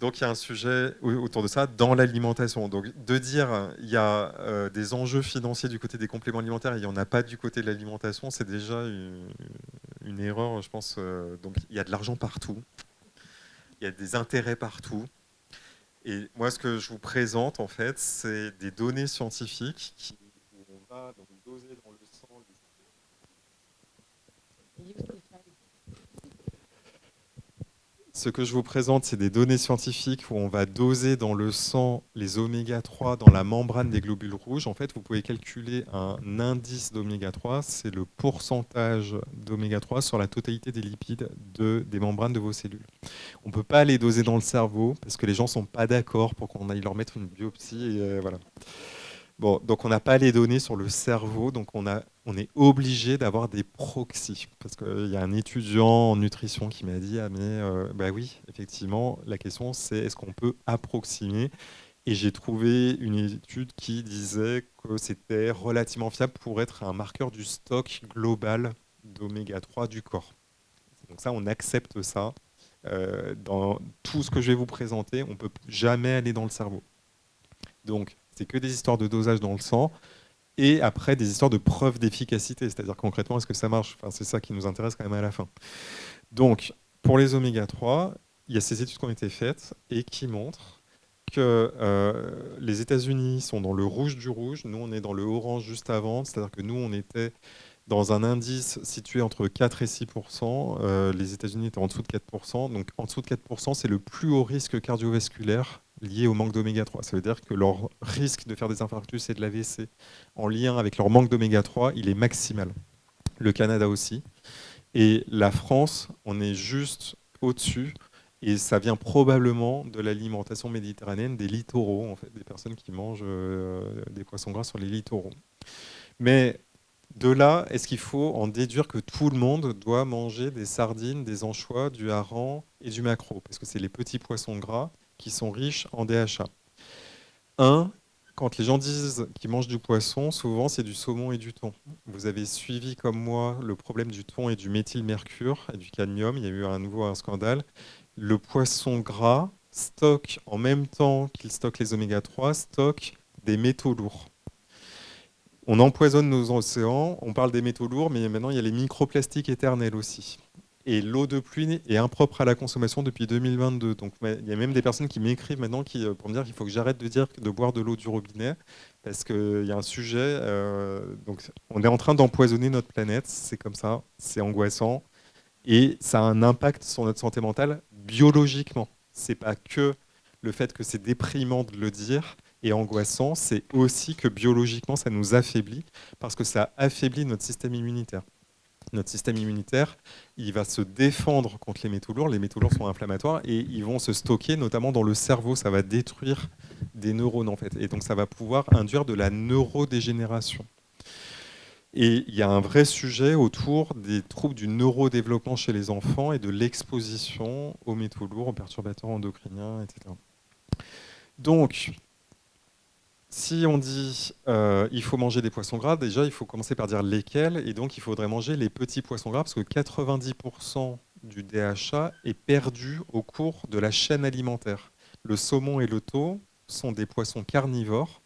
Donc il y a un sujet autour de ça dans l'alimentation. Donc de dire il y a des enjeux financiers du côté des compléments alimentaires et il n'y en a pas du côté de l'alimentation, c'est déjà une erreur, je pense. Donc il y a de l'argent partout, il y a des intérêts partout. Et moi, ce que je vous présente, en fait, c'est des données scientifiques où on va donc doser dans le sang Ce que je vous présente, c'est des données scientifiques où on va doser dans le sang les oméga 3 dans la membrane des globules rouges. En fait, vous pouvez calculer un indice d'oméga 3, c'est le pourcentage d'oméga 3 sur la totalité des lipides des membranes de vos cellules. On ne peut pas les doser dans le cerveau parce que les gens ne sont pas d'accord pour qu'on aille leur mettre une biopsie. Et voilà. Bon, donc on n'a pas les données sur le cerveau, donc on est obligé d'avoir des proxys. Parce qu'il y a un étudiant en nutrition qui m'a dit, ah mais bah oui, effectivement, la question c'est est-ce qu'on peut approximer? Et j'ai trouvé une étude qui disait que c'était relativement fiable pour être un marqueur du stock global d'oméga 3 du corps. Donc ça, on accepte ça. Dans tout ce que je vais vous présenter, on ne peut jamais aller dans le cerveau. Donc, c'est que des histoires de dosage dans le sang et après des histoires de preuves d'efficacité, c'est-à-dire concrètement, est-ce que ça marche? Enfin, c'est ça qui nous intéresse quand même à la fin. Donc, pour les oméga 3, il y a ces études qui ont été faites et qui montrent que les États-Unis sont dans le rouge du rouge, nous on est dans le orange juste avant, c'est-à-dire que nous on était dans un indice situé entre 4 et 6%, les États-Unis étaient en dessous de 4%, donc en dessous de 4%, c'est le plus haut risque cardiovasculaire lié au manque d'oméga 3. Ça veut dire que leur risque de faire des infarctus et de l'AVC en lien avec leur manque d'oméga 3, il est maximal. Le Canada aussi. Et la France, on est juste au-dessus. Et ça vient probablement de l'alimentation méditerranéenne des littoraux, en fait, des personnes qui mangent des poissons gras sur les littoraux. Mais de là, est-ce qu'il faut en déduire que tout le monde doit manger des sardines, des anchois, du hareng et du maquereau? Parce que c'est les petits poissons gras qui sont riches en DHA. Quand les gens disent qu'ils mangent du poisson, souvent c'est du saumon et du thon. Vous avez suivi comme moi le problème du thon et du méthylmercure et du cadmium. Il y a eu à nouveau un scandale. Le poisson gras stocke, en même temps qu'il stocke les oméga 3, stocke des métaux lourds. On empoisonne nos océans, on parle des métaux lourds, mais maintenant il y a les microplastiques éternels aussi. Et l'eau de pluie est impropre à la consommation depuis 2022. Donc il y a même des personnes qui m'écrivent maintenant pour me dire qu'il faut que j'arrête de boire de l'eau du robinet parce qu'il y a un sujet. Donc on est en train d'empoisonner notre planète, c'est comme ça, c'est angoissant. Et ça a un impact sur notre santé mentale biologiquement. C'est pas que le fait que c'est déprimant de le dire et angoissant, c'est aussi que biologiquement ça nous affaiblit parce que ça affaiblit notre système immunitaire. Notre système immunitaire, il va se défendre contre les métaux lourds. Les métaux lourds sont inflammatoires et ils vont se stocker notamment dans le cerveau. Ça va détruire des neurones en fait. Et donc ça va pouvoir induire de la neurodégénération. Et il y a un vrai sujet autour des troubles du neurodéveloppement chez les enfants et de l'exposition aux métaux lourds, aux perturbateurs endocriniens, etc. Donc, si on dit il faut manger des poissons gras, déjà il faut commencer par dire lesquels, et donc il faudrait manger les petits poissons gras, parce que 90% du DHA est perdu au cours de la chaîne alimentaire. Le saumon et le thon sont des poissons carnivores,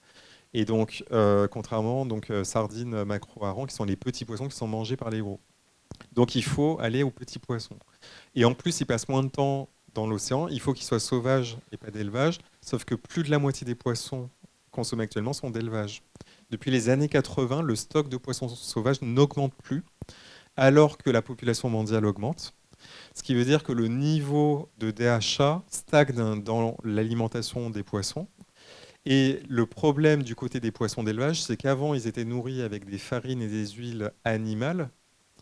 et donc contrairement sardines, maquereaux, harengs, qui sont les petits poissons qui sont mangés par les gros. Donc il faut aller aux petits poissons. Et en plus, ils passent moins de temps dans l'océan, il faut qu'ils soient sauvages et pas d'élevage, sauf que plus de la moitié des poissons consommés actuellement sont d'élevage. Depuis les années 80, le stock de poissons sauvages n'augmente plus, alors que la population mondiale augmente. Ce qui veut dire que le niveau de DHA stagne dans l'alimentation des poissons. Et le problème du côté des poissons d'élevage, c'est qu'avant, ils étaient nourris avec des farines et des huiles animales,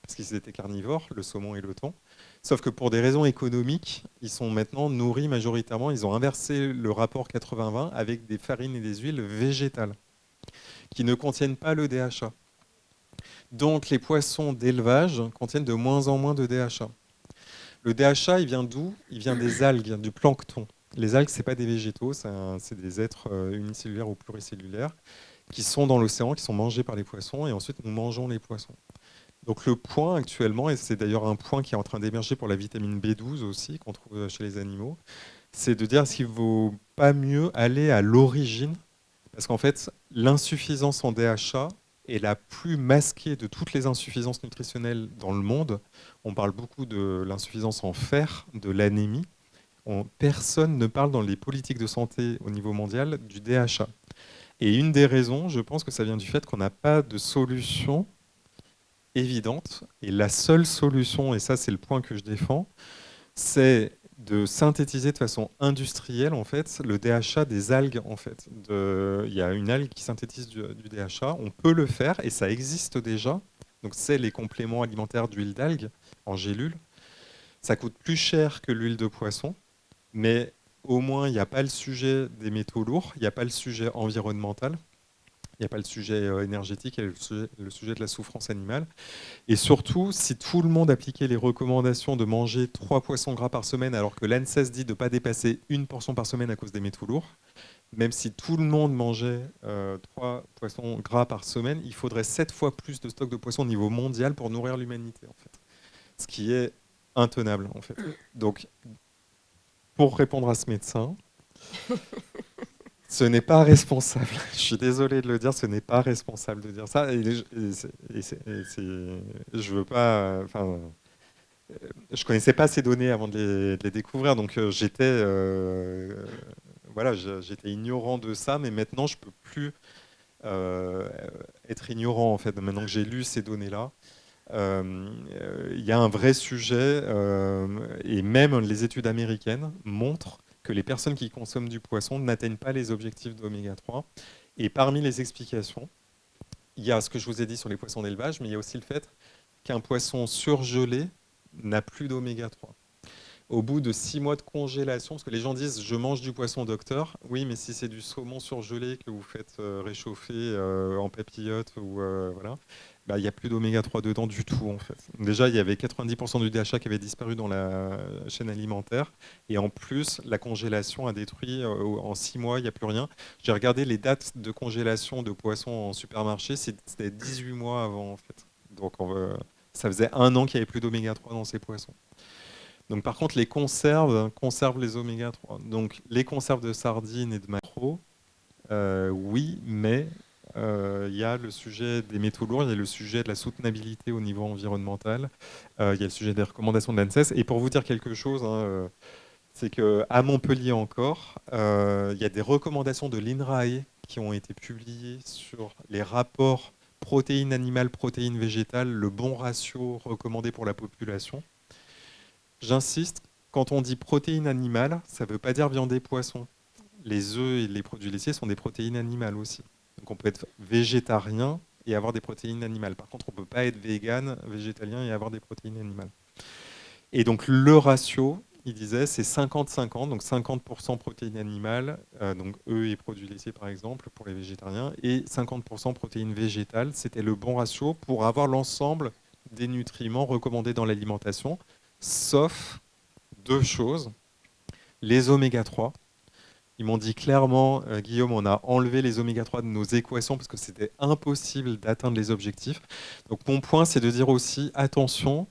parce qu'ils étaient carnivores, le saumon et le thon. Sauf que pour des raisons économiques, ils sont maintenant nourris majoritairement, ils ont inversé le rapport 80-20 avec des farines et des huiles végétales, qui ne contiennent pas le DHA. Donc les poissons d'élevage contiennent de moins en moins de DHA. Le DHA, il vient d'où? Il vient des algues, du plancton. Les algues, ce n'est pas des végétaux, c'est des êtres unicellulaires ou pluricellulaires qui sont dans l'océan, qui sont mangés par les poissons, et ensuite nous mangeons les poissons. Donc le point actuellement, et c'est d'ailleurs un point qui est en train d'émerger pour la vitamine B12 aussi, qu'on trouve chez les animaux, c'est de dire s'il ne vaut pas mieux aller à l'origine, parce qu'en fait, l'insuffisance en DHA est la plus masquée de toutes les insuffisances nutritionnelles dans le monde. On parle beaucoup de l'insuffisance en fer, de l'anémie. Personne ne parle dans les politiques de santé au niveau mondial du DHA. Et une des raisons, je pense que ça vient du fait qu'on n'a pas de solution évidente. Et la seule solution, et ça c'est le point que je défends, c'est de synthétiser de façon industrielle en fait, le DHA des algues. En fait. Il y a une algue qui synthétise du DHA, on peut le faire et ça existe déjà. Donc c'est les compléments alimentaires d'huile d'algue en gélule. Ça coûte plus cher que l'huile de poisson, mais au moins il n'y a pas le sujet des métaux lourds, il n'y a pas le sujet environnemental, il n'y a pas le sujet énergétique, il y a le sujet de la souffrance animale. Et surtout, si tout le monde appliquait les recommandations de manger 3 poissons gras par semaine, alors que l'ANSES dit de ne pas dépasser 1 portion par semaine à cause des métaux lourds, même si tout le monde mangeait 3 poissons gras par semaine, il faudrait 7 fois plus de stock de poissons au niveau mondial pour nourrir l'humanité, en fait. Ce qui est intenable, en fait. Donc, pour répondre à ce médecin, ce n'est pas responsable. Je suis désolé de le dire, ce n'est pas responsable de dire ça. Je veux pas. Enfin, je connaissais pas ces données avant de les découvrir, donc voilà, j'étais ignorant de ça, mais maintenant je peux plus être ignorant en fait. Maintenant que j'ai lu ces données-là, il y a un vrai sujet, et même les études américaines montrent que les personnes qui consomment du poisson n'atteignent pas les objectifs d'oméga 3. Et parmi les explications, il y a ce que je vous ai dit sur les poissons d'élevage, mais il y a aussi le fait qu'un poisson surgelé n'a plus d'oméga 3. Au bout de 6 mois de congélation, parce que les gens disent je mange du poisson docteur, oui, mais si c'est du saumon surgelé que vous faites réchauffer en papillote, ou voilà, bah, il n'y a plus d'oméga 3 dedans du tout en fait. Déjà, il y avait 90% du DHA qui avait disparu dans la chaîne alimentaire, et en plus, la congélation a détruit en 6 mois, il n'y a plus rien. J'ai regardé les dates de congélation de poissons en supermarché, c'était 18 mois avant en fait. Donc ça faisait 1 an qu'il n'y avait plus d'oméga 3 dans ces poissons. Donc, par contre, les conserves conservent les oméga 3. Donc, les conserves de sardines et de maquereaux, oui, mais il y a le sujet des métaux lourds, il y a le sujet de la soutenabilité au niveau environnemental, il y a le sujet des recommandations de l'ANSES. Et pour vous dire quelque chose, hein, c'est qu'à Montpellier encore, il y a des recommandations de l'INRAE qui ont été publiées sur les rapports protéines animales, protéines végétales, le bon ratio recommandé pour la population. J'insiste, quand on dit protéines animales, ça ne veut pas dire viande et poisson. Les œufs et les produits laitiers sont des protéines animales aussi. Donc on peut être végétarien et avoir des protéines animales. Par contre, on ne peut pas être vegan, végétalien et avoir des protéines animales. Et donc le ratio, il disait, c'est 50-50, donc 50% protéines animales, donc œufs et produits laitiers par exemple pour les végétariens, et 50% protéines végétales. C'était le bon ratio pour avoir l'ensemble des nutriments recommandés dans l'alimentation, sauf 2 choses. Les oméga 3. Ils m'ont dit clairement, Guillaume, on a enlevé les oméga 3 de nos équations parce que c'était impossible d'atteindre les objectifs. Donc mon point, c'est de dire aussi, attention,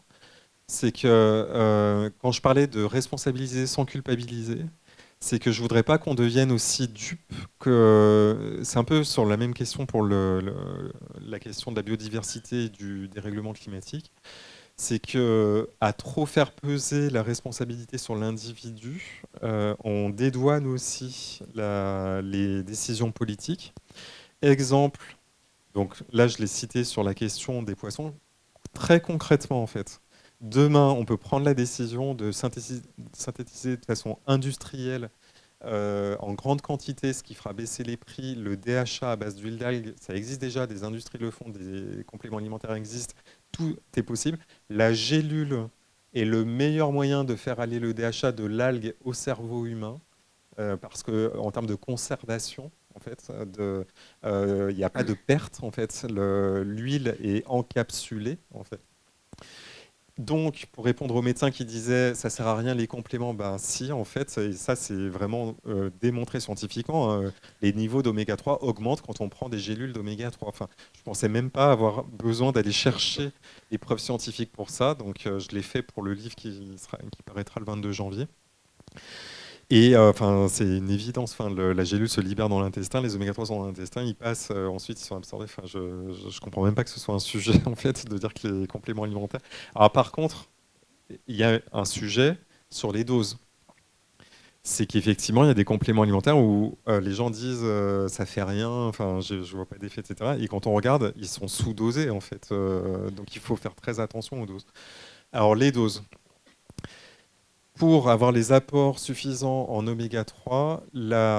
c'est que quand je parlais de responsabiliser sans culpabiliser, c'est que je ne voudrais pas qu'on devienne aussi dupe que... C'est un peu sur la même question pour la question de la biodiversité et du dérèglement climatique. c'est que à trop faire peser la responsabilité sur l'individu, on dédouane aussi les décisions politiques. Exemple, donc là je l'ai cité sur la question des poissons, très concrètement en fait. Demain, on peut prendre la décision de synthétiser de façon industrielle en grande quantité, ce qui fera baisser les prix. Le DHA à base d'huile d'algue, ça existe déjà, des industries le font, des compléments alimentaires existent, tout est possible. La gélule est le meilleur moyen de faire aller le DHA de l'algue au cerveau humain, parce qu'en termes de conservation, en fait, il n'y a pas de perte, en fait. L'huile est encapsulée, en fait. Donc, pour répondre aux médecins qui disaient ça sert à rien les compléments, ben si, en fait, et ça c'est vraiment démontré scientifiquement, hein, les niveaux d'oméga 3 augmentent quand on prend des gélules d'oméga 3. Enfin, je ne pensais même pas avoir besoin d'aller chercher les preuves scientifiques pour ça, donc je l'ai fait pour le livre qui paraîtra le 22 janvier. Et enfin, c'est une évidence. Enfin, la gélule se libère dans l'intestin, les oméga 3 sont dans l'intestin, ils passent, ensuite ils sont absorbés. Enfin, je ne comprends même pas que ce soit un sujet en fait de dire que les compléments alimentaires. Alors par contre, il y a un sujet sur les doses. C'est qu'effectivement, il y a des compléments alimentaires où les gens disent ça fait rien, enfin, je vois pas d'effet, etc. Et quand on regarde, ils sont sous-dosés en fait. Donc il faut faire très attention aux doses. Alors les doses. Pour avoir les apports suffisants en oméga 3, l'ANSES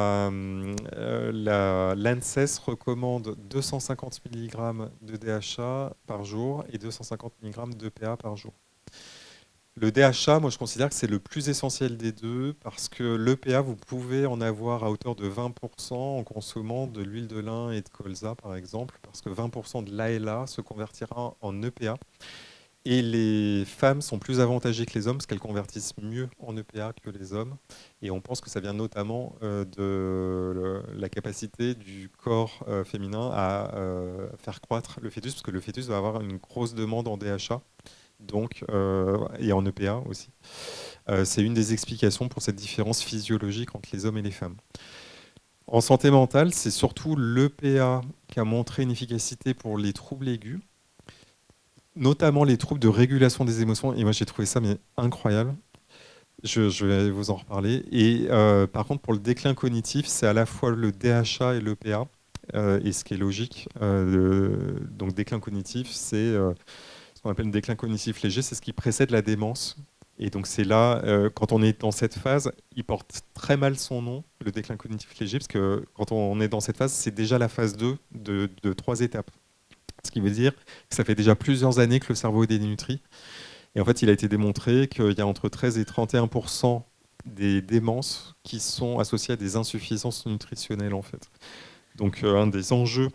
recommande 250 mg de DHA par jour et 250 mg de PA par jour. Le DHA, moi je considère que c'est le plus essentiel des deux parce que l'EPA, vous pouvez en avoir à hauteur de 20% en consommant de l'huile de lin et de colza par exemple, parce que 20% de l'ALA se convertira en EPA. Et les femmes sont plus avantagées que les hommes parce qu'elles convertissent mieux en EPA que les hommes. Et on pense que ça vient notamment de la capacité du corps féminin à faire croître le fœtus, parce que le fœtus va avoir une grosse demande en DHA donc, et en EPA aussi. C'est une des explications pour cette différence physiologique entre les hommes et les femmes. En santé mentale, c'est surtout l'EPA qui a montré une efficacité pour les troubles aigus, notamment les troubles de régulation des émotions. Et moi, j'ai trouvé ça mais incroyable. Je vais vous en reparler. Et par contre, pour le déclin cognitif, c'est à la fois le DHA et l'EPA. Et ce qui est logique. Donc, déclin cognitif, c'est ce qu'on appelle un déclin cognitif léger. C'est ce qui précède la démence. Et donc, c'est là, quand on est dans cette phase, il porte très mal son nom, le déclin cognitif léger, parce que quand on est dans cette phase, c'est déjà la phase 2 de 3 étapes. Ce qui veut dire que ça fait déjà plusieurs années que le cerveau est dénutri. Et en fait, il a été démontré qu'il y a entre 13 et 31% des démences qui sont associées à des insuffisances nutritionnelles, en fait. Donc, un des enjeux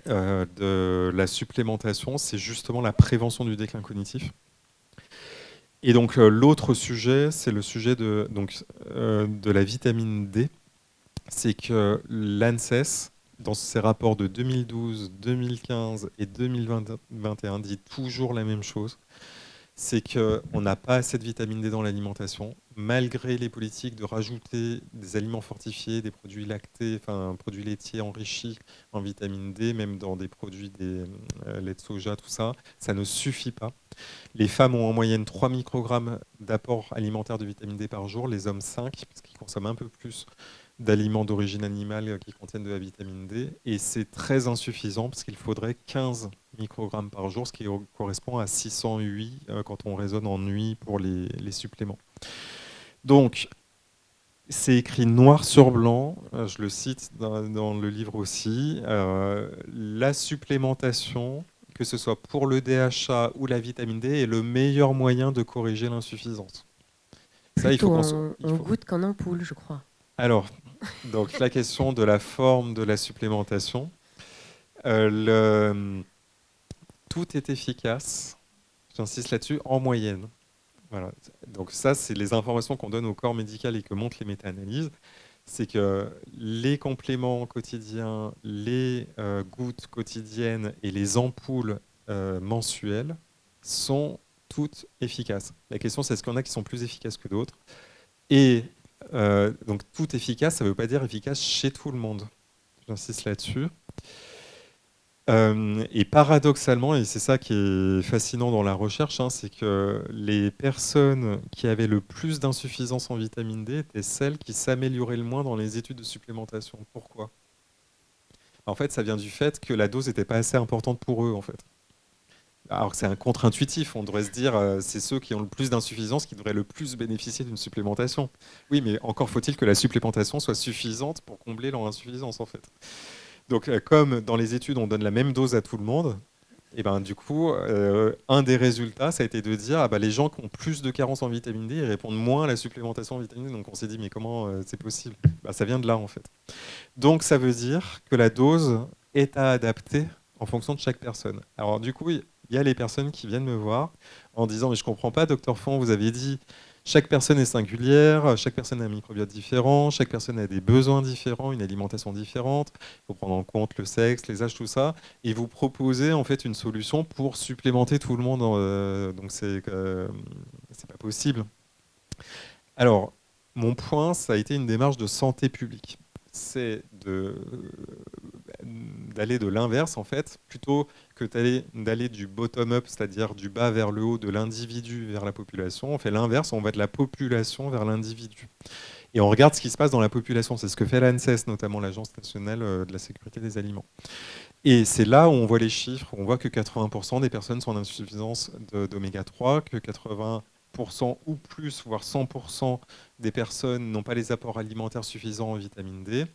de la supplémentation, c'est justement la prévention du déclin cognitif. Et donc, l'autre sujet, c'est le sujet de la vitamine D. C'est que l'ANSES, dans ses rapports de 2012, 2015 et 2021, dit toujours la même chose. C'est qu'on n'a pas assez de vitamine D dans l'alimentation, malgré les politiques de rajouter des aliments fortifiés, des produits lactés, enfin produits laitiers enrichis en vitamine D, même dans des produits des laits de soja, tout ça, ça ne suffit pas. Les femmes ont en moyenne 3 microgrammes d'apport alimentaire de vitamine D par jour, les hommes 5, parce qu'ils consomment un peu plus d'aliments d'origine animale qui contiennent de la vitamine D. Et c'est très insuffisant parce qu'il faudrait 15 microgrammes par jour, ce qui correspond à 608 quand on raisonne en nuit pour les suppléments. Donc, c'est écrit noir sur blanc, je le cite dans le livre aussi, la supplémentation, que ce soit pour le DHA ou la vitamine D, est le meilleur moyen de corriger l'insuffisance. Ça, il faut en goutte qu'en ampoule, je crois. Alors, donc la question de la forme de la supplémentation. Tout est efficace, j'insiste là-dessus, en moyenne. Voilà. Donc ça, c'est les informations qu'on donne au corps médical et que montrent les méta-analyses. C'est que les compléments quotidiens, les gouttes quotidiennes et les ampoules mensuelles sont toutes efficaces. La question, c'est est-ce qu'il y en a qui sont plus efficaces que d'autres? Et donc, tout efficace, ça ne veut pas dire efficace chez tout le monde. J'insiste là-dessus. Et paradoxalement, et c'est ça qui est fascinant dans la recherche, hein, c'est que les personnes qui avaient le plus d'insuffisance en vitamine D étaient celles qui s'amélioraient le moins dans les études de supplémentation. Pourquoi? En fait, ça vient du fait que la dose n'était pas assez importante pour eux, en fait. Alors que c'est un contre-intuitif, on devrait se dire, c'est ceux qui ont le plus d'insuffisance qui devraient le plus bénéficier d'une supplémentation. Oui, mais encore faut-il que la supplémentation soit suffisante pour combler leur insuffisance, en fait. Donc, comme dans les études, on donne la même dose à tout le monde, et ben, du coup, un des résultats, ça a été de dire, ah bah, les gens qui ont plus de carences en vitamine D, ils répondent moins à la supplémentation en vitamine D. Donc, on s'est dit, mais comment c'est possible? Bah, ça vient de là, en fait. Donc, ça veut dire que la dose est à adapter en fonction de chaque personne. Alors, du coup, il y a les personnes qui viennent me voir en disant, mais je comprends pas, docteur Font, vous aviez dit chaque personne est singulière, chaque personne a un microbiote différent, chaque personne a des besoins différents, une alimentation différente. Il faut prendre en compte le sexe, les âges, tout ça. Et vous proposez en fait une solution pour supplémenter tout le monde. Donc c'est pas possible. Alors, mon point, ça a été une démarche de santé publique. C'est d'aller de l'inverse, en fait, plutôt que d'aller du bottom-up, c'est-à-dire du bas vers le haut, de l'individu vers la population. On fait l'inverse, on va de la population vers l'individu. Et on regarde ce qui se passe dans la population. C'est ce que fait l'ANSES, notamment l'Agence nationale de la sécurité des aliments. Et c'est là où on voit les chiffres. On voit que 80% des personnes sont en insuffisance d'oméga 3, que 80% ou plus, voire 100% des personnes n'ont pas les apports alimentaires suffisants en vitamine D,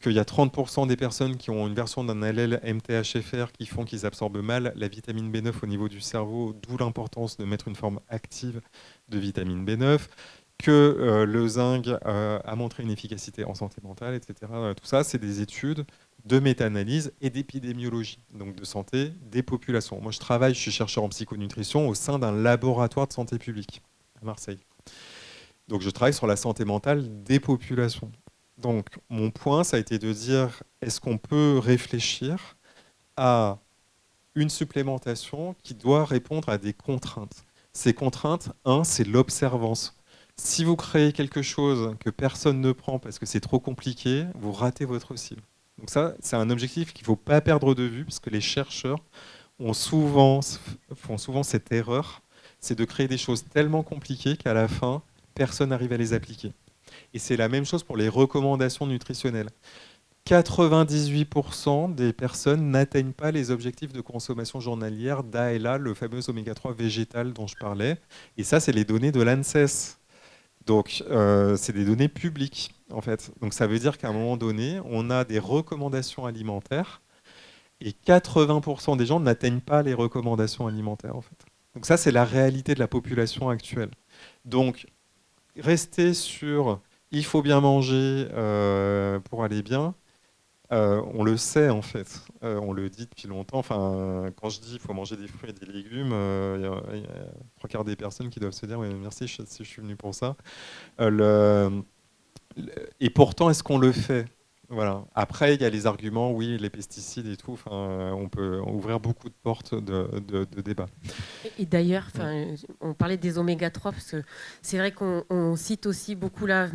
qu'il y a 30% des personnes qui ont une version d'un allèle MTHFR qui font qu'ils absorbent mal la vitamine B9 au niveau du cerveau, d'où l'importance de mettre une forme active de vitamine B9, que le zinc a montré une efficacité en santé mentale, etc. Tout ça, c'est des études de méta-analyse et d'épidémiologie, donc de santé des populations. Moi, je suis chercheur en psychonutrition au sein d'un laboratoire de santé publique à Marseille. Donc, je travaille sur la santé mentale des populations. Donc, mon point, ça a été de dire, est-ce qu'on peut réfléchir à une supplémentation qui doit répondre à des contraintes? Ces contraintes, c'est l'observance. Si vous créez quelque chose que personne ne prend parce que c'est trop compliqué, vous ratez votre cible. Donc ça, c'est un objectif qu'il ne faut pas perdre de vue, parce que les chercheurs font souvent cette erreur, c'est de créer des choses tellement compliquées qu'à la fin, personne n'arrive à les appliquer. Et c'est la même chose pour les recommandations nutritionnelles. 98% des personnes n'atteignent pas les objectifs de consommation journalière d'ALA, le fameux oméga 3 végétal dont je parlais. Et ça, c'est les données de l'ANSES. Donc, c'est des données publiques, en fait. Donc, ça veut dire qu'à un moment donné, on a des recommandations alimentaires et 80% des gens n'atteignent pas les recommandations alimentaires, en fait. Donc, ça, c'est la réalité de la population actuelle. Donc, rester sur il faut bien manger pour aller bien, on le sait en fait, on le dit depuis longtemps. Enfin, quand je dis qu'il faut manger des fruits et des légumes, il y a trois quarts des personnes qui doivent se dire oui, merci si je suis venu pour ça. Et pourtant, est-ce qu'on le fait? Voilà. Après, il y a les arguments, oui, les pesticides et tout. Enfin, on peut ouvrir beaucoup de portes de débat. Et d'ailleurs, on parlait des oméga 3 parce que c'est vrai qu'on cite aussi beaucoup là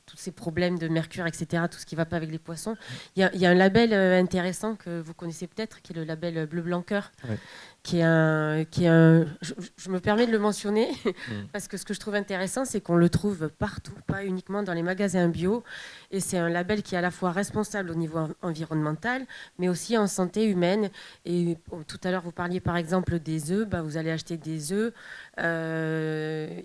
tous ces problèmes de mercure, etc., tout ce qui ne va pas avec les poissons. Il y a un label intéressant que vous connaissez peut-être, qui est le label Bleu Blanc Cœur, ouais. Je me permets de le mentionner parce que ce que je trouve intéressant, c'est qu'on le trouve partout, pas uniquement dans les magasins bio. Et c'est un label qui est à la fois responsable au niveau environnemental, mais aussi en santé humaine. Et tout à l'heure, vous parliez par exemple des œufs. Vous allez acheter des œufs. Les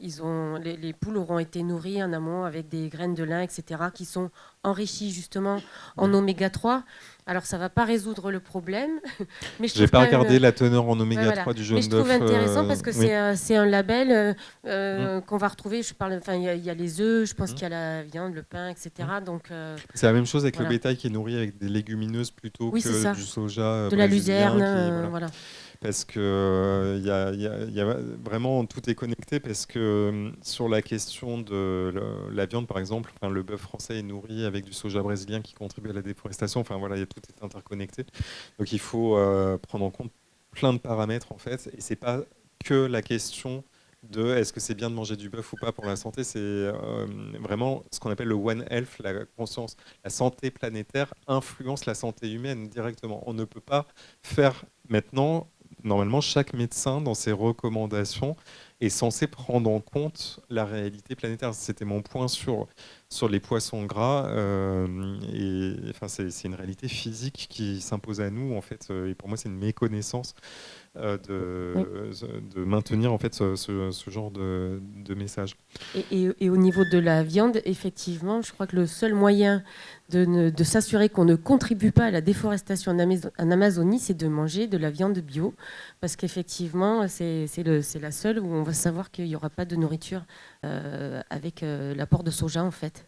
poules auront été nourries en amont avec des graines de lin, etc., qui sont enrichies justement en oméga 3. Alors, ça ne va pas résoudre le problème. Je n'ai pas regardé la teneur en oméga 3 du jaune d'œuf. Mais je trouve intéressant parce que c'est un label qu'on va retrouver. Il y a les œufs, je pense qu'il y a la viande, le pain, etc. Donc, c'est la même chose avec le bétail qui est nourri avec des légumineuses plutôt que du soja. De la luzerne, voilà. Parce que y a vraiment tout est connecté, parce que sur la question de la viande, par exemple, le bœuf français est nourri avec du soja brésilien qui contribue à la déforestation. Enfin voilà, tout est interconnecté. Donc il faut prendre en compte plein de paramètres en fait, et c'est pas que la question de est-ce que c'est bien de manger du bœuf ou pas pour la santé. C'est vraiment ce qu'on appelle le One Health, la conscience. La santé planétaire influence la santé humaine directement. On ne peut pas faire maintenant, normalement, chaque médecin dans ses recommandations est censé prendre en compte la réalité planétaire. C'était mon point sur les poissons gras. Et, enfin, c'est une réalité physique qui s'impose à nous, en fait. Et pour moi, c'est une méconnaissance Oui. de maintenir en fait ce genre de message. Et au niveau de la viande, effectivement, je crois que le seul moyen de s'assurer qu'on ne contribue pas à la déforestation en Amazonie, c'est de manger de la viande bio. Parce qu'effectivement, c'est la seule où on va savoir qu'il n'y aura pas de nourriture avec l'apport de soja, en fait.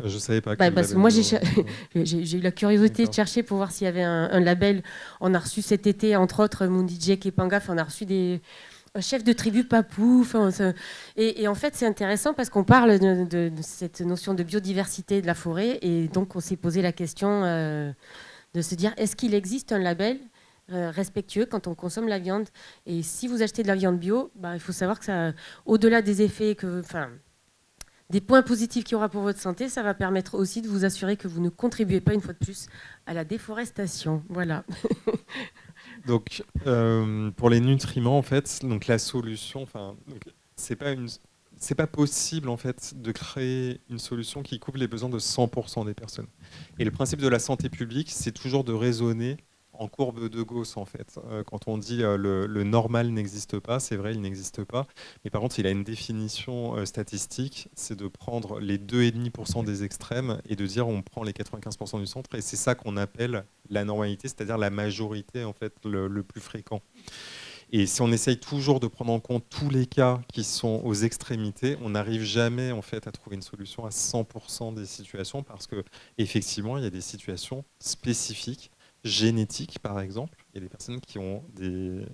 Je savais pas que Bah, le parce que label moi, bio. j'ai eu la curiosité de D'accord. chercher pour voir s'il y avait un label. On a reçu cet été, entre autres, Mundijek et Pangaf, on a reçu un chef de tribu papou. Et en fait, c'est intéressant parce qu'on parle de cette notion de biodiversité de la forêt. Et donc, on s'est posé la question de se dire, est-ce qu'il existe un label respectueux quand on consomme la viande? Et si vous achetez de la viande bio, bah, il faut savoir que ça, au-delà des effets des points positifs qu'il y aura pour votre santé, ça va permettre aussi de vous assurer que vous ne contribuez pas une fois de plus à la déforestation. Voilà. Donc pour les nutriments en fait, donc la solution, enfin, donc, c'est pas une c'est pas possible en fait de créer une solution qui couvre les besoins de 100% des personnes. Et le principe de la santé publique, c'est toujours de raisonner en courbe de Gauss en fait. Quand on dit le normal n'existe pas, c'est vrai, il n'existe pas. Mais par contre, il a une définition statistique, c'est de prendre les 2,5% des extrêmes et de dire on prend les 95% du centre. Et c'est ça qu'on appelle la normalité, c'est-à-dire la majorité en fait le plus fréquent. Et si on essaye toujours de prendre en compte tous les cas qui sont aux extrémités, on n'arrive jamais en fait à trouver une solution à 100% des situations parce que effectivement, il y a des situations spécifiques, génétiques par exemple. Il y a des personnes qui ont des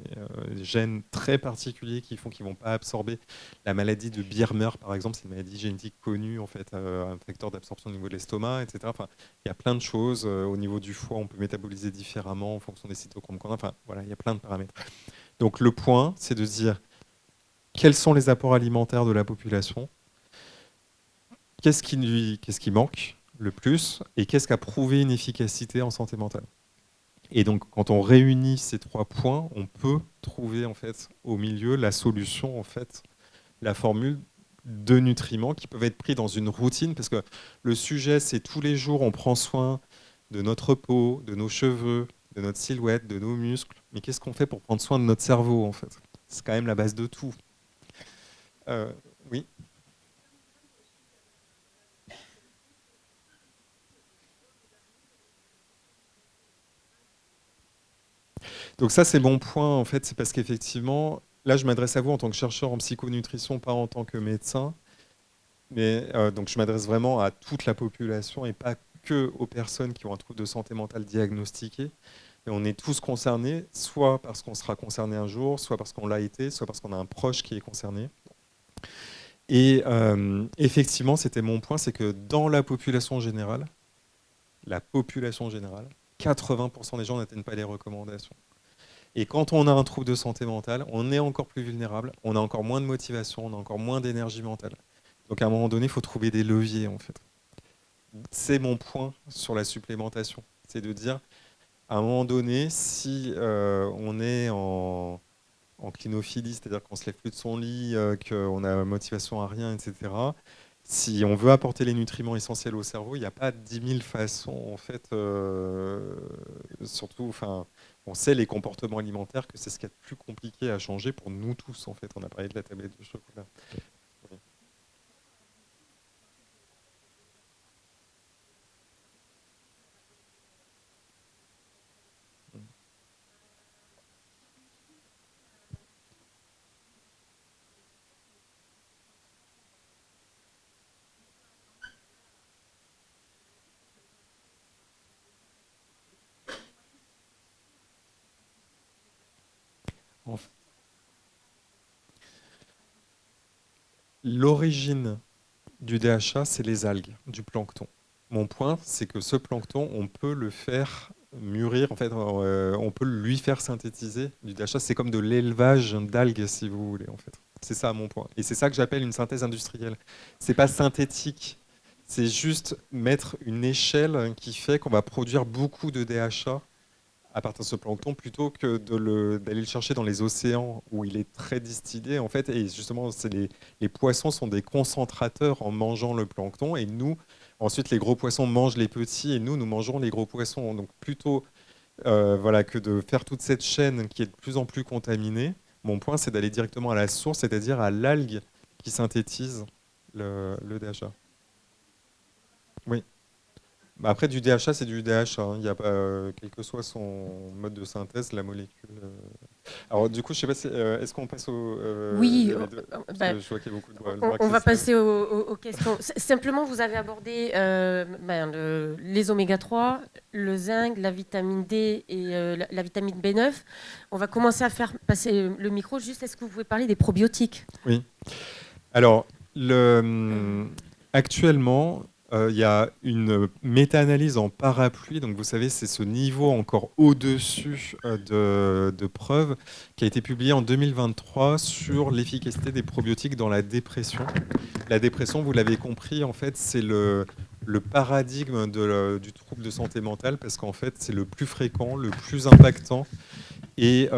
gènes très particuliers qui font qu'ils ne vont pas absorber la maladie de Birmer par exemple. C'est une maladie génétique connue en fait, un facteur d'absorption au niveau de l'estomac, etc. Enfin, il y a plein de choses. Au niveau du foie, on peut métaboliser différemment en fonction des cytochromes qu'on a. Enfin, voilà, il y a plein de paramètres. Donc le point, c'est de se dire quels sont les apports alimentaires de la population, qu'est-ce qui manque le plus et qu'est-ce qui a prouvé une efficacité en santé mentale. Et donc quand on réunit ces trois points, on peut trouver en fait au milieu la solution, en fait, la formule de nutriments qui peuvent être pris dans une routine parce que le sujet c'est tous les jours on prend soin de notre peau, de nos cheveux, de notre silhouette, de nos muscles. Mais qu'est-ce qu'on fait pour prendre soin de notre cerveau en fait? C'est quand même la base de tout. Euh, oui. Donc ça c'est bon point en fait, c'est parce qu'effectivement, là je m'adresse à vous en tant que chercheur en psychonutrition, pas en tant que médecin. Mais donc je m'adresse vraiment à toute la population et pas que aux personnes qui ont un trouble de santé mentale diagnostiqué. Et on est tous concernés, soit parce qu'on sera concerné un jour, soit parce qu'on l'a été, soit parce qu'on a un proche qui est concerné. Et effectivement, c'était mon point, c'est que dans la population générale, 80% des gens n'atteignent pas les recommandations. Et quand on a un trouble de santé mentale, on est encore plus vulnérable, on a encore moins de motivation, on a encore moins d'énergie mentale. Donc à un moment donné, il faut trouver des leviers en fait. C'est mon point sur la supplémentation. C'est de dire, à un moment donné, si on est en clinophilie, c'est-à-dire qu'on se lève plus de son lit, qu'on a motivation à rien, etc. Si on veut apporter les nutriments essentiels au cerveau, il n'y a pas 10 000 façons, en fait, surtout, enfin, on sait les comportements alimentaires que c'est ce qui est le plus compliqué à changer pour nous tous, en fait. On a parlé de la tablette de chocolat. Oui. En f- L'origine du DHA, c'est les algues, du plancton. Mon point, c'est que ce plancton, on peut le faire mûrir, en fait, on peut lui faire synthétiser du DHA. C'est comme de l'élevage d'algues, si vous voulez, en fait. C'est ça mon point. Et c'est ça que j'appelle une synthèse industrielle. C'est pas synthétique. C'est juste mettre une échelle qui fait qu'on va produire beaucoup de DHA à partir de ce plancton plutôt que d'aller le chercher dans les océans où il est très distillé en fait. Et justement, les poissons sont des concentrateurs en mangeant le plancton et nous, ensuite, les gros poissons mangent les petits et nous mangeons les gros poissons. Donc plutôt voilà, que de faire toute cette chaîne qui est de plus en plus contaminée, mon point c'est d'aller directement à la source, c'est-à-dire à l'algue qui synthétise le DHA. Oui. Bah, après, du DHA, c'est du DHA, hein. Il y a pas, quel que soit son mode de synthèse, la molécule. Alors, du coup, je sais pas si, est-ce qu'on passe au. Il Oui, y avait deux, parce bah, que je vois qu'il y a beaucoup de on va qui se lèvent. passer aux questions. Simplement, vous avez abordé les oméga 3, le zinc, la vitamine D et la vitamine B9. On va commencer à faire passer le micro. Juste, est-ce que vous pouvez parler des probiotiques? Oui. Alors, actuellement, il y a une méta-analyse en parapluie. Donc, vous savez, c'est ce niveau encore au-dessus de preuves qui a été publié en 2023 sur l'efficacité des probiotiques dans la dépression. La dépression, vous l'avez compris, en fait, c'est le paradigme du trouble de santé mentale parce qu'en fait, c'est le plus fréquent, le plus impactant. Et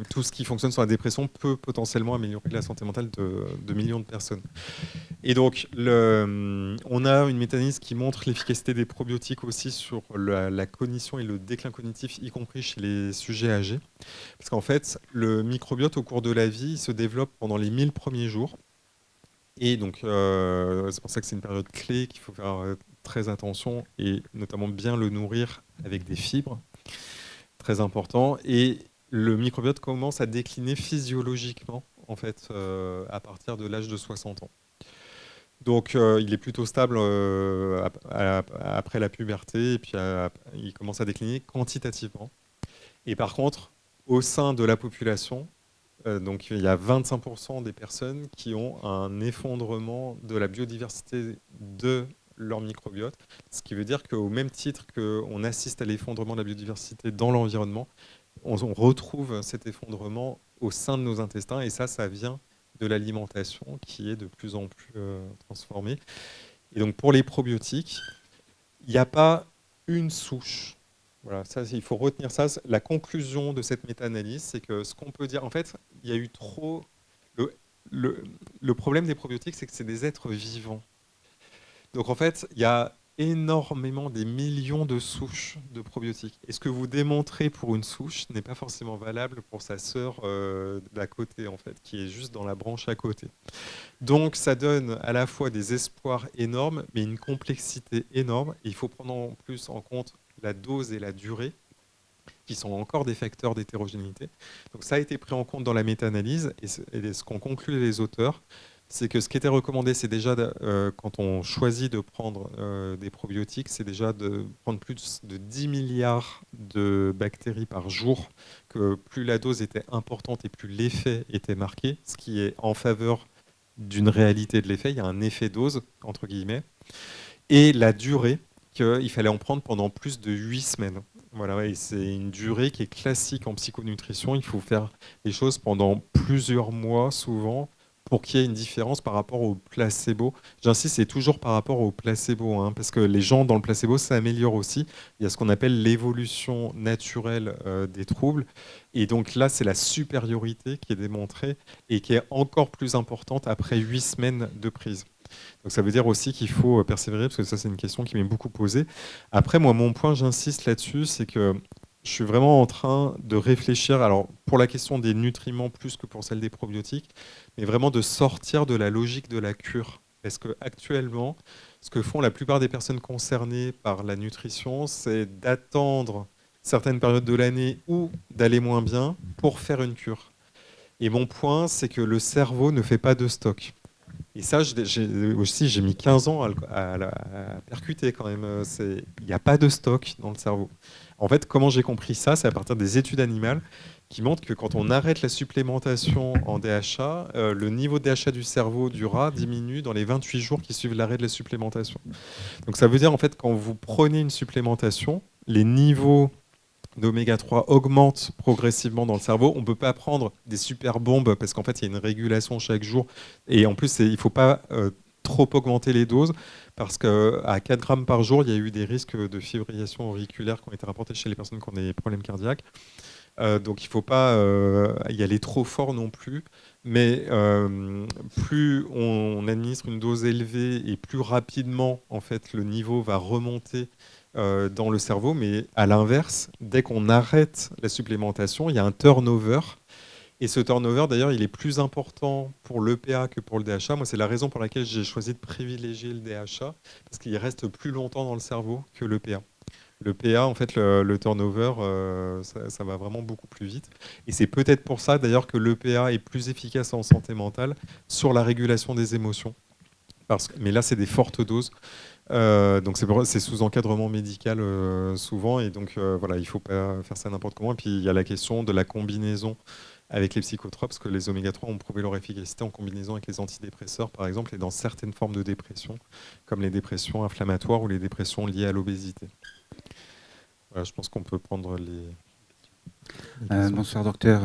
tout ce qui fonctionne sur la dépression peut potentiellement améliorer la santé mentale de millions de personnes. Et donc, on a une méta-analyse qui montre l'efficacité des probiotiques aussi sur la cognition et le déclin cognitif, y compris chez les sujets âgés. Parce qu'en fait, le microbiote, au cours de la vie, il se développe pendant les 1000 premiers jours. Et donc, c'est pour ça que c'est une période clé qu'il faut faire très attention et notamment bien le nourrir avec des fibres. Très important. Et le microbiote commence à décliner physiologiquement, en fait, à partir de l'âge de 60 ans. Donc, il est plutôt stable après la puberté, et puis il commence à décliner quantitativement. Et par contre, au sein de la population, donc il y a 25% des personnes qui ont un effondrement de la biodiversité de leur microbiote, ce qui veut dire qu'au même titre qu'on assiste à l'effondrement de la biodiversité dans l'environnement, on retrouve cet effondrement au sein de nos intestins, et ça vient de l'alimentation qui est de plus en plus transformée. Et donc pour les probiotiques, il n'y a pas une souche. Voilà, ça, il faut retenir ça. La conclusion de cette méta-analyse, c'est que ce qu'on peut dire, en fait, il y a eu trop. Le problème des probiotiques, c'est que c'est des êtres vivants. Donc en fait, il y a énormément, des millions de souches de probiotiques. Et ce que vous démontrez pour une souche n'est pas forcément valable pour sa sœur d'à côté, en fait, qui est juste dans la branche à côté. Donc ça donne à la fois des espoirs énormes, mais une complexité énorme. Et il faut prendre en plus en compte la dose et la durée, qui sont encore des facteurs d'hétérogénéité. Donc ça a été pris en compte dans la méta-analyse, et ce qu'ont conclu les auteurs, c'est que ce qui était recommandé, c'est déjà, quand on choisit de prendre des probiotiques, c'est déjà de prendre plus de 10 milliards de bactéries par jour, que plus la dose était importante et plus l'effet était marqué, ce qui est en faveur d'une réalité de l'effet. Il y a un effet dose, entre guillemets, et la durée, qu'il fallait en prendre pendant plus de 8 semaines. Voilà, et c'est une durée qui est classique en psychonutrition. Il faut faire les choses pendant plusieurs mois, souvent, pour qu'il y ait une différence par rapport au placebo. J'insiste, c'est toujours par rapport au placebo, hein, parce que les gens dans le placebo s'améliorent aussi. Il y a ce qu'on appelle l'évolution naturelle des troubles. Et donc là, c'est la supériorité qui est démontrée et qui est encore plus importante après 8 semaines de prise. Donc ça veut dire aussi qu'il faut persévérer, parce que ça, c'est une question qui m'est beaucoup posée. Après, moi, mon point, j'insiste là-dessus, c'est que je suis vraiment en train de réfléchir, alors pour la question des nutriments plus que pour celle des probiotiques, mais vraiment de sortir de la logique de la cure. Parce qu'actuellement, ce que font la plupart des personnes concernées par la nutrition, c'est d'attendre certaines périodes de l'année ou d'aller moins bien pour faire une cure. Et mon point, c'est que le cerveau ne fait pas de stock. Et ça, j'ai mis 15 ans à percuter quand même. Il n'y a pas de stock dans le cerveau. En fait, comment j'ai compris ça? C'est à partir des études animales qui montrent que quand on arrête la supplémentation en DHA, le niveau de DHA du cerveau du rat diminue dans les 28 jours qui suivent l'arrêt de la supplémentation. Donc ça veut dire en fait quand vous prenez une supplémentation, les niveaux d'oméga 3 augmente progressivement dans le cerveau. On ne peut pas prendre des super bombes parce qu'en fait, il y a une régulation chaque jour. Et en plus, il ne faut pas trop augmenter les doses parce qu'à 4 grammes par jour, il y a eu des risques de fibrillation auriculaire qui ont été rapportés chez les personnes qui ont des problèmes cardiaques. Donc il ne faut pas y aller trop fort non plus. Mais plus on administre une dose élevée et plus rapidement, en fait, le niveau va remonter dans le cerveau, mais à l'inverse, dès qu'on arrête la supplémentation, il y a un turnover. Et ce turnover, d'ailleurs, il est plus important pour l'EPA que pour le DHA. Moi, c'est la raison pour laquelle j'ai choisi de privilégier le DHA, parce qu'il reste plus longtemps dans le cerveau que l'EPA. L'EPA, en fait, le turnover, ça va vraiment beaucoup plus vite. Et c'est peut-être pour ça, d'ailleurs, que l'EPA est plus efficace en santé mentale sur la régulation des émotions. Mais là, c'est des fortes doses. Donc c'est sous encadrement médical souvent, et donc voilà, il ne faut pas faire ça n'importe comment. Et puis il y a la question de la combinaison avec les psychotropes, parce que les oméga 3 ont prouvé leur efficacité en combinaison avec les antidépresseurs, par exemple, et dans certaines formes de dépression, comme les dépressions inflammatoires ou les dépressions liées à l'obésité. Voilà, je pense qu'on peut prendre les bonsoir docteur.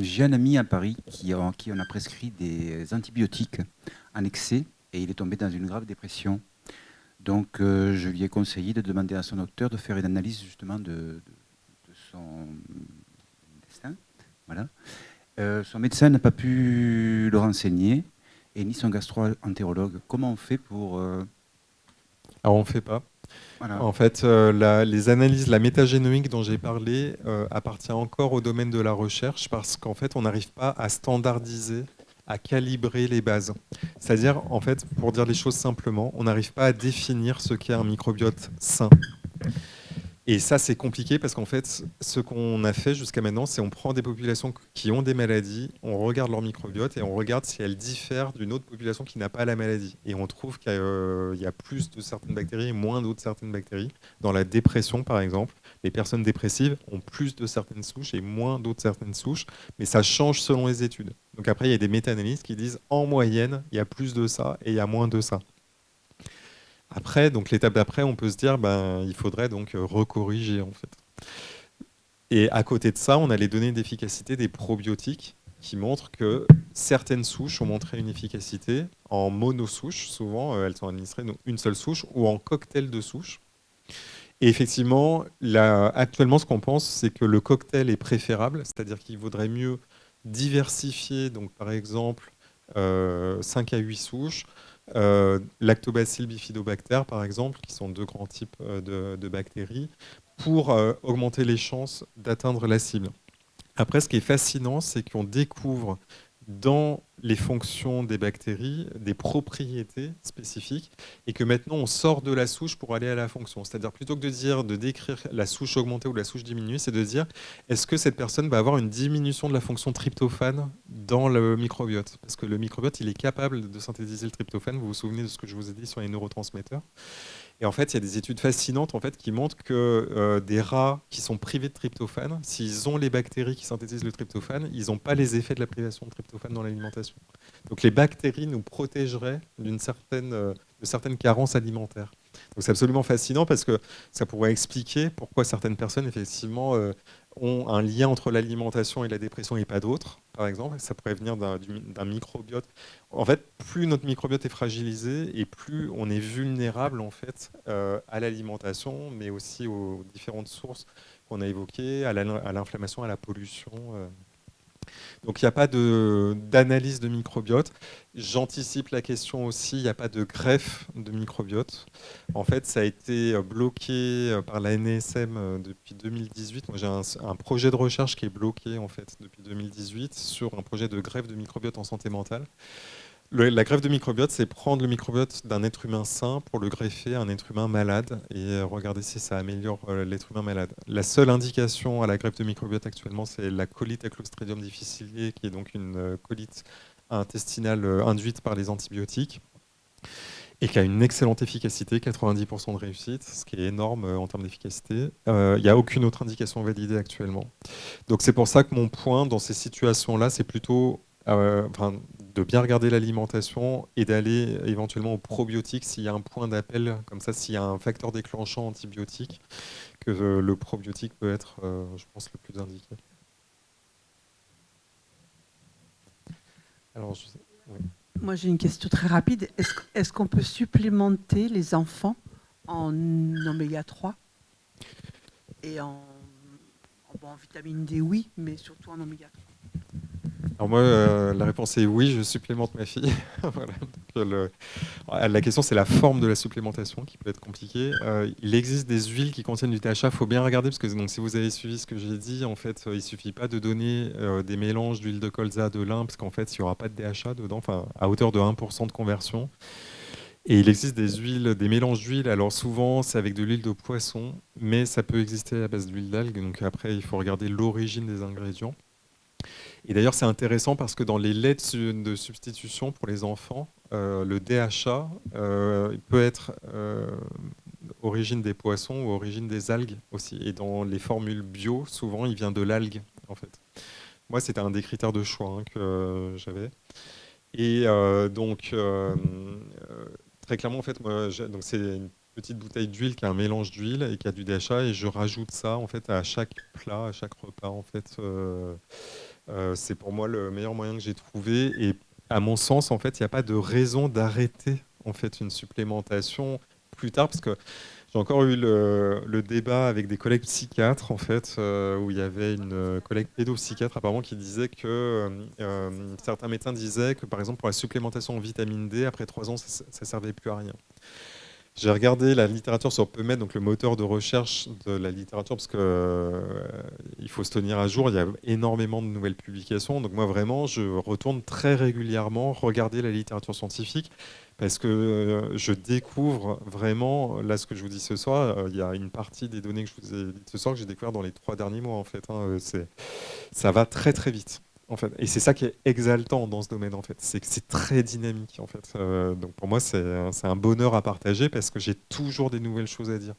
J'ai un ami à Paris qui on a prescrit des antibiotiques en excès et il est tombé dans une grave dépression. Donc je lui ai conseillé de demander à son docteur de faire une analyse justement de son intestin. Voilà. Son médecin n'a pas pu le renseigner et ni son gastro-entérologue. Comment on fait pour... Alors on ne fait pas. Voilà. En fait, les analyses, la métagénomique dont j'ai parlé appartient encore au domaine de la recherche parce qu'en fait, on n'arrive pas à standardiser, à calibrer les bases. C'est-à-dire, en fait, pour dire les choses simplement, on n'arrive pas à définir ce qu'est un microbiote sain. Et ça, c'est compliqué parce qu'en fait, ce qu'on a fait jusqu'à maintenant, c'est on prend des populations qui ont des maladies, on regarde leur microbiote et on regarde si elles diffèrent d'une autre population qui n'a pas la maladie. Et on trouve qu'il y a plus de certaines bactéries et moins d'autres certaines bactéries. Dans la dépression, par exemple, les personnes dépressives ont plus de certaines souches et moins d'autres certaines souches, mais ça change selon les études. Donc après, il y a des méta-analyses qui disent en moyenne, il y a plus de ça et il y a moins de ça. Après, donc l'étape d'après, on peut se dire, il faudrait donc recorriger en fait. Et à côté de ça, on a les données d'efficacité des probiotiques qui montrent que certaines souches ont montré une efficacité en monosouche, souvent elles sont administrées une seule souche, ou en cocktail de souches. Et effectivement, actuellement, ce qu'on pense, c'est que le cocktail est préférable, c'est-à-dire qu'il vaudrait mieux diversifier, donc par exemple 5 à 8 souches, lactobacilles, bifidobactères par exemple, qui sont deux grands types de bactéries, pour augmenter les chances d'atteindre la cible. Après, ce qui est fascinant, c'est qu'on découvre dans les fonctions des bactéries des propriétés spécifiques et que maintenant on sort de la souche pour aller à la fonction. C'est-à-dire plutôt que de décrire la souche augmentée ou la souche diminuée, c'est de dire est-ce que cette personne va avoir une diminution de la fonction tryptophane dans le microbiote? Parce que le microbiote, il est capable de synthétiser le tryptophane. Vous vous souvenez de ce que je vous ai dit sur les neurotransmetteurs? Et en fait, il y a des études fascinantes en fait, qui montrent que des rats qui sont privés de tryptophane, s'ils ont les bactéries qui synthétisent le tryptophane, ils n'ont pas les effets de la privation de tryptophane dans l'alimentation. Donc les bactéries nous protégeraient de certaines carences alimentaires. Donc c'est absolument fascinant parce que ça pourrait expliquer pourquoi certaines personnes, effectivement, ont un lien entre l'alimentation et la dépression et pas d'autres, par exemple. Ça pourrait venir d'un microbiote. En fait, plus notre microbiote est fragilisé et plus on est vulnérable en fait, à l'alimentation, mais aussi aux différentes sources qu'on a évoquées, à l'inflammation, à la pollution. Donc il n'y a pas d'analyse de microbiote. J'anticipe la question aussi, il n'y a pas de greffe de microbiote. En fait, ça a été bloqué par la NSM depuis 2018. Moi, j'ai un projet de recherche qui est bloqué en fait, depuis 2018 sur un projet de greffe de microbiote en santé mentale. La greffe de microbiote, c'est prendre le microbiote d'un être humain sain pour le greffer à un être humain malade et regarder si ça améliore l'être humain malade. La seule indication à la greffe de microbiote actuellement, c'est la colite à Clostridium difficile, qui est donc une colite intestinale induite par les antibiotiques et qui a une excellente efficacité, 90% de réussite, ce qui est énorme en termes d'efficacité. Il n'y a aucune autre indication validée actuellement. Donc c'est pour ça que mon point dans ces situations-là, c'est plutôt de bien regarder l'alimentation et d'aller éventuellement aux probiotiques s'il y a un point d'appel, comme ça, s'il y a un facteur déclenchant antibiotique, que le probiotique peut être, je pense, le plus indiqué. Alors, oui. Moi, j'ai une question très rapide. Est-ce qu'on peut supplémenter les enfants en oméga 3 et en vitamine D, oui, mais surtout en oméga 3? Alors moi, la réponse est oui, je supplémente ma fille. Voilà. Donc, la question, c'est la forme de la supplémentation qui peut être compliquée. Il existe des huiles qui contiennent du THA. Il faut bien regarder, parce que donc, si vous avez suivi ce que j'ai dit, en fait, il ne suffit pas de donner des mélanges d'huile de colza, de lin, parce qu'en fait, il n'y aura pas de DHA dedans, enfin, à hauteur de 1% de conversion. Et il existe des huiles, des mélanges d'huiles. Alors souvent, c'est avec de l'huile de poisson, mais ça peut exister à base d'huile d'algue. Donc après, il faut regarder l'origine des ingrédients. Et d'ailleurs, c'est intéressant parce que dans les laits de substitution pour les enfants, le DHA peut être origine des poissons ou origine des algues aussi. Et dans les formules bio, souvent, il vient de l'algue, en fait. Moi, c'était un des critères de choix que j'avais. Et très clairement, en fait, moi, donc c'est une petite bouteille d'huile qui a un mélange d'huile et qui a du DHA, et je rajoute ça en fait à chaque plat, à chaque repas en fait. C'est pour moi le meilleur moyen que j'ai trouvé, et à mon sens, en fait, il n'y a pas de raison d'arrêter en fait une supplémentation plus tard, parce que j'ai encore eu le débat avec des collègues psychiatres, en fait, où il y avait une collègue pédopsychiatre apparemment qui disait que certains médecins disaient que, par exemple, pour la supplémentation en vitamine D, après 3 ans, ça ne servait plus à rien. J'ai regardé la littérature sur PubMed, donc le moteur de recherche de la littérature, parce qu'il faut se tenir à jour, il y a énormément de nouvelles publications. Donc moi, vraiment, je retourne très régulièrement regarder la littérature scientifique, parce que je découvre vraiment, là, ce que je vous dis ce soir, il y a une partie des données que je vous ai dites ce soir que j'ai découvert dans les 3 derniers mois, en fait. Ça va très, très vite. En fait. Et c'est ça qui est exaltant dans ce domaine, en fait. C'est que c'est très dynamique, en fait. Donc pour moi, c'est un bonheur à partager, parce que j'ai toujours des nouvelles choses à dire.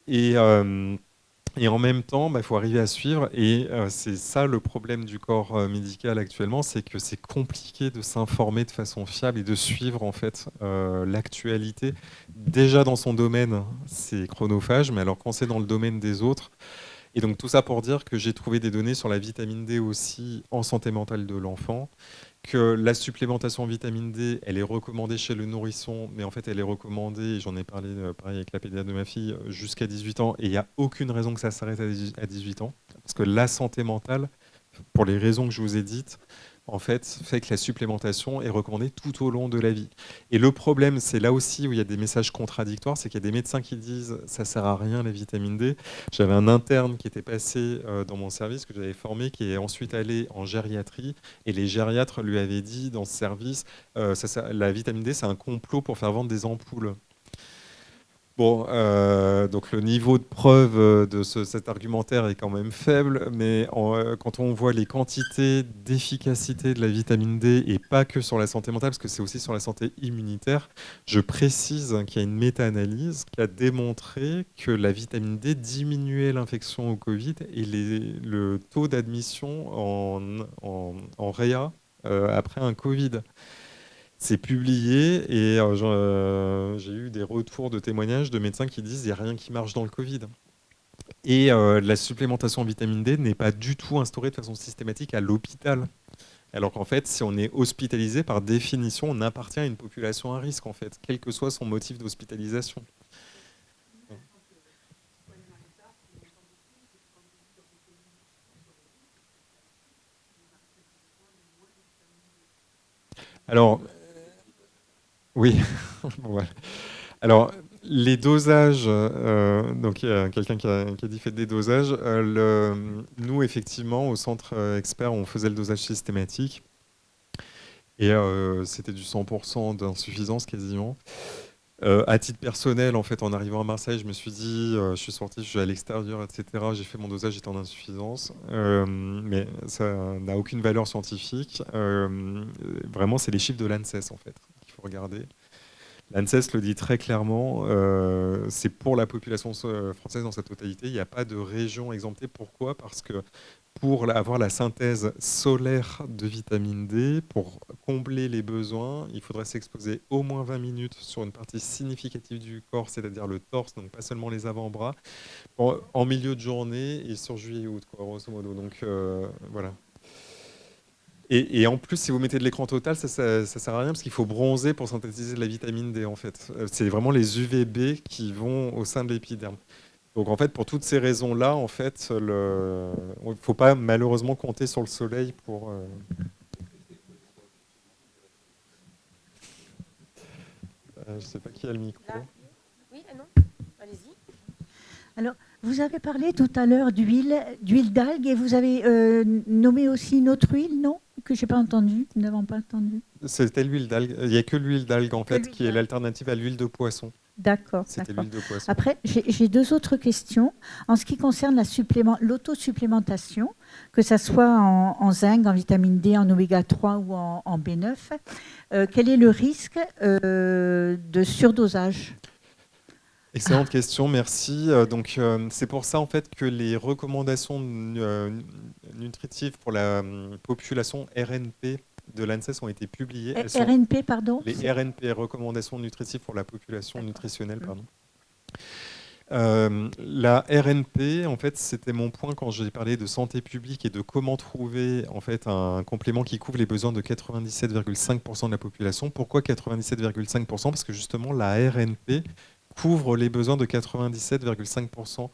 Et en même temps, il faut arriver à suivre. Et c'est ça le problème du corps médical actuellement, c'est que c'est compliqué de s'informer de façon fiable et de suivre en fait l'actualité. Déjà dans son domaine, c'est chronophage, mais alors quand c'est dans le domaine des autres. Et donc tout ça pour dire que j'ai trouvé des données sur la vitamine D aussi en santé mentale de l'enfant, que la supplémentation en vitamine D, elle est recommandée chez le nourrisson, mais en fait elle est recommandée, et j'en ai parlé pareil avec la pédiatre de ma fille, jusqu'à 18 ans, et il n'y a aucune raison que ça s'arrête à 18 ans, parce que la santé mentale, pour les raisons que je vous ai dites, en fait, fait que la supplémentation est recommandée tout au long de la vie. Et le problème, c'est là aussi où il y a des messages contradictoires, c'est qu'il y a des médecins qui disent ça sert à rien la vitamine D. J'avais un interne qui était passé dans mon service, que j'avais formé, qui est ensuite allé en gériatrie, et les gériatres lui avaient dit dans ce service la vitamine D, c'est un complot pour faire vendre des ampoules. Bon, donc le niveau de preuve de cet argumentaire est quand même faible, mais quand on voit les quantités d'efficacité de la vitamine D, et pas que sur la santé mentale, parce que c'est aussi sur la santé immunitaire, je précise qu'il y a une méta-analyse qui a démontré que la vitamine D diminuait l'infection au Covid et le taux d'admission en réa après un Covid. C'est publié, et j'ai eu des retours de témoignages de médecins qui disent qu'il n'y a rien qui marche dans le Covid. Et la supplémentation en vitamine D n'est pas du tout instaurée de façon systématique à l'hôpital. Alors qu'en fait, si on est hospitalisé, par définition, on appartient à une population à risque, en fait, quel que soit son motif d'hospitalisation. Alors, oui. Bon, voilà. Alors, les dosages, donc il y a quelqu'un qui a dit faites des dosages. Nous, effectivement, au centre expert, on faisait le dosage systématique. Et c'était du 100% d'insuffisance quasiment. À titre personnel, en fait, en arrivant à Marseille, je me suis dit, je suis sportif, je vais à l'extérieur, etc. J'ai fait mon dosage, j'étais en insuffisance. Mais ça n'a aucune valeur scientifique. Vraiment, c'est les chiffres de l'ANSES, en fait, qu'il faut regarder. L'ANSES le dit très clairement, c'est pour la population française dans sa totalité. Il n'y a pas de région exemptée. Pourquoi ? Parce que pour avoir la synthèse solaire de vitamine D. Pour combler les besoins, il faudrait s'exposer au moins 20 minutes sur une partie significative du corps, c'est-à-dire le torse, donc pas seulement les avant-bras, en milieu de journée et sur juillet et août, quoi, grosso modo. Donc voilà. Et en plus, si vous mettez de l'écran total, ça sert à rien parce qu'il faut bronzer pour synthétiser de la vitamine D en fait. C'est vraiment les UVB qui vont au sein de l'épiderme. Donc en fait, pour toutes ces raisons-là, en fait, il ne faut pas malheureusement compter sur le soleil pour. Je ne sais pas qui a le micro. Là. Oui, non. Allez-y. Alors, vous avez parlé tout à l'heure d'huile d'algue et vous avez nommé aussi une autre huile, non? Que je n'ai pas entendu, nous n'avons pas entendu. C'était l'huile d'algue. Il n'y a que l'huile d'algue en fait, qui est l'alternative à l'huile de poisson. D'accord. C'était l'huile de poisson. Après, j'ai deux autres questions. En ce qui concerne l'autosupplémentation, que ce soit en zinc, en vitamine D, en oméga 3 ou en B9, quel est le risque de surdosage? Excellente question, merci. Donc c'est pour ça en fait que les recommandations nutritives pour la population RNP de l'ANSES ont été publiées. RNP, pardon? Les RNP, recommandations nutritives pour la population nutritionnelle, pardon. La RNP, en fait, c'était mon point quand j'ai parlé de santé publique et de comment trouver en fait un complément qui couvre les besoins de 97,5% de la population. Pourquoi 97,5%? Parce que justement, la RNP couvre les besoins de 97,5%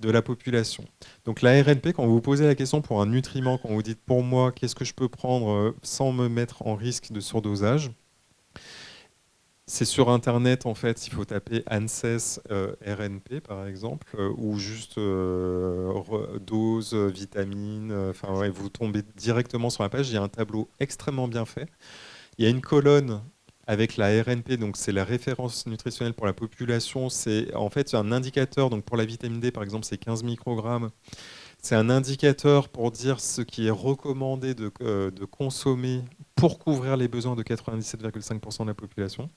de la population. Donc la RNP, quand vous vous posez la question pour un nutriment, quand vous dites pour moi, qu'est-ce que je peux prendre sans me mettre en risque de surdosage, c'est sur Internet, en fait, il faut taper ANSES RNP, par exemple, ou juste dose, vitamine, ouais, vous tombez directement sur la page, il y a un tableau extrêmement bien fait. Il y a une colonne avec la RNP, donc c'est la référence nutritionnelle pour la population. C'est en fait un indicateur, donc pour la vitamine D par exemple c'est 15 microgrammes. C'est un indicateur pour dire ce qui est recommandé de consommer pour couvrir les besoins de 97,5% de la population.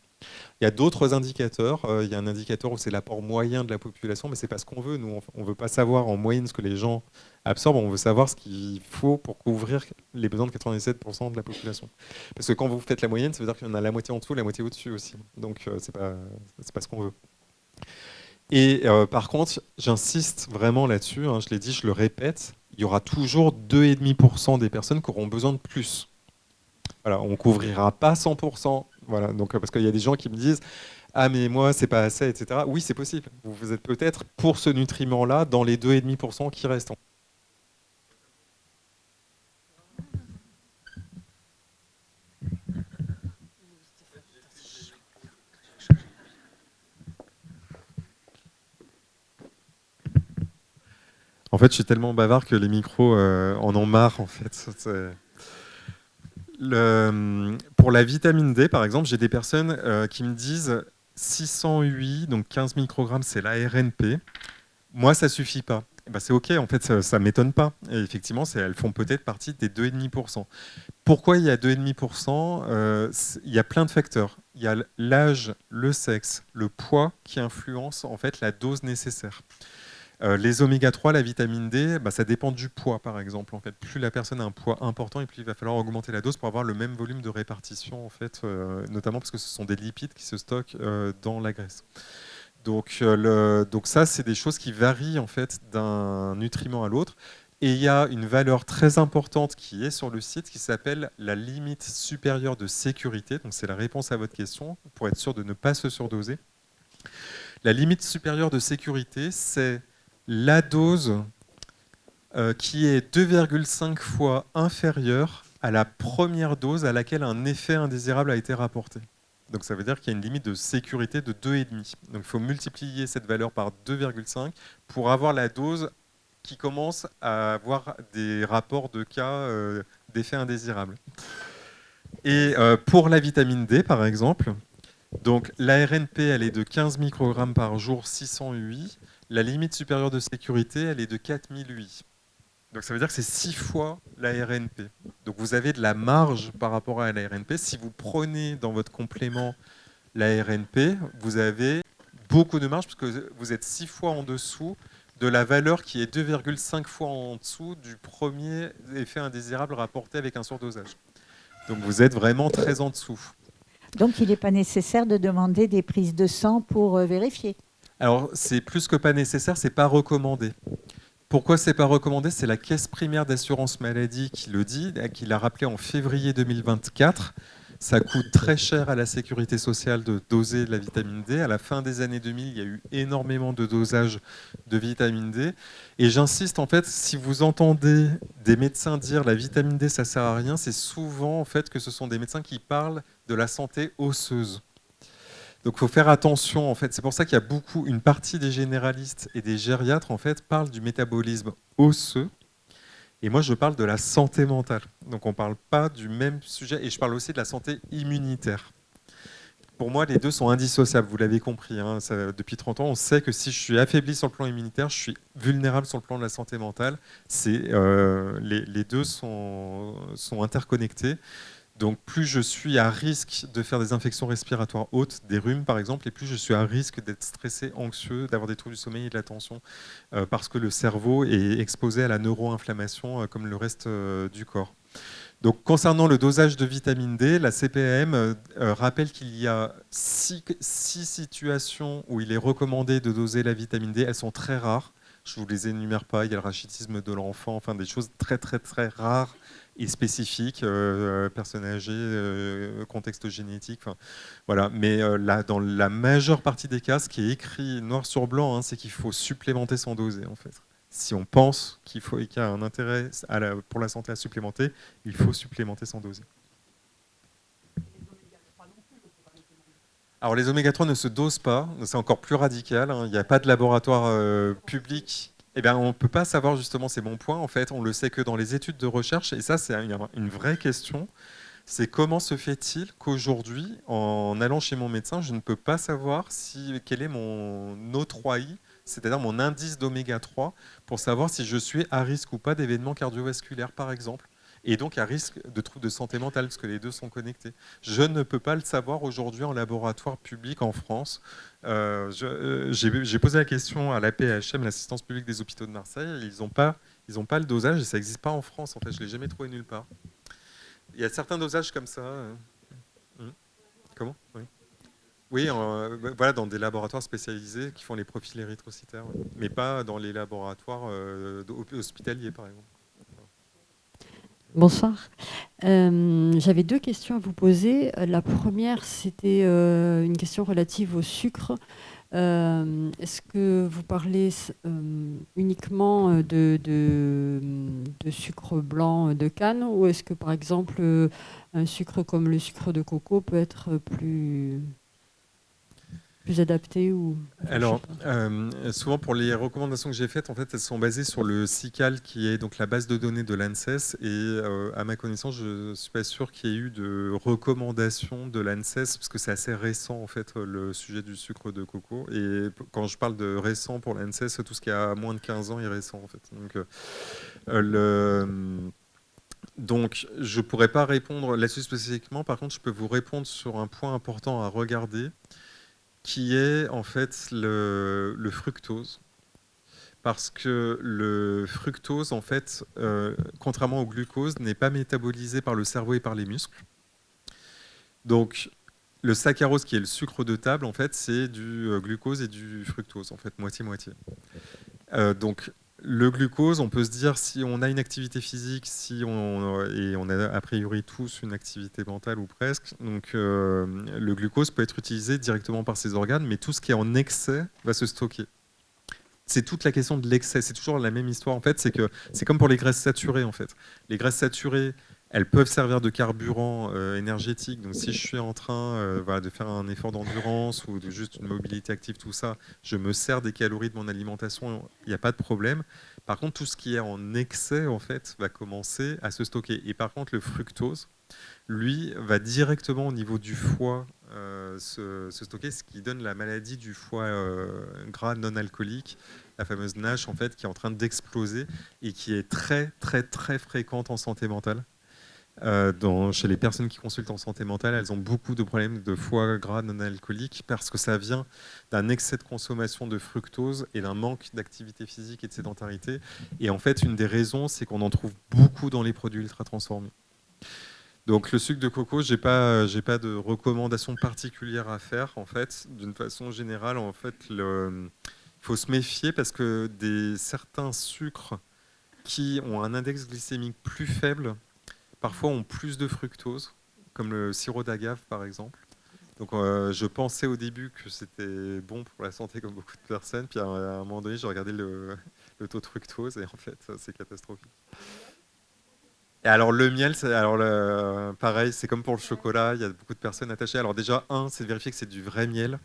Il y a d'autres indicateurs. Il y a un indicateur où c'est l'apport moyen de la population, mais c'est pas ce qu'on veut. Nous, on ne veut pas savoir en moyenne ce que les gens absorbent, on veut savoir ce qu'il faut pour couvrir les besoins de 97% de la population. Parce que quand vous faites la moyenne, ça veut dire qu'il y en a la moitié en dessous, la moitié au-dessus aussi. Donc, c'est pas ce qu'on veut. Et par contre, j'insiste vraiment là-dessus, hein, je l'ai dit, je le répète, il y aura toujours 2,5% des personnes qui auront besoin de plus. Voilà, on ne couvrira pas 100%. Voilà, donc, parce qu'il y a des gens qui me disent « Ah mais moi, c'est pas assez, etc. » Oui, c'est possible. Vous êtes peut-être pour ce nutriment-là dans les 2,5% qui restent. En fait, je suis tellement bavard que les micros en ont marre, en fait. Pour la vitamine D, par exemple, j'ai des personnes qui me disent 608, donc 15 microgrammes, c'est la RNP. Moi, ça suffit pas. Ben, c'est OK, en fait, ça ne m'étonne pas. Et effectivement, elles font peut-être partie des 2,5%. Pourquoi il y a 2,5% il y a plein de facteurs. Il y a l'âge, le sexe, le poids qui influencent en fait la dose nécessaire. Les oméga 3, la vitamine D, ça dépend du poids par exemple. En fait, plus la personne a un poids important et plus il va falloir augmenter la dose pour avoir le même volume de répartition, en fait, notamment parce que ce sont des lipides qui se stockent dans la graisse. Donc ça, c'est des choses qui varient en fait d'un nutriment à l'autre. Et il y a une valeur très importante qui est sur le site qui s'appelle la limite supérieure de sécurité. Donc c'est la réponse à votre question pour être sûr de ne pas se surdoser. La limite supérieure de sécurité, c'est la dose qui est 2,5 fois inférieure à la première dose à laquelle un effet indésirable a été rapporté. Donc ça veut dire qu'il y a une limite de sécurité de 2,5. Donc il faut multiplier cette valeur par 2,5 pour avoir la dose qui commence à avoir des rapports de cas d'effets indésirables. Et pour la vitamine D, par exemple, donc la RNP, elle est de 15 microgrammes par jour, 600 UI. La limite supérieure de sécurité, elle est de 4000 UI. Donc ça veut dire que c'est 6 fois la RNP. Donc vous avez de la marge par rapport à la RNP. Si vous prenez dans votre complément la RNP, vous avez beaucoup de marge parce que vous êtes 6 fois en dessous de la valeur qui est 2,5 fois en dessous du premier effet indésirable rapporté avec un surdosage. Donc vous êtes vraiment très en dessous. Donc, il n'est pas nécessaire de demander des prises de sang pour vérifier. Alors, c'est plus que pas nécessaire, c'est pas recommandé. Pourquoi c'est pas recommandé? C'est la Caisse primaire d'assurance maladie qui le dit, qui l'a rappelé en février 2024. Ça coûte très cher à la sécurité sociale de doser de la vitamine D. À la fin des années 2000, il y a eu énormément de dosage de vitamine D. Et j'insiste, en fait, si vous entendez des médecins dire la vitamine D, ça sert à rien, c'est souvent en fait que ce sont des médecins qui parlent de la santé osseuse. Donc, il faut faire attention. En fait, c'est pour ça qu'il y a une partie des généralistes et des gériatres en fait parlent du métabolisme osseux. Et moi, je parle de la santé mentale. Donc, on ne parle pas du même sujet. Et je parle aussi de la santé immunitaire. Pour moi, les deux sont indissociables. Vous l'avez compris. Hein, depuis 30 ans, on sait que si je suis affaibli sur le plan immunitaire, je suis vulnérable sur le plan de la santé mentale. Les deux sont interconnectés. Donc, plus je suis à risque de faire des infections respiratoires hautes, des rhumes par exemple, et plus je suis à risque d'être stressé, anxieux, d'avoir des troubles du sommeil et de l'attention, parce que le cerveau est exposé à la neuroinflammation comme le reste du corps. Donc, concernant le dosage de vitamine D, la CPAM rappelle qu'il y a 6 situations où il est recommandé de doser la vitamine D. Elles sont très rares. Je ne vous les énumère pas. Il y a le rachitisme de l'enfant, enfin des choses très très très rares et spécifiques, personnes âgées, contexte génétique. Voilà. Mais là, dans la majeure partie des cas, ce qui est écrit noir sur blanc, hein, c'est qu'il faut supplémenter sans doser en fait. Si on pense qu'il y a un intérêt pour la santé à supplémenter, il faut supplémenter sans doser. Alors les oméga-3 ne se dosent pas, c'est encore plus radical, hein. Il n'y a pas de laboratoire public. Eh bien, on ne peut pas savoir justement ces bons points. En fait, on le sait que dans les études de recherche, et ça c'est une vraie question, c'est comment se fait-il qu'aujourd'hui, en allant chez mon médecin, je ne peux pas savoir quel est mon O3i, c'est-à-dire mon indice d'oméga 3, pour savoir si je suis à risque ou pas d'événements cardiovasculaires, par exemple, et donc à risque de troubles de santé mentale, parce que les deux sont connectés. Je ne peux pas le savoir aujourd'hui en laboratoire public en France. J'ai posé la question à la l'APHM, l'Assistance publique des hôpitaux de Marseille, ils n'ont pas le dosage, et ça n'existe pas en France, en fait, je ne l'ai jamais trouvé nulle part. Il y a certains dosages comme ça. Comment? Oui. Oui, voilà, dans des laboratoires spécialisés qui font les profils érythrocytaires, mais pas dans les laboratoires hospitaliers, par exemple. Bonsoir. J'avais 2 questions à vous poser. La première, c'était une question relative au sucre. Est-ce que vous parlez uniquement de sucre blanc de canne, ou est-ce que, par exemple, un sucre comme le sucre de coco peut être plus adapté ou... Alors, souvent pour les recommandations que j'ai faites, en fait, elles sont basées sur le SICAL, qui est donc la base de données de l'ANSES. Et à ma connaissance, je ne suis pas sûr qu'il y ait eu de recommandations de l'ANSES, parce que c'est assez récent, en fait, le sujet du sucre de coco. Et quand je parle de récent pour l'ANSES, tout ce qui a moins de 15 ans est récent, en fait. Donc, je ne pourrais pas répondre là-dessus spécifiquement. Par contre, je peux vous répondre sur un point important à regarder, qui est en fait le fructose. Parce que le fructose, en fait, contrairement au glucose, n'est pas métabolisé par le cerveau et par les muscles. Donc, le saccharose, qui est le sucre de table, en fait, c'est du glucose et du fructose, en fait, moitié-moitié. Donc, le glucose, on peut se dire, si on a une activité physique, et on a a priori tous une activité mentale ou presque, donc le glucose peut être utilisé directement par ces organes, mais tout ce qui est en excès va se stocker. C'est toute la question de l'excès, c'est toujours la même histoire en fait, c'est comme pour les graisses saturées en fait. Les graisses saturées, elles peuvent servir de carburant énergétique. Donc, si je suis en train de faire un effort d'endurance ou de juste une mobilité active, tout ça, je me sers des calories de mon alimentation, il n'y a pas de problème. Par contre, tout ce qui est en excès, en fait, va commencer à se stocker. Et par contre, le fructose, lui, va directement au niveau du foie se stocker, ce qui donne la maladie du foie gras non alcoolique, la fameuse NASH, en fait, qui est en train d'exploser et qui est très, très, très fréquente en santé mentale. Chez les personnes qui consultent en santé mentale, elles ont beaucoup de problèmes de foie gras non alcoolique parce que ça vient d'un excès de consommation de fructose et d'un manque d'activité physique et de sédentarité. Et en fait, une des raisons, c'est qu'on en trouve beaucoup dans les produits ultra transformés. Donc le sucre de coco, j'ai pas de recommandation particulière à faire. En fait, d'une façon générale, en fait, il faut se méfier parce que certains sucres qui ont un index glycémique plus faible, parfois ont plus de fructose, comme le sirop d'agave par exemple. Donc je pensais au début que c'était bon pour la santé comme beaucoup de personnes, puis à un moment donné j'ai regardé le taux de fructose et en fait c'est catastrophique. Et alors le miel, pareil, c'est comme pour le chocolat, il y a beaucoup de personnes attachées. Alors déjà, c'est de vérifier que c'est du vrai miel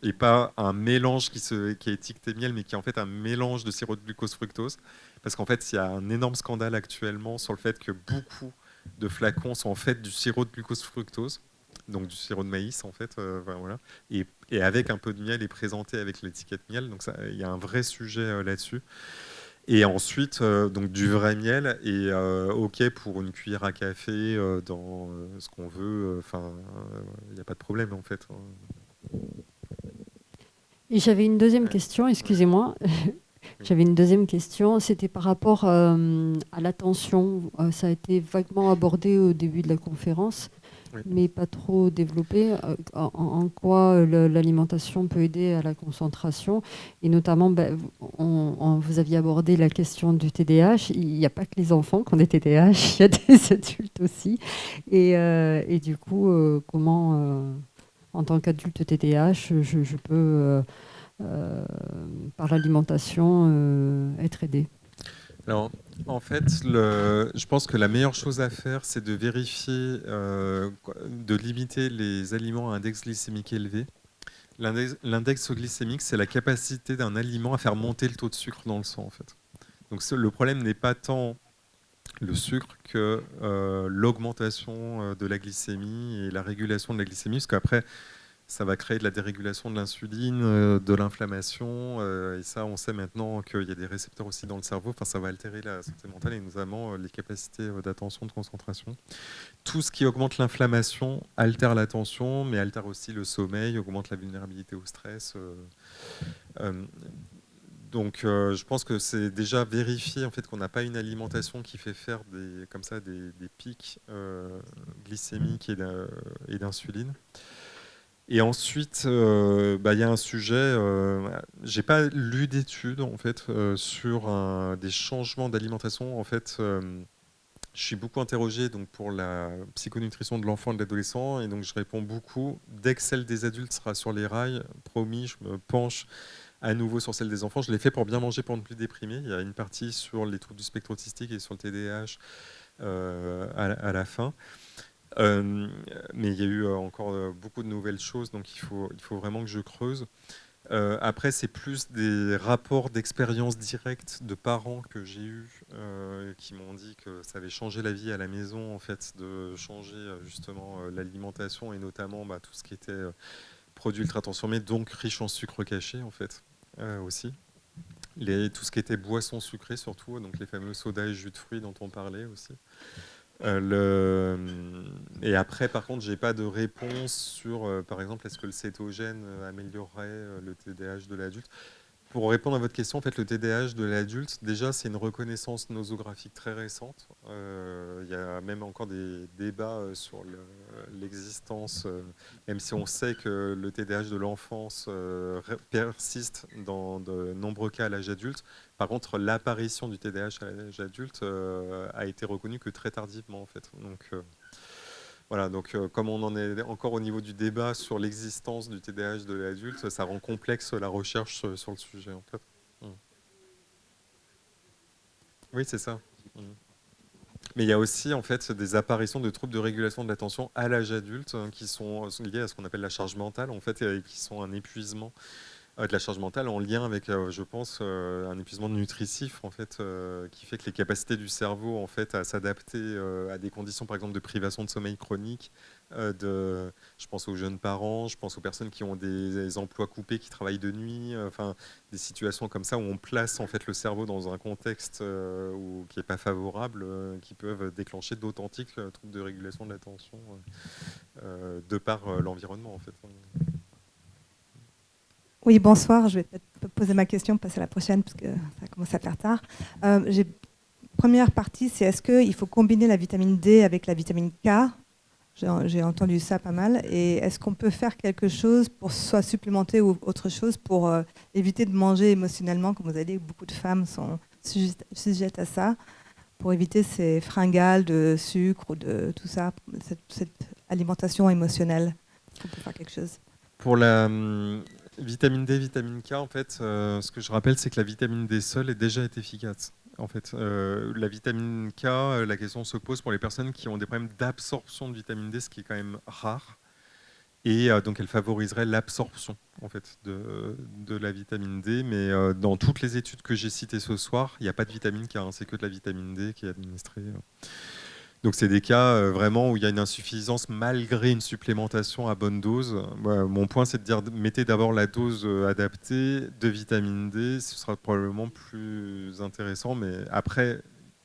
et pas un mélange qui est étiqueté miel, mais qui est en fait un mélange de sirop de glucose fructose. Parce qu'en fait, il y a un énorme scandale actuellement sur le fait que beaucoup de flacons sont en fait du sirop de glucose fructose, donc du sirop de maïs en fait, voilà. Et avec un peu de miel et présenté avec l'étiquette miel. Donc il y a un vrai sujet là-dessus. Et ensuite, donc du vrai miel et OK pour une cuillère à café dans ce qu'on veut. Enfin, il n'y a pas de problème en fait. Et j'avais une deuxième question, excusez-moi. J'avais une deuxième question, c'était par rapport à l'attention. Ça a été vaguement abordé au début de la conférence, Oui. mais pas trop développé. En quoi l'alimentation peut aider à la concentration. Et notamment, vous aviez abordé la question du TDAH. Il n'y a pas que les enfants qui ont des TDAH, il y a des adultes aussi. Et du coup, comment, en tant qu'adulte TDAH, je peux... par l'alimentation, être aidé. Alors, en fait, je pense que la meilleure chose à faire, c'est de vérifier, de limiter les aliments à index glycémique élevé. L'index glycémique, c'est la capacité d'un aliment à faire monter le taux de sucre dans le sang, en fait. Donc, le problème n'est pas tant le sucre que l'augmentation de la glycémie et la régulation de la glycémie, parce qu'après, ça va créer de la dérégulation de l'insuline, de l'inflammation, et ça, on sait maintenant qu'il y a des récepteurs aussi dans le cerveau. Enfin, ça va altérer la santé mentale et notamment les capacités d'attention, de concentration. Tout ce qui augmente l'inflammation altère l'attention, mais altère aussi le sommeil, augmente la vulnérabilité au stress. Donc, je pense que c'est déjà vérifier en fait qu'on n'a pas une alimentation qui fait faire des pics glycémiques et d'insuline. Et ensuite, y a un sujet. J'ai pas lu d'études en fait sur des changements d'alimentation. En fait, je suis beaucoup interrogé donc pour la psychonutrition de l'enfant et de l'adolescent, et donc je réponds beaucoup. Dès que celle des adultes sera sur les rails, promis, je me penche à nouveau sur celle des enfants. Je l'ai fait pour bien manger, pour ne plus déprimer. Il y a une partie sur les troubles du spectre autistique et sur le TDAH à la fin. Mais il y a eu encore beaucoup de nouvelles choses, donc il faut vraiment que je creuse. Après, c'est plus des rapports d'expérience directe de parents que j'ai eus qui m'ont dit que ça avait changé la vie à la maison, en fait, de changer justement l'alimentation et notamment tout ce qui était produits ultra transformés, donc riches en sucre caché, en fait, aussi. Tout ce qui était boissons sucrées surtout, donc les fameux sodas et jus de fruits dont on parlait aussi. Et après, par contre, j'ai pas de réponse sur, par exemple, est-ce que le cétogène améliorerait le TDAH de l'adulte. Pour répondre à votre question, en fait, le TDAH de l'adulte, déjà, c'est une reconnaissance nosographique très récente. Il y a même encore des débats sur l'existence, même si on sait que le TDAH de l'enfance persiste dans de nombreux cas à l'âge adulte. Par contre, l'apparition du TDAH à l'âge adulte a été reconnue que très tardivement, en fait. Donc, voilà, donc comme on en est encore au niveau du débat sur l'existence du TDAH de l'adulte, ça rend complexe la recherche sur le sujet, en fait. Oui, c'est ça. Mais il y a aussi en fait des apparitions de troubles de régulation de l'attention à l'âge adulte qui sont liés à ce qu'on appelle la charge mentale, en fait, et qui sont un épuisement de la charge mentale en lien avec, je pense, un épuisement nutritif en fait, qui fait que les capacités du cerveau en fait à s'adapter à des conditions, par exemple, de privation de sommeil chronique, Je pense aux jeunes parents, je pense aux personnes qui ont des emplois coupés, qui travaillent de nuit, enfin des situations comme ça où on place en fait le cerveau dans un contexte qui n'est pas favorable, qui peuvent déclencher d'authentiques troubles de régulation de l'attention de par l'environnement en fait. Oui, bonsoir. Je vais peut-être poser ma question, passer à la prochaine, parce que ça commence à faire tard. Première partie, c'est est-ce qu'il faut combiner la vitamine D avec la vitamine K? J'ai entendu ça pas mal. Et est-ce qu'on peut faire quelque chose pour soit supplémenter ou autre chose pour éviter de manger émotionnellement? Comme vous avez dit, beaucoup de femmes sont sujettes à ça, pour éviter ces fringales de sucre ou de tout ça, cette alimentation émotionnelle. Est-ce qu'on peut faire quelque chose? Pour la vitamine D, vitamine K, en fait, ce que je rappelle, c'est que la vitamine D seule est déjà efficace. En fait, la vitamine K, la question se pose pour les personnes qui ont des problèmes d'absorption de vitamine D, ce qui est quand même rare. Et donc, elle favoriserait l'absorption en fait, de la vitamine D. Mais dans toutes les études que j'ai citées ce soir, il n'y a pas de vitamine K, hein, c'est que de la vitamine D qui est administrée. Donc, c'est des cas vraiment où il y a une insuffisance malgré une supplémentation à bonne dose. Mon point, c'est de dire mettez d'abord la dose adaptée de vitamine D, ce sera probablement plus intéressant. Mais après,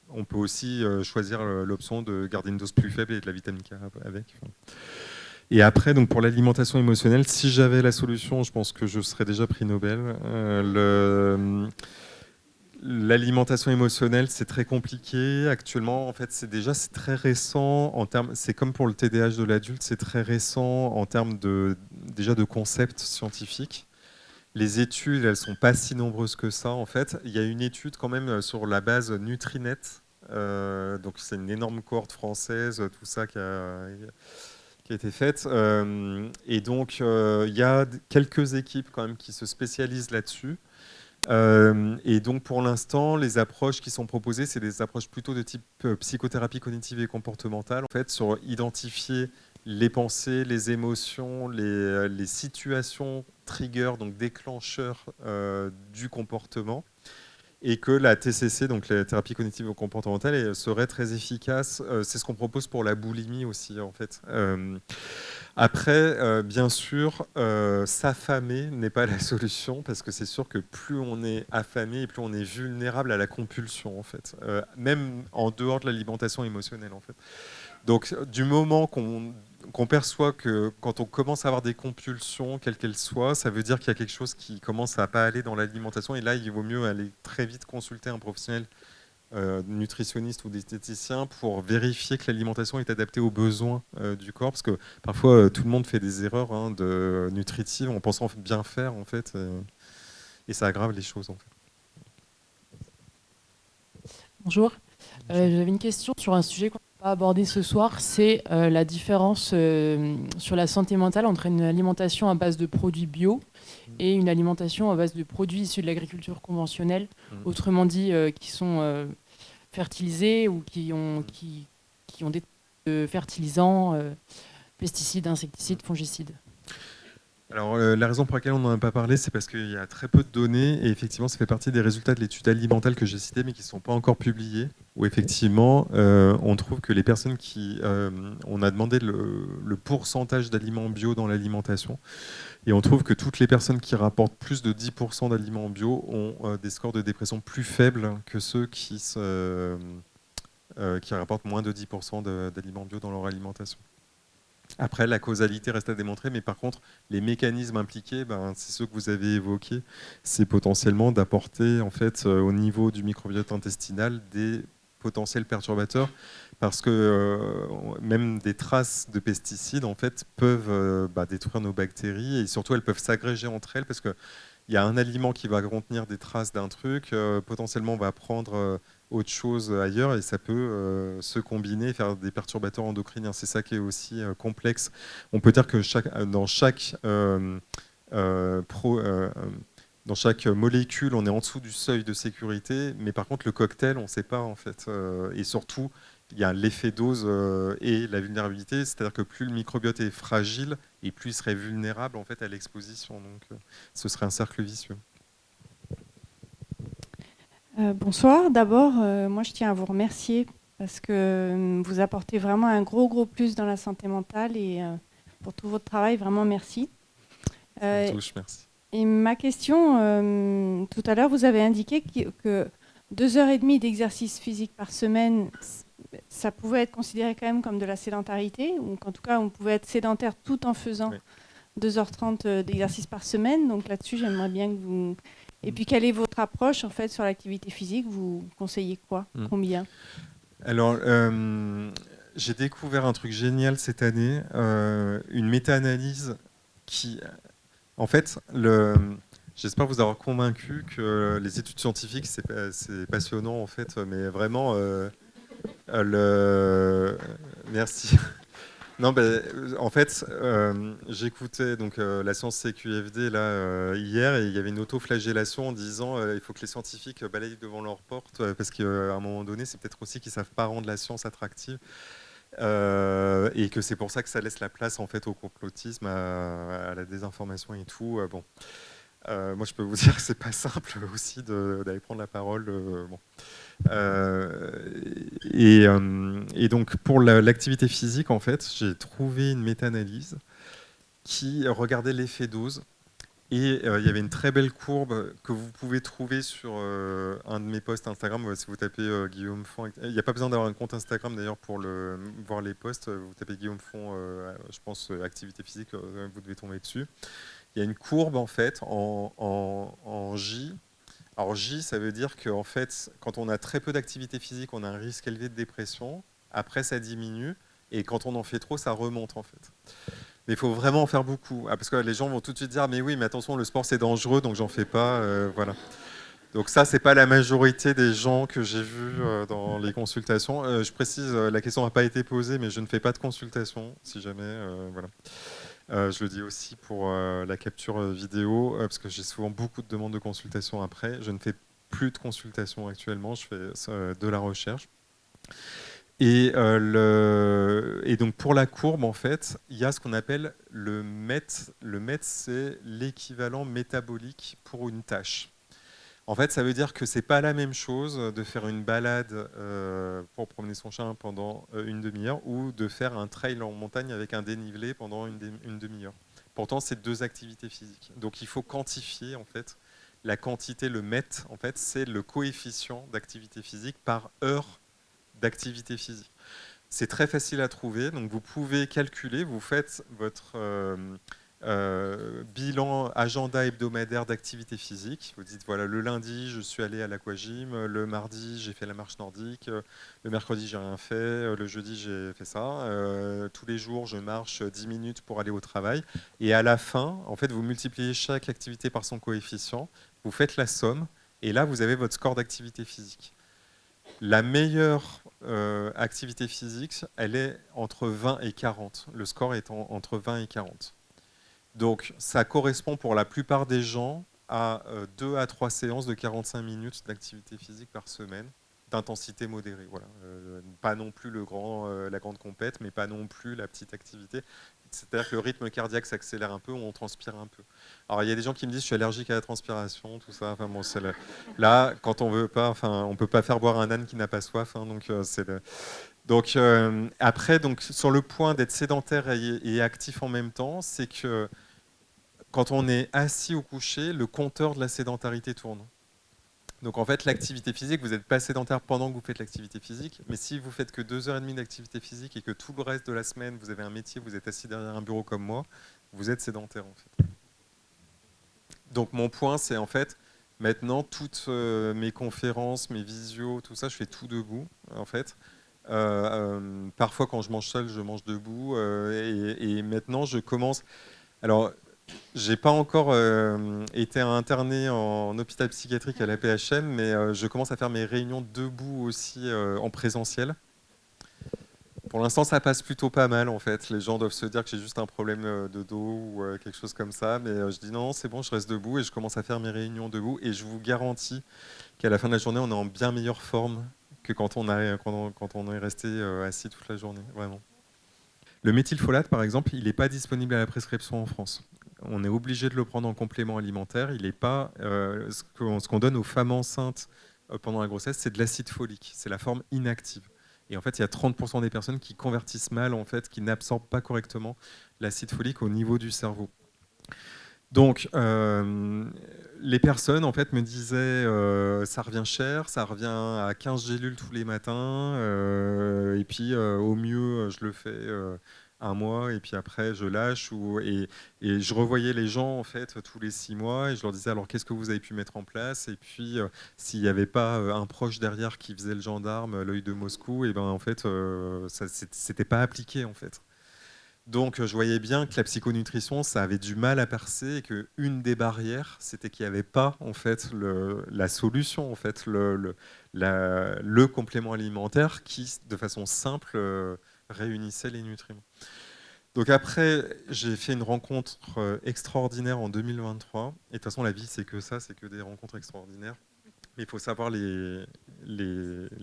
on peut aussi choisir l'option de garder une dose plus faible et de la vitamine K avec. Et après, donc pour l'alimentation émotionnelle, si j'avais la solution, je pense que je serais déjà prix Nobel. L'alimentation émotionnelle, c'est très compliqué. Actuellement, en fait, c'est très récent en termes. C'est comme pour le TDAH de l'adulte, c'est très récent en termes de concepts scientifiques. Les études, elles sont pas si nombreuses que ça. En fait, il y a une étude quand même sur la base Nutrinet. Donc, c'est une énorme cohorte française, tout ça qui a été faite. Et donc, il y a quelques équipes quand même qui se spécialisent là-dessus. Et donc pour l'instant, les approches qui sont proposées, c'est des approches plutôt de type psychothérapie cognitive et comportementale, en fait, sur identifier les pensées, les émotions, les situations triggers, donc déclencheurs du comportement, et que la TCC, donc la thérapie cognitive et comportementale, serait très efficace. C'est ce qu'on propose pour la boulimie aussi, en fait. Après, bien sûr, s'affamer n'est pas la solution, parce que c'est sûr que plus on est affamé et plus on est vulnérable à la compulsion, en fait, même en dehors de l'alimentation émotionnelle, en fait. Donc, du moment qu'on perçoit que quand on commence à avoir des compulsions, quelles qu'elles soient, ça veut dire qu'il y a quelque chose qui commence à pas aller dans l'alimentation, et là, il vaut mieux aller très vite consulter un professionnel nutritionniste ou diététicien pour vérifier que l'alimentation est adaptée aux besoins du corps, parce que parfois tout le monde fait des erreurs nutritives en pensant bien faire en fait, et ça aggrave les choses en fait. Bonjour, j'avais une question sur un sujet qu'on n'a pas abordé ce soir, c'est la différence sur la santé mentale entre une alimentation à base de produits bio et une alimentation à base de produits issus de l'agriculture conventionnelle, autrement dit qui sont fertilisés ou qui ont des fertilisants, pesticides, insecticides, fongicides. Alors la raison pour laquelle on n'en a pas parlé, c'est parce qu'il y a très peu de données, et effectivement ça fait partie des résultats de l'étude alimentale que j'ai citée mais qui ne sont pas encore publiés, où effectivement on trouve que les personnes on a demandé le pourcentage d'aliments bio dans l'alimentation, et on trouve que toutes les personnes qui rapportent plus de 10% d'aliments bio ont des scores de dépression plus faibles que ceux qui rapportent moins de 10% d'aliments bio dans leur alimentation. Après, la causalité reste à démontrer, mais par contre, les mécanismes impliqués, c'est ceux que vous avez évoqués. C'est potentiellement d'apporter, en fait, au niveau du microbiote intestinal, des potentiels perturbateurs, parce que même des traces de pesticides, en fait, peuvent détruire nos bactéries, et surtout, elles peuvent s'agréger entre elles, parce que il y a un aliment qui va contenir des traces d'un truc, potentiellement on va prendre autre chose ailleurs, et ça peut se combiner et faire des perturbateurs endocriniens. C'est ça qui est aussi complexe. On peut dire que dans chaque molécule, on est en dessous du seuil de sécurité, mais par contre le cocktail, on ne sait pas en fait. Et surtout, il y a l'effet dose et la vulnérabilité, c'est-à-dire que plus le microbiote est fragile, et plus il serait vulnérable en fait à l'exposition. Donc, ce serait un cercle vicieux. Bonsoir. D'abord, moi je tiens à vous remercier parce que vous apportez vraiment un gros plus dans la santé mentale et pour tout votre travail, vraiment merci. Ça me touche, merci. Et ma question, tout à l'heure, vous avez indiqué que 2h30 d'exercice physique par semaine, ça pouvait être considéré quand même comme de la sédentarité, ou qu'en tout cas, on pouvait être sédentaire tout en faisant 2h30 d'exercice par semaine. Donc là-dessus, j'aimerais bien que vous... Et puis, quelle est votre approche en fait sur l'activité physique? Vous conseillez quoi? Combien? Alors, j'ai découvert un truc génial cette année, une méta-analyse qui... En fait, j'espère vous avoir convaincu que les études scientifiques, c'est passionnant en fait, mais vraiment, merci. Non, en fait, j'écoutais donc la science CQFD là hier, et il y avait une autoflagellation en disant il faut que les scientifiques balayent devant leur porte parce qu'à un moment donné, c'est peut-être aussi qu'ils savent pas rendre la science attractive. Et que c'est pour ça que ça laisse la place en fait au complotisme, à la désinformation et tout. Bon, moi je peux vous dire que c'est pas simple aussi d'aller prendre la parole. Bon. Et donc pour l'activité physique, en fait, j'ai trouvé une méta-analyse qui regardait l'effet dose. Et il y avait une très belle courbe que vous pouvez trouver sur un de mes posts Instagram. Si vous tapez Guillaume Font, il n'y a pas besoin d'avoir un compte Instagram d'ailleurs pour voir les posts. Vous tapez Guillaume Font, je pense activité physique, vous devez tomber dessus. Il y a une courbe en fait en J. Alors J, ça veut dire qu'en fait, quand on a très peu d'activité physique, on a un risque élevé de dépression. Après, ça diminue. Et quand on en fait trop, ça remonte en fait. Mais il faut vraiment en faire beaucoup. Parce que les gens vont tout de suite dire mais oui, mais attention, le sport c'est dangereux, donc j'en fais pas. Voilà. Donc ça, c'est pas la majorité des gens que j'ai vus dans les consultations. Je précise, la question n'a pas été posée, mais je ne fais pas de consultation, si jamais. Voilà. Je le dis aussi pour la capture vidéo, parce que j'ai souvent beaucoup de demandes de consultation après. Je ne fais plus de consultation actuellement, je fais de la recherche. Et donc pour la courbe, en fait, il y a ce qu'on appelle le MET. Le MET, c'est l'équivalent métabolique pour une tâche. En fait, ça veut dire que c'est pas la même chose de faire une balade pour promener son chien pendant une demi-heure ou de faire un trail en montagne avec un dénivelé pendant une demi-heure. Pourtant, c'est deux activités physiques. Donc il faut quantifier en fait la quantité. Le MET, en fait, c'est le coefficient d'activité physique par heure d'activité physique. C'est très facile à trouver, donc vous pouvez calculer, vous faites votre bilan agenda hebdomadaire d'activité physique. Vous dites voilà, le lundi je suis allé à l'aquagym, le mardi j'ai fait la marche nordique, le mercredi j'ai rien fait, le jeudi j'ai fait ça, tous les jours je marche 10 minutes pour aller au travail, et à la fin en fait vous multipliez chaque activité par son coefficient, vous faites la somme et là vous avez votre score d'activité physique. La meilleure activité physique, elle est entre 20 et 40. Le score est entre 20 et 40. Donc ça correspond pour la plupart des gens à 2 à 3 séances de 45 minutes d'activité physique par semaine, d'intensité modérée. Voilà. Pas non plus la grande compète, mais pas non plus la petite activité. C'est-à-dire que le rythme cardiaque s'accélère un peu, on transpire un peu. Alors il y a des gens qui me disent je suis allergique à la transpiration, tout ça. Enfin, bon, là, quand on veut pas, enfin, on peut pas faire boire un âne qui n'a pas soif. Hein, donc après, donc sur le point d'être sédentaire et actif en même temps, c'est que quand on est assis au coucher, le compteur de la sédentarité tourne. Donc en fait, l'activité physique, vous n'êtes pas sédentaire pendant que vous faites l'activité physique, mais si vous faites que 2h30 d'activité physique et que tout le reste de la semaine, vous avez un métier, vous êtes assis derrière un bureau comme moi, vous êtes sédentaire en fait. Donc mon point, c'est en fait, maintenant, toutes mes conférences, mes visios, tout ça, je fais tout debout en fait. Parfois, quand je mange seul, je mange debout. Et maintenant, je commence... Alors, j'ai pas encore été interné en hôpital psychiatrique à la PHM, mais je commence à faire mes réunions debout aussi en présentiel. Pour l'instant, ça passe plutôt pas mal en fait. Les gens doivent se dire que j'ai juste un problème de dos ou quelque chose comme ça, mais je dis non, c'est bon, je reste debout et je commence à faire mes réunions debout. Et je vous garantis qu'à la fin de la journée, on est en bien meilleure forme que quand on est resté assis toute la journée, vraiment. Le méthylfolate, par exemple, il n'est pas disponible à la prescription en France. On est obligé de le prendre en complément alimentaire. Il n'est pas ce qu'on donne aux femmes enceintes pendant la grossesse, c'est de l'acide folique. C'est la forme inactive. Et en fait, il y a 30% des personnes qui convertissent mal, en fait, qui n'absorbent pas correctement l'acide folique au niveau du cerveau. Donc, les personnes, en fait, me disaient ça revient cher, ça revient à 15 gélules tous les matins, et puis au mieux, je le fais un mois, et puis après, je lâche. Et je revoyais les gens, en fait, tous les 6 mois, et je leur disais alors, qu'est-ce que vous avez pu mettre en place? Et puis, s'il n'y avait pas un proche derrière qui faisait le gendarme, l'œil de Moscou, et ben, en fait, ça s'était pas appliqué, en fait. Donc, je voyais bien que la psychonutrition, ça avait du mal à percer et qu'une des barrières, c'était qu'il n'y avait pas en fait la solution, en fait, le complément alimentaire qui, de façon simple, réunissait les nutriments. Donc après, j'ai fait une rencontre extraordinaire en 2023. Et de toute façon, la vie, c'est que ça, c'est que des rencontres extraordinaires. Mais il faut savoir les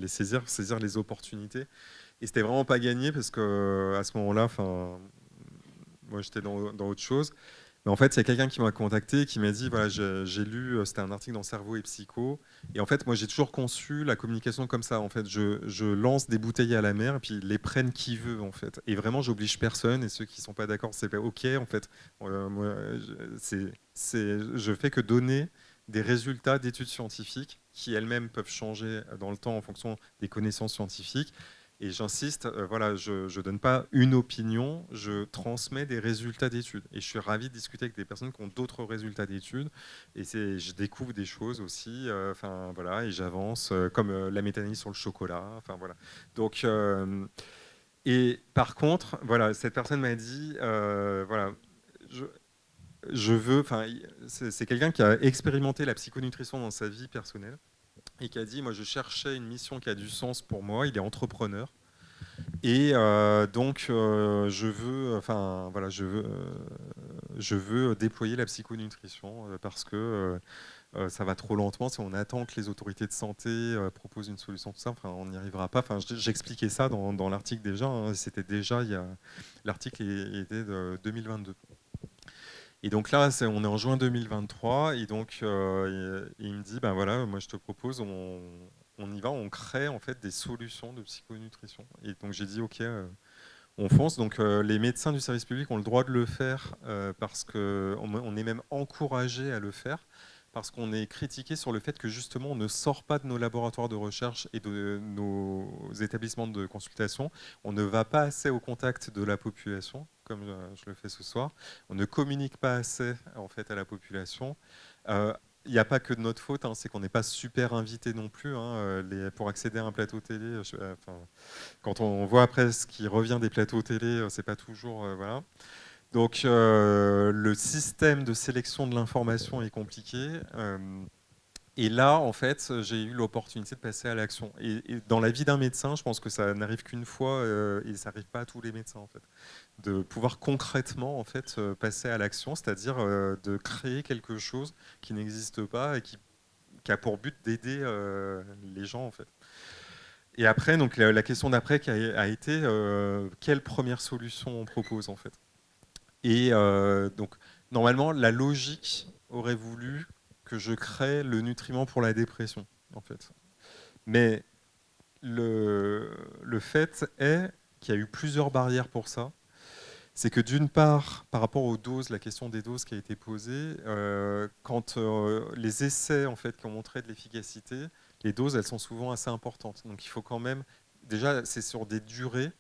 saisir les opportunités. Et c'était vraiment pas gagné parce que à ce moment-là, moi j'étais dans autre chose. Mais en fait, il y a quelqu'un qui m'a contacté, qui m'a dit voilà, j'ai lu, c'était un article dans Cerveau et Psycho. Et en fait, moi j'ai toujours conçu la communication comme ça. En fait, je lance des bouteilles à la mer et puis les prennent qui veut en fait. Et vraiment, j'oblige personne. Et ceux qui sont pas d'accord, c'est ok en fait. Moi, je fais que donner des résultats d'études scientifiques qui elles-mêmes peuvent changer dans le temps en fonction des connaissances scientifiques. Et j'insiste, voilà, je ne donne pas une opinion, je transmets des résultats d'études. Et je suis ravi de discuter avec des personnes qui ont d'autres résultats d'études. Et je découvre des choses aussi, voilà, et j'avance, comme la méthanalyse sur le chocolat. Voilà. Donc, et par contre, voilà, cette personne m'a dit, voilà, je veux, c'est quelqu'un qui a expérimenté la psychonutrition dans sa vie personnelle et qui a dit, moi je cherchais une mission qui a du sens pour moi, il est entrepreneur. Et donc je veux déployer la psychonutrition parce que ça va trop lentement. Si on attend que les autorités de santé proposent une solution, tout ça, on n'y arrivera pas. J'expliquais ça dans l'article déjà. Hein, c'était déjà, l'article était de 2022. Et donc là, on est en juin 2023, et donc il me dit, ben voilà, moi je te propose, on y va, on crée en fait des solutions de psychonutrition. Et donc j'ai dit, ok, on fonce. Donc les médecins du service public ont le droit de le faire parce qu'on est même encouragé à le faire, parce qu'on est critiqué sur le fait que justement on ne sort pas de nos laboratoires de recherche et de nos établissements de consultation, on ne va pas assez au contact de la population, comme je le fais ce soir, on ne communique pas assez en fait à la population. Il n'y a pas que de notre faute, hein, c'est qu'on n'est pas super invité non plus. Hein, pour accéder à un plateau télé, quand on voit après ce qui revient des plateaux télé, c'est pas toujours voilà. Donc le système de sélection de l'information est compliqué. Et là, en fait, j'ai eu l'opportunité de passer à l'action. Et dans la vie d'un médecin, je pense que ça n'arrive qu'une fois et ça n'arrive pas à tous les médecins, en fait. De pouvoir concrètement, en fait, passer à l'action, c'est-à-dire de créer quelque chose qui n'existe pas et qui a pour but d'aider les gens, en fait. Et après, donc, la question d'après qui a été quelle première solution on propose, en fait. Et donc, normalement, la logique aurait voulu que je crée le nutriment pour la dépression, en fait. Mais le fait est qu'il y a eu plusieurs barrières pour ça. C'est que d'une part, par rapport aux doses, la question des doses qui a été posée, quand les essais en fait, qui ont montré de l'efficacité, les doses, elles sont souvent assez importantes. Donc il faut quand même, déjà, c'est sur des durées,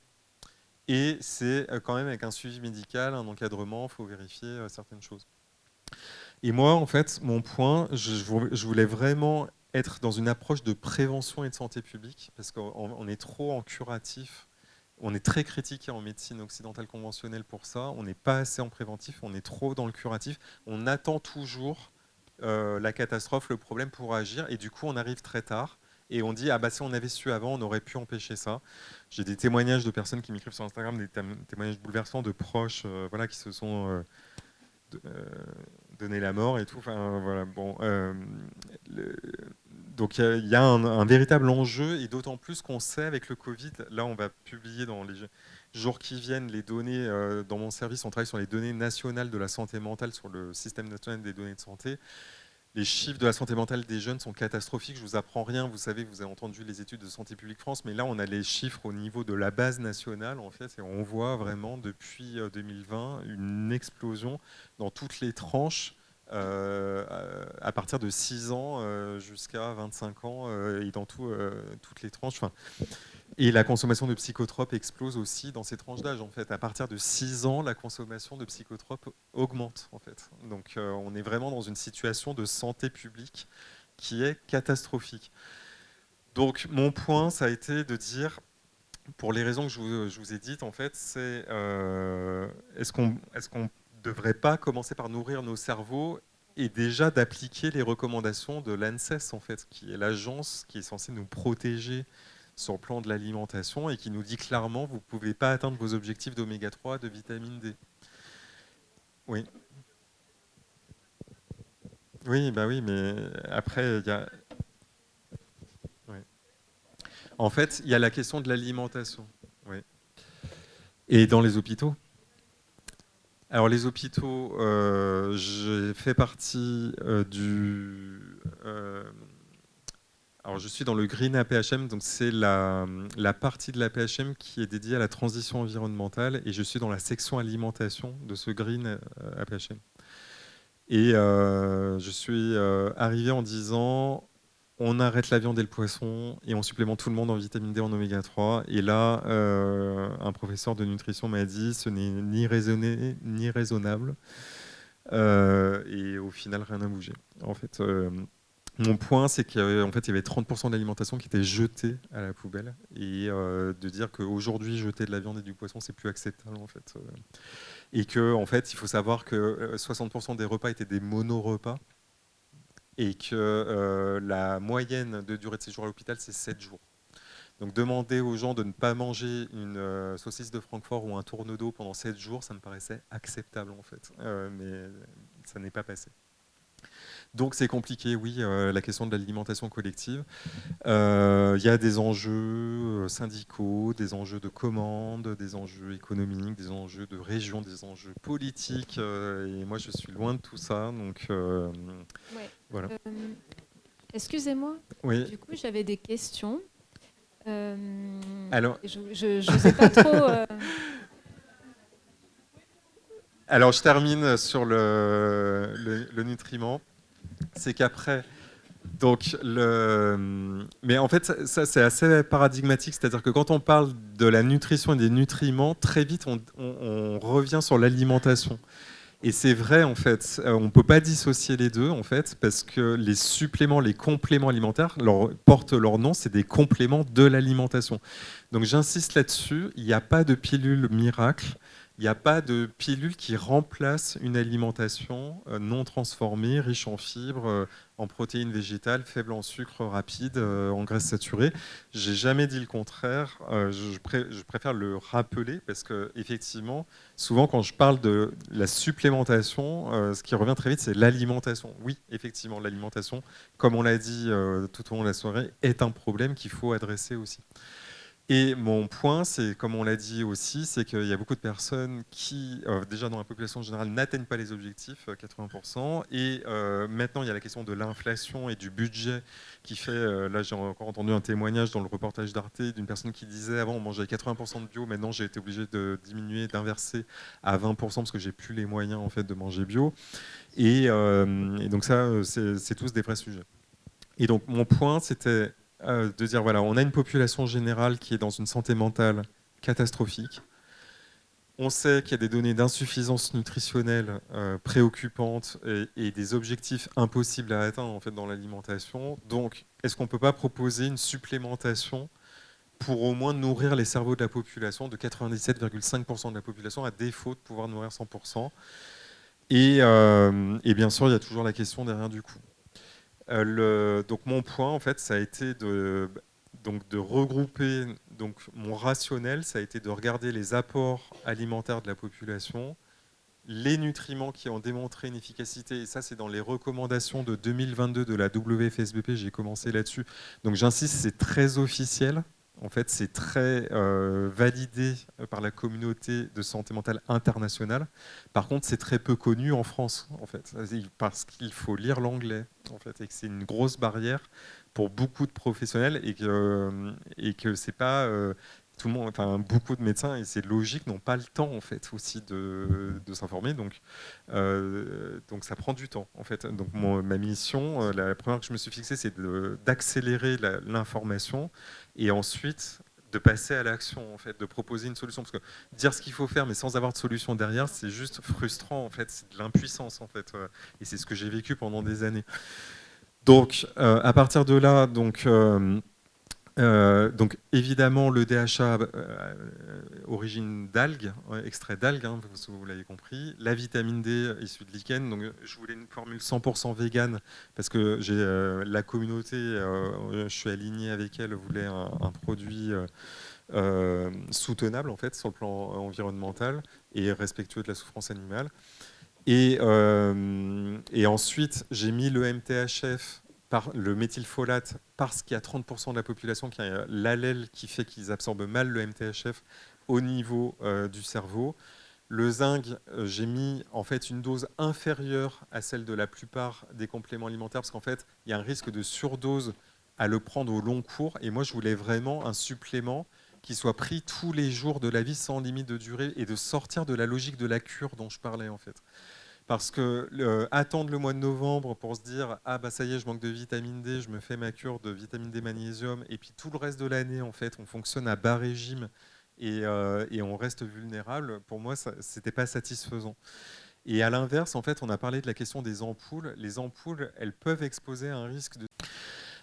et c'est quand même avec un suivi médical, un encadrement, il faut vérifier certaines choses. Et moi, en fait, mon point, je voulais vraiment être dans une approche de prévention et de santé publique, parce qu'on est trop en curatif. On est très critiqué en médecine occidentale conventionnelle pour ça. On n'est pas assez en préventif, on est trop dans le curatif. On attend toujours la catastrophe, le problème pour agir, et du coup, on arrive très tard. Et on dit, ah bah si on avait su avant, on aurait pu empêcher ça. J'ai des témoignages de personnes qui m'écrivent sur Instagram, des témoignages bouleversants de proches voilà, qui se sont donné la mort et tout. Enfin, voilà, bon, donc il y a un véritable enjeu, et d'autant plus qu'on sait avec le Covid, là on va publier dans les jours qui viennent les données, dans mon service on travaille sur les données nationales de la santé mentale, sur le système national des données de santé. Les chiffres de la santé mentale des jeunes sont catastrophiques. Je ne vous apprends rien. Vous savez, vous avez entendu les études de Santé publique France, mais là, on a les chiffres au niveau de la base nationale, en fait, et on voit vraiment depuis 2020 une explosion dans toutes les tranches, à partir de 6 ans jusqu'à 25 ans, et dans toutes les tranches. Enfin, et la consommation de psychotropes explose aussi dans ces tranches d'âge. En fait, à partir de 6 ans, la consommation de psychotropes augmente. En fait. Donc, on est vraiment dans une situation de santé publique qui est catastrophique. Donc, mon point, ça a été de dire, pour les raisons que je vous ai dites, en fait, c'est est-ce qu'on ne devrait pas commencer par nourrir nos cerveaux et déjà d'appliquer les recommandations de l'ANSES, en fait, qui est l'agence qui est censée nous protéger sur le plan de l'alimentation et qui nous dit clairement vous ne pouvez pas atteindre vos objectifs d'oméga 3, de vitamine D. Oui. Oui, bah oui, mais après, il y a... Oui. En fait, il y a la question de l'alimentation. Oui. Et dans les hôpitaux. Alors les hôpitaux, j'ai fait partie alors, je suis dans le Green APHM, donc c'est la partie de l'APHM qui est dédiée à la transition environnementale, et je suis dans la section alimentation de ce Green APHM. Et je suis arrivé en disant, on arrête la viande et le poisson, et on supplémente tout le monde en vitamine D, en oméga 3. Et là, un professeur de nutrition m'a dit, ce n'est ni raisonné, ni raisonnable. Et au final, rien n'a bougé. En fait... mon point, c'est qu'en fait, il y avait 30% de l'alimentation qui était jetée à la poubelle. Et de dire qu'aujourd'hui, jeter de la viande et du poisson, c'est plus acceptable, en fait. Et qu'en fait, il faut savoir que 60% des repas étaient des mono-repas. Et que la moyenne de durée de séjour à l'hôpital, c'est 7 jours. Donc demander aux gens de ne pas manger une saucisse de Francfort ou un tourne-dos pendant 7 jours, ça me paraissait acceptable, en fait. Mais ça n'est pas passé. Donc c'est compliqué, oui, la question de l'alimentation collective. Il y a des enjeux syndicaux, des enjeux de commande, des enjeux économiques, des enjeux de région, des enjeux politiques. Et moi, je suis loin de tout ça. Donc ouais. Voilà. Excusez-moi. Oui. Du coup, j'avais des questions. Alors, je sais pas trop. Alors, je termine sur le nutriment. C'est qu'après, donc mais en fait, ça c'est assez paradigmatique, c'est-à-dire que quand on parle de la nutrition et des nutriments, très vite on revient sur l'alimentation. Et c'est vrai, en fait, on ne peut pas dissocier les deux, en fait, parce que les suppléments, les compléments alimentaires portent leur nom, c'est des compléments de l'alimentation. Donc j'insiste là-dessus, il n'y a pas de pilule miracle. Il n'y a pas de pilule qui remplace une alimentation non transformée, riche en fibres, en protéines végétales, faible en sucre rapide, en graisses saturées. Je n'ai jamais dit le contraire. Je préfère le rappeler parce qu'effectivement, souvent quand je parle de la supplémentation, ce qui revient très vite, c'est l'alimentation. Oui, effectivement, l'alimentation, comme on l'a dit tout au long de la soirée, est un problème qu'il faut adresser aussi. Et mon point, c'est, comme on l'a dit aussi, c'est qu'il y a beaucoup de personnes qui, déjà dans la population générale, n'atteignent pas les objectifs, 80%. Et maintenant, il y a la question de l'inflation et du budget qui fait... là, j'ai encore entendu un témoignage dans le reportage d'Arte d'une personne qui disait, avant, on mangeait 80% de bio, maintenant, j'ai été obligé de diminuer, d'inverser à 20% parce que j'ai plus les moyens, en fait, de manger bio. Et donc ça, c'est tous des vrais sujets. Et donc, mon point, c'était... de dire voilà, on a une population générale qui est dans une santé mentale catastrophique. On sait qu'il y a des données d'insuffisance nutritionnelle préoccupantes et des objectifs impossibles à atteindre en fait, dans l'alimentation. Donc, est-ce qu'on ne peut pas proposer une supplémentation pour au moins nourrir les cerveaux de la population, de 97,5% de la population, à défaut de pouvoir nourrir 100%. Et bien sûr, il y a toujours la question derrière du coût. Donc mon point, en fait, ça a été de regrouper. Donc mon rationnel, ça a été de regarder les apports alimentaires de la population, les nutriments qui ont démontré une efficacité. Et ça, c'est dans les recommandations de 2022 de la WFSBP. J'ai commencé là-dessus. Donc j'insiste, c'est très officiel. En fait, c'est très validé par la communauté de santé mentale internationale. Par contre, c'est très peu connu en France, en fait, parce qu'il faut lire l'anglais, en fait, et que c'est une grosse barrière pour beaucoup de professionnels et que c'est pas tout le monde, enfin beaucoup de médecins, et c'est logique, n'ont pas le temps en fait aussi de s'informer, donc ça prend du temps en fait. Donc ma mission, la première que je me suis fixée, c'est d'accélérer l'information et ensuite de passer à l'action en fait, de proposer une solution, parce que dire ce qu'il faut faire mais sans avoir de solution derrière, c'est juste frustrant en fait, c'est de l'impuissance en fait, et c'est ce que j'ai vécu pendant des années. Donc à partir de là, donc évidemment le DHA, origine d'algues, extrait d'algues, hein, vous l'avez compris, la vitamine D issue de lichen, donc je voulais une formule 100% végane parce que j'ai la communauté, je suis aligné avec elle, voulait un produit soutenable en fait sur le plan environnemental et respectueux de la souffrance animale. Et ensuite j'ai mis le MTHF, par le méthylfolate, parce qu'il y a 30% de la population qui a l'allèle qui fait qu'ils absorbent mal le MTHF au niveau du cerveau. Le zinc, j'ai mis en fait une dose inférieure à celle de la plupart des compléments alimentaires, parce qu'en fait, il y a un risque de surdose à le prendre au long cours. Et moi, je voulais vraiment un supplément qui soit pris tous les jours de la vie sans limite de durée et de sortir de la logique de la cure dont je parlais en fait. Parce que attendre le mois de novembre pour se dire « Ah bah ça y est, je manque de vitamine D, je me fais ma cure de vitamine D magnésium » et puis tout le reste de l'année, en fait, on fonctionne à bas régime et on reste vulnérable, pour moi, ce n'était pas satisfaisant. Et à l'inverse, en fait, on a parlé de la question des ampoules. Les ampoules, elles peuvent exposer à un risque de...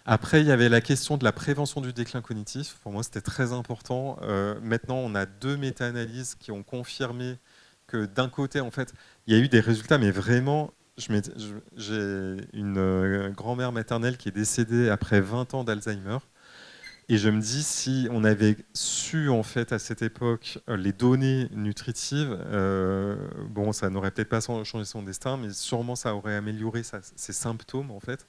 Après, il y avait la question de la prévention du déclin cognitif. Pour moi, c'était très important. Maintenant, on a 2 méta-analyses qui ont confirmé que d'un côté, en fait, il y a eu des résultats, mais vraiment, j'ai une grand-mère maternelle qui est décédée après 20 ans d'Alzheimer. Et je me dis, si on avait su, en fait, à cette époque, les données nutritives, bon, ça n'aurait peut-être pas changé son destin, mais sûrement ça aurait amélioré ses symptômes, en fait.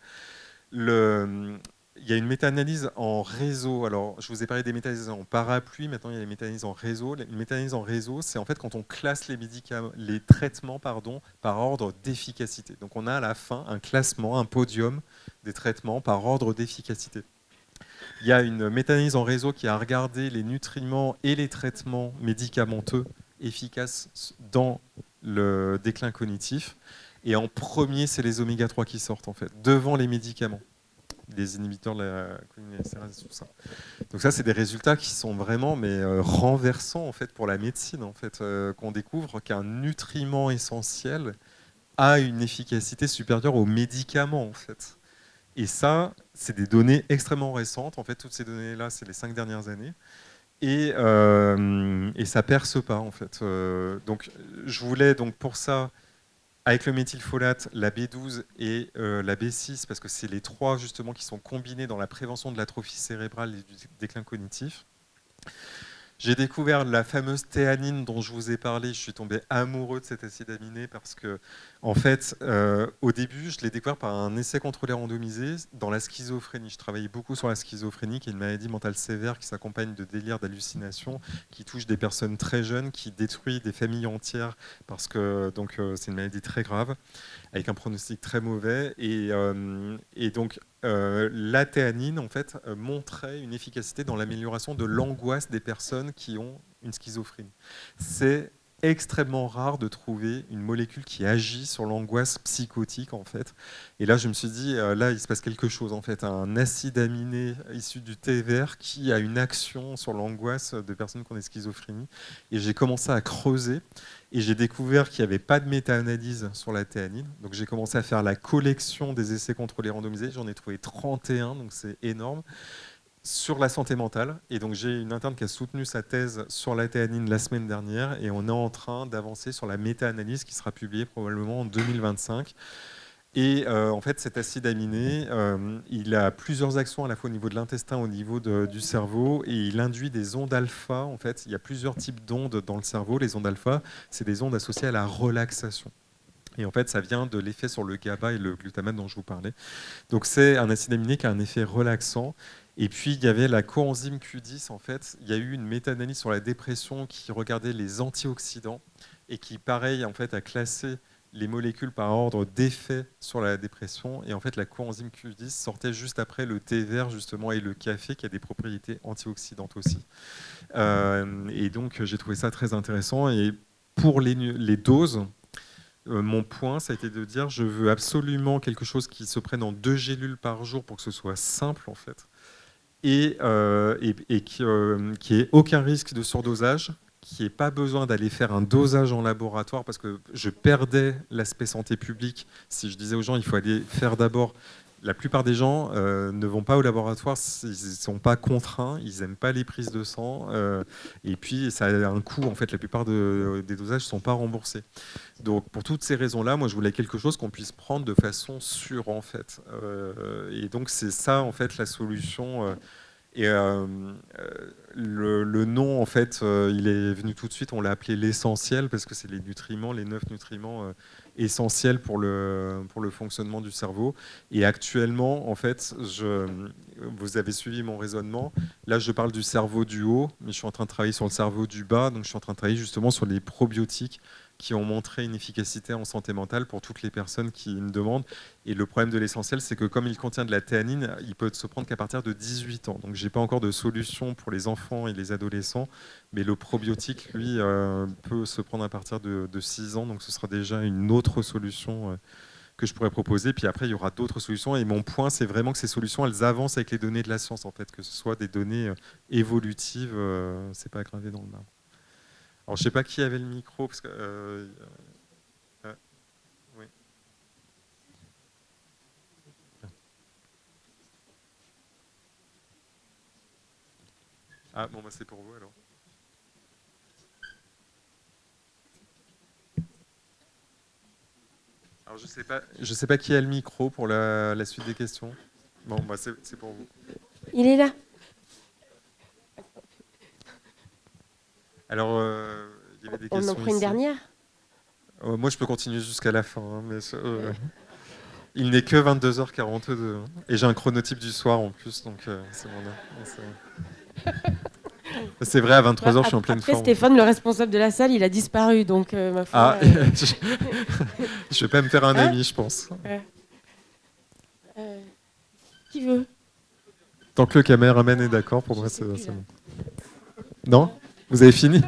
Il y a une méta-analyse en réseau. Alors, je vous ai parlé des méta-analyses en parapluie, maintenant il y a les méta-analyses en réseau. Une méta-analyse en réseau, c'est en fait quand on classe les traitements par ordre d'efficacité. Donc on a à la fin un classement, un podium des traitements par ordre d'efficacité. Il y a une méta-analyse en réseau qui a regardé les nutriments et les traitements médicamenteux efficaces dans le déclin cognitif. Et en premier, c'est les oméga-3 qui sortent, en fait, devant les médicaments, les inhibiteurs de la cholinésterase, tout ça. Donc ça, c'est des résultats qui sont vraiment renversants en fait, pour la médecine, en fait, qu'on découvre qu'un nutriment essentiel a une efficacité supérieure aux médicaments, en fait. Et ça, c'est des données extrêmement récentes. En fait, toutes ces données-là, c'est les 5 dernières années. Et ça perce pas, en fait. Donc, je voulais, donc, pour ça, avec le méthylfolate, la B12 et la B6, parce que c'est les 3 justement qui sont combinés dans la prévention de l'atrophie cérébrale et du déclin cognitif. J'ai découvert la fameuse théanine dont je vous ai parlé. Je suis tombé amoureux de cet acide aminé parce que, en fait, au début, je l'ai découvert par un essai contrôlé randomisé dans la schizophrénie. Je travaillais beaucoup sur la schizophrénie, qui est une maladie mentale sévère qui s'accompagne de délires, d'hallucinations, qui touche des personnes très jeunes, qui détruit des familles entières parce que c'est une maladie très grave, avec un pronostic très mauvais. Et donc, la théanine, en fait, montrait une efficacité dans l'amélioration de l'angoisse des personnes qui ont une schizophrénie. C'est extrêmement rare de trouver une molécule qui agit sur l'angoisse psychotique, en fait. Et là, je me suis dit, là, il se passe quelque chose, en fait. Un acide aminé issu du thé vert qui a une action sur l'angoisse de personnes qui ont des schizophrénies. Et j'ai commencé à creuser. Et j'ai découvert qu'il n'y avait pas de méta-analyse sur la théanine. Donc j'ai commencé à faire la collection des essais contrôlés randomisés. J'en ai trouvé 31, donc c'est énorme, sur la santé mentale. Et donc j'ai une interne qui a soutenu sa thèse sur la théanine la semaine dernière. Et on est en train d'avancer sur la méta-analyse qui sera publiée probablement en 2025. Et en fait, cet acide aminé, il a plusieurs actions à la fois au niveau de l'intestin, au niveau du cerveau, et il induit des ondes alpha. En fait, il y a plusieurs types d'ondes dans le cerveau. Les ondes alpha, c'est des ondes associées à la relaxation. Et en fait, ça vient de l'effet sur le GABA et le glutamate dont je vous parlais. Donc c'est un acide aminé qui a un effet relaxant. Et puis il y avait la coenzyme Q10. En fait, il y a eu une méta-analyse sur la dépression qui regardait les antioxydants et qui, pareil, en fait, a classé les molécules par ordre d'effet sur la dépression. Et en fait, la coenzyme Q10 sortait juste après le thé vert, justement, et le café, qui a des propriétés antioxydantes aussi. Et donc, j'ai trouvé ça très intéressant. Et pour les doses, mon point, ça a été de dire, je veux absolument quelque chose qui se prenne en 2 gélules par jour pour que ce soit simple, en fait, et qui ait aucun risque de surdosage, qui n'ait pas besoin d'aller faire un dosage en laboratoire, parce que je perdais l'aspect santé publique si je disais aux gens il faut aller faire d'abord. La plupart des gens ne vont pas au laboratoire, ils ne sont pas contraints, ils n'aiment pas les prises de sang, et puis ça a un coût, en fait, la plupart des dosages ne sont pas remboursés. Donc pour toutes ces raisons-là, moi je voulais quelque chose qu'on puisse prendre de façon sûre, en fait. Et donc c'est ça, en fait, la solution. Et le nom, en fait, il est venu tout de suite, on l'a appelé l'essentiel, parce que c'est les nutriments, les 9 nutriments essentiels pour le fonctionnement du cerveau. Et actuellement, en fait, vous avez suivi mon raisonnement, là je parle du cerveau du haut, mais je suis en train de travailler sur le cerveau du bas, donc je suis en train de travailler justement sur les probiotiques qui ont montré une efficacité en santé mentale pour toutes les personnes qui me demandent. Et le problème de l'essentiel, c'est que comme il contient de la théanine, il peut se prendre qu'à partir de 18 ans. Donc je n'ai pas encore de solution pour les enfants et les adolescents, mais le probiotique, lui, peut se prendre à partir de 6 ans. Donc ce sera déjà une autre solution que je pourrais proposer. Puis après, il y aura d'autres solutions. Et mon point, c'est vraiment que ces solutions, elles avancent avec les données de la science, en fait, que ce soit des données évolutives, c'est pas gravé dans le marbre. Alors, je ne sais pas qui avait le micro, parce que... oui. Ah, bon, bah, c'est pour vous, alors. Alors, je sais pas qui a le micro pour la suite des questions. Bon, bah, c'est pour vous. Il est là. Alors, il y avait des questions. On en prend une ici. dernière. Moi, je peux continuer jusqu'à la fin, hein, mais il n'est que 22h42, hein, et j'ai un chronotype du soir en plus, donc c'est mon heure. C'est vrai, à 23h, je suis en pleine Après, forme. Stéphane, le responsable de la salle, il a disparu, donc ma foi. Ah, je vais pas me faire un ami, je pense. Qui veut? Tant que le caméraman est d'accord, pour moi, c'est bon. Non? Vous avez fini?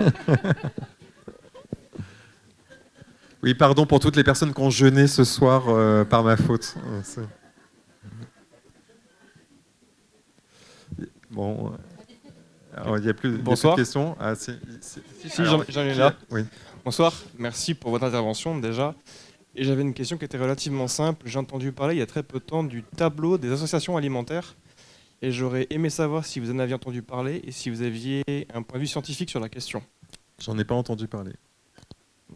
Oui, pardon pour toutes les personnes qui ont jeûné ce soir par ma faute. Bon, alors, il n'y a plus de questions. Ah, si, j'en ai là. Oui. Bonsoir, merci pour votre intervention déjà. Et j'avais une question qui était relativement simple. J'ai entendu parler il y a très peu de temps du tableau des associations alimentaires. Et j'aurais aimé savoir si vous en aviez entendu parler et si vous aviez un point de vue scientifique sur la question. J'en ai pas entendu parler.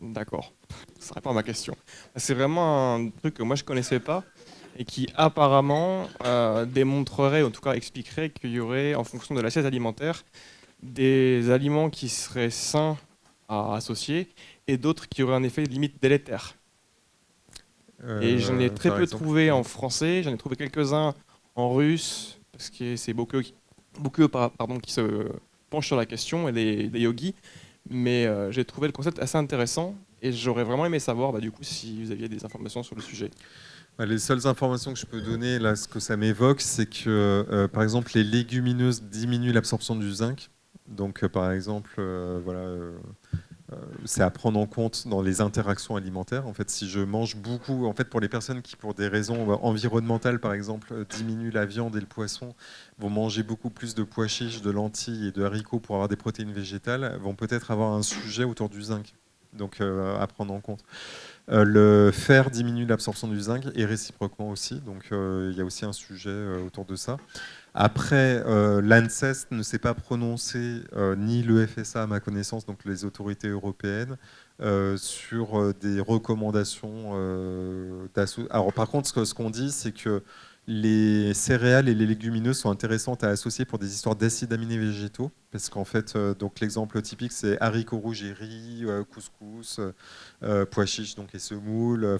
D'accord, ça répond à ma question. C'est vraiment un truc que moi je connaissais pas et qui apparemment démontrerait, ou en tout cas expliquerait qu'il y aurait, en fonction de l'assiette alimentaire, des aliments qui seraient sains à associer et d'autres qui auraient un effet limite délétère. Et j'en ai très peu trouvé en français, j'en ai trouvé quelques-uns en russe, parce que c'est beaucoup qui se penchent sur la question, et des yogis. Mais j'ai trouvé le concept assez intéressant et j'aurais vraiment aimé savoir du coup, si vous aviez des informations sur le sujet. Les seules informations que je peux donner, là, ce que ça m'évoque, c'est que par exemple les légumineuses diminuent l'absorption du zinc. Donc par exemple, c'est à prendre en compte dans les interactions alimentaires. En fait, si je mange beaucoup, en fait, pour les personnes qui, pour des raisons environnementales, par exemple, diminuent la viande et le poisson, vont manger beaucoup plus de pois chiches, de lentilles et de haricots pour avoir des protéines végétales, vont peut-être avoir un sujet autour du zinc. Donc, à prendre en compte. Le fer diminue l'absorption du zinc et réciproquement aussi. Donc, il y a aussi un sujet autour de ça. Après, l'ANSES ne s'est pas prononcé, ni le FSA à ma connaissance, donc les autorités européennes, sur des recommandations. Alors par contre, ce qu'on dit, c'est qu'il Les céréales et les légumineuses sont intéressantes à associer pour des histoires d'acides aminés végétaux, parce qu'en fait, donc l'exemple typique, c'est haricots rouges et riz, couscous, pois chiches donc et semoules,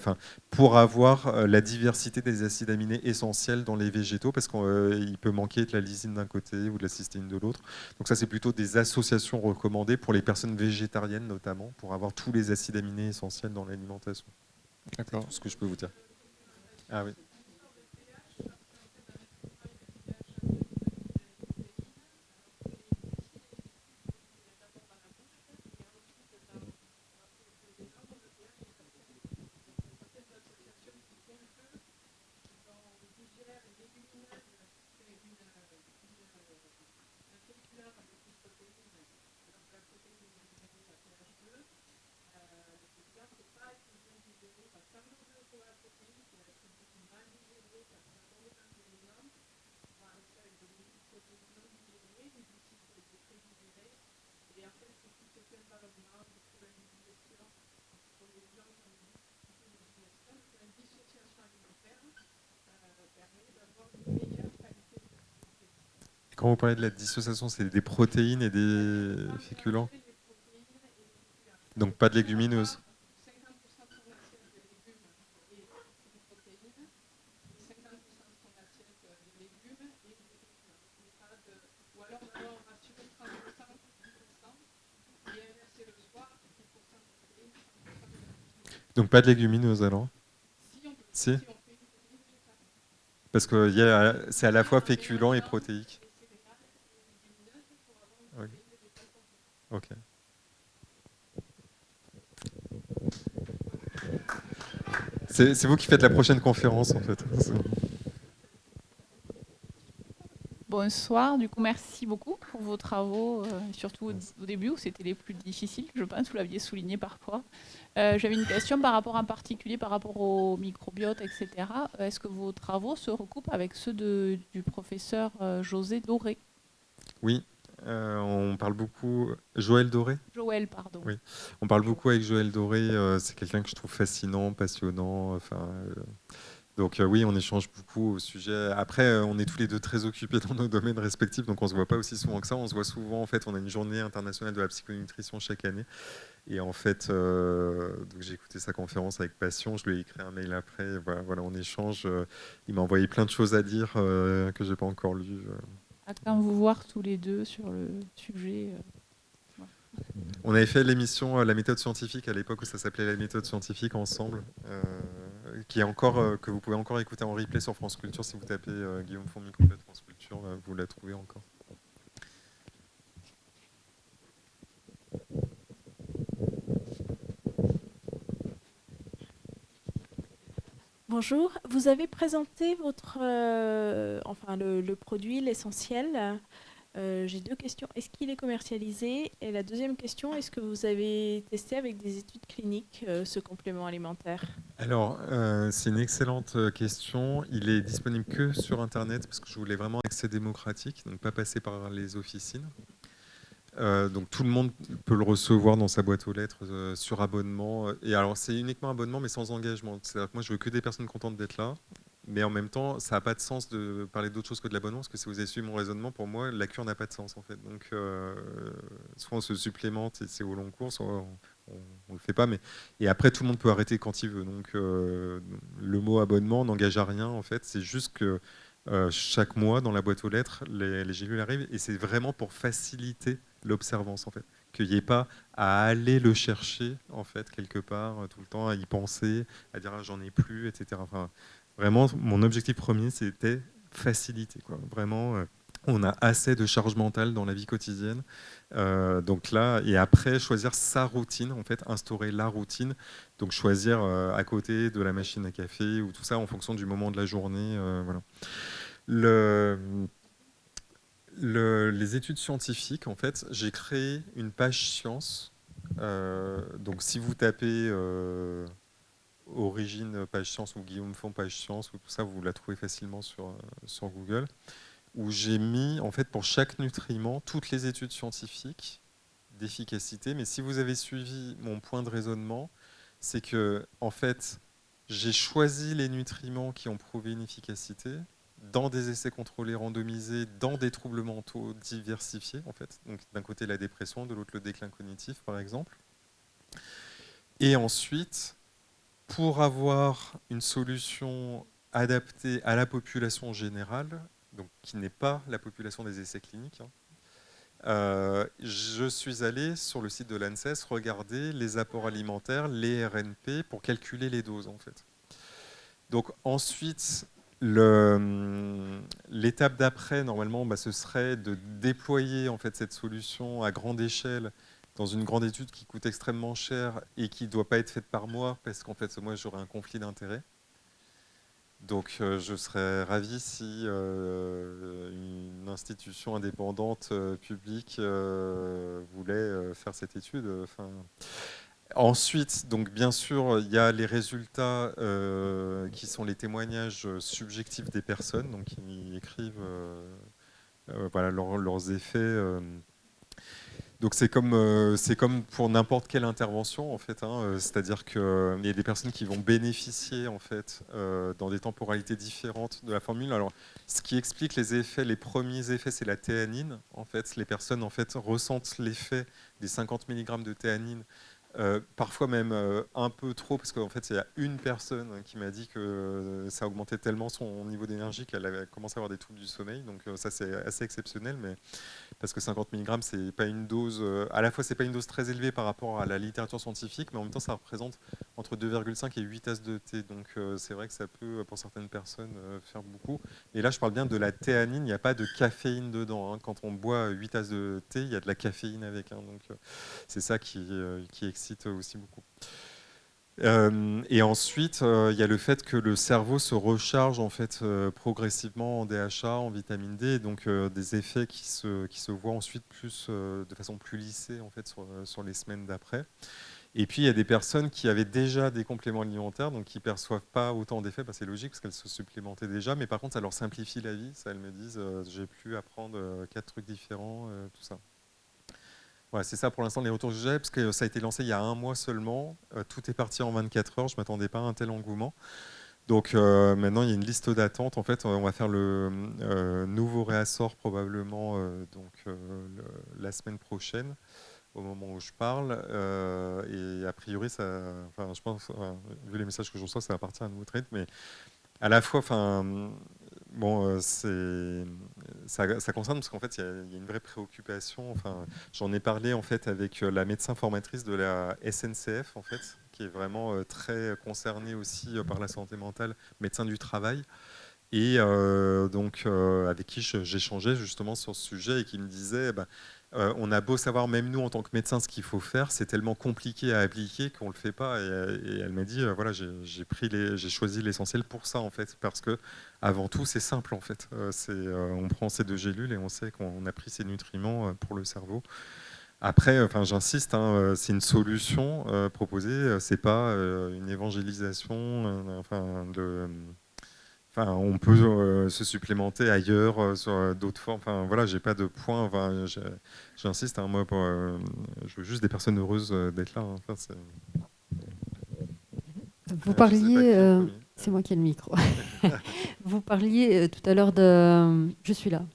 pour avoir la diversité des acides aminés essentiels dans les végétaux, parce qu'il peut manquer de la lysine d'un côté ou de la cystéine de l'autre. Donc ça, c'est plutôt des associations recommandées pour les personnes végétariennes notamment, pour avoir tous les acides aminés essentiels dans l'alimentation. D'accord. C'est tout ce que je peux vous dire. Ah oui. Quand vous parlez de la dissociation, c'est des protéines et des féculents. Donc pas de légumineuses. Donc pas de légumineuses alors? Si. Parce que c'est à la fois féculent et protéique. Oui. Ok. C'est vous qui faites la prochaine conférence en fait. Bonsoir, du coup merci beaucoup pour vos travaux, surtout au début où c'était les plus difficiles, je pense, vous l'aviez souligné parfois. J'avais une question par rapport en particulier, par rapport au microbiote, etc. Est-ce que vos travaux se recoupent avec ceux du professeur José Doré? Oui, on parle beaucoup... Joël Doré? Joël, pardon. Oui, on parle beaucoup avec Joël Doré, c'est quelqu'un que je trouve fascinant, passionnant, donc oui, on échange beaucoup au sujet. Après, on est tous les deux très occupés dans nos domaines respectifs, donc on se voit pas aussi souvent que ça. On se voit souvent, en fait, on a une journée internationale de la psychonutrition chaque année. Et en fait, donc j'ai écouté sa conférence avec passion. Je lui ai écrit un mail après. Voilà, on échange. Il m'a envoyé plein de choses à dire que j'ai pas encore lues. À quand vous voir tous les deux sur le sujet On avait fait l'émission La méthode scientifique à l'époque où ça s'appelait La méthode scientifique ensemble, qui est encore, que vous pouvez encore écouter en replay sur France Culture. Si vous tapez Guillaume Font Microbiote France Culture, vous la trouvez encore. Bonjour, vous avez présenté votre, le produit, l'essentiel. J'ai deux questions. Est-ce qu'il est commercialisé? Et la deuxième question, est-ce que vous avez testé avec des études cliniques ce complément alimentaire? Alors, c'est une excellente question. Il est disponible que sur Internet parce que je voulais vraiment un accès démocratique, donc pas passer par les officines. Donc tout le monde peut le recevoir dans sa boîte aux lettres sur abonnement. Et alors c'est uniquement abonnement mais sans engagement. C'est-à-dire que moi je veux que des personnes contentes d'être là. Mais en même temps, ça n'a pas de sens de parler d'autre chose que de l'abonnement, parce que si vous avez suivi mon raisonnement, pour moi, la cure n'a pas de sens en fait. Donc, soit on se supplémente et c'est au long cours, soit on ne le fait pas. Et après, tout le monde peut arrêter quand il veut. Donc, le mot abonnement n'engage à rien en fait. C'est juste que chaque mois, dans la boîte aux lettres, les gélules arrivent, et c'est vraiment pour faciliter l'observance en fait. Qu'il n'y ait pas à aller le chercher en fait quelque part tout le temps, à y penser, à dire j'en ai plus, etc. Enfin, vraiment, mon objectif premier, c'était faciliter, quoi. Vraiment, on a assez de charge mentale dans la vie quotidienne. Donc là, et après, choisir sa routine, en fait, instaurer la routine. Donc choisir à côté de la machine à café ou tout ça en fonction du moment de la journée. Voilà. Les études scientifiques, en fait, j'ai créé une page science. Donc si vous tapez... Origine page science ou Guillaume Font page science ou tout ça, vous la trouvez facilement sur Google, où j'ai mis en fait pour chaque nutriment toutes les études scientifiques d'efficacité. Mais si vous avez suivi mon point de raisonnement, c'est que en fait j'ai choisi les nutriments qui ont prouvé une efficacité dans des essais contrôlés randomisés, dans des troubles mentaux diversifiés, en fait. Donc d'un côté la dépression, de l'autre le déclin cognitif, par exemple. Et ensuite, pour avoir une solution adaptée à la population générale, donc qui n'est pas la population des essais cliniques, je suis allé sur le site de l'ANSES regarder les apports alimentaires, les RNP, pour calculer les doses, en fait. Donc ensuite, l'étape d'après, normalement, ce serait de déployer en fait, cette solution à grande échelle dans une grande étude qui coûte extrêmement cher et qui ne doit pas être faite par moi, parce qu'en fait, moi, j'aurais un conflit d'intérêts. Donc je serais ravi si une institution indépendante publique voulait faire cette étude. Ensuite, donc bien sûr, il y a les résultats qui sont les témoignages subjectifs des personnes, donc qui écrivent voilà, leurs effets. Donc c'est comme pour n'importe quelle intervention en fait, hein, c'est-à-dire qu'il y a des personnes qui vont bénéficier en fait dans des temporalités différentes de la formule. Alors ce qui explique les effets, les premiers effets, c'est la théanine. En fait, les personnes en fait ressentent l'effet des 50 mg de théanine. Parfois même un peu trop, parce qu'en fait il y a une personne qui m'a dit que ça augmentait tellement son niveau d'énergie qu'elle avait commencé à avoir des troubles du sommeil, donc ça c'est assez exceptionnel, mais parce que 50 mg c'est pas une dose, à la fois c'est pas une dose très élevée par rapport à la littérature scientifique, mais en même temps ça représente entre 2,5 et 8 tasses de thé, donc c'est vrai que ça peut pour certaines personnes faire beaucoup. Et là je parle bien de la théanine, il n'y a pas de caféine dedans, hein. Quand on boit 8 tasses de thé, il y a de la caféine avec, hein, donc c'est ça qui excite aussi beaucoup. Et ensuite, il y a le fait que le cerveau se recharge en fait progressivement en DHA, en vitamine D, donc des effets qui se voient ensuite plus, de façon plus lissée en fait sur les semaines d'après. Et puis il y a des personnes qui avaient déjà des compléments alimentaires, donc qui ne perçoivent pas autant d'effets, c'est logique parce qu'elles se supplémentaient déjà, mais par contre ça leur simplifie la vie, ça, elles me disent j'ai pu apprendre 4 trucs différents, tout ça. Ouais, c'est ça pour l'instant les retours que j'ai, parce que ça a été lancé il y a 1 mois seulement. Tout est parti en 24 heures, je ne m'attendais pas à un tel engouement. Donc maintenant il y a une liste d'attente. En fait, on va faire le nouveau réassort probablement la semaine prochaine, au moment où je parle. Et a priori, je pense, vu les messages que je reçois, ça va partir à un nouveau trade. Mais à la fois, bon, ça concerne parce qu'en fait, il y a une vraie préoccupation. J'en ai parlé en fait avec la médecin formatrice de la SNCF, en fait, qui est vraiment très concernée aussi par la santé mentale, médecin du travail, et avec qui j'échangeais justement sur ce sujet et qui me disait, on a beau savoir, même nous en tant que médecins, ce qu'il faut faire, c'est tellement compliqué à appliquer qu'on le fait pas. Et elle m'a dit, voilà, j'ai choisi l'essentiel pour ça en fait, parce que avant tout, c'est simple en fait. On prend ces 2 gélules et on sait qu'on a pris ces nutriments pour le cerveau. Après, j'insiste, hein, c'est une solution proposée, c'est pas une évangélisation, on peut se supplémenter ailleurs sur d'autres formes. Voilà, j'ai pas de point. J'insiste, hein, moi, je veux juste des personnes heureuses d'être là. Hein. Vous parliez, c'est moi qui ai le micro. Vous parliez tout à l'heure je suis là.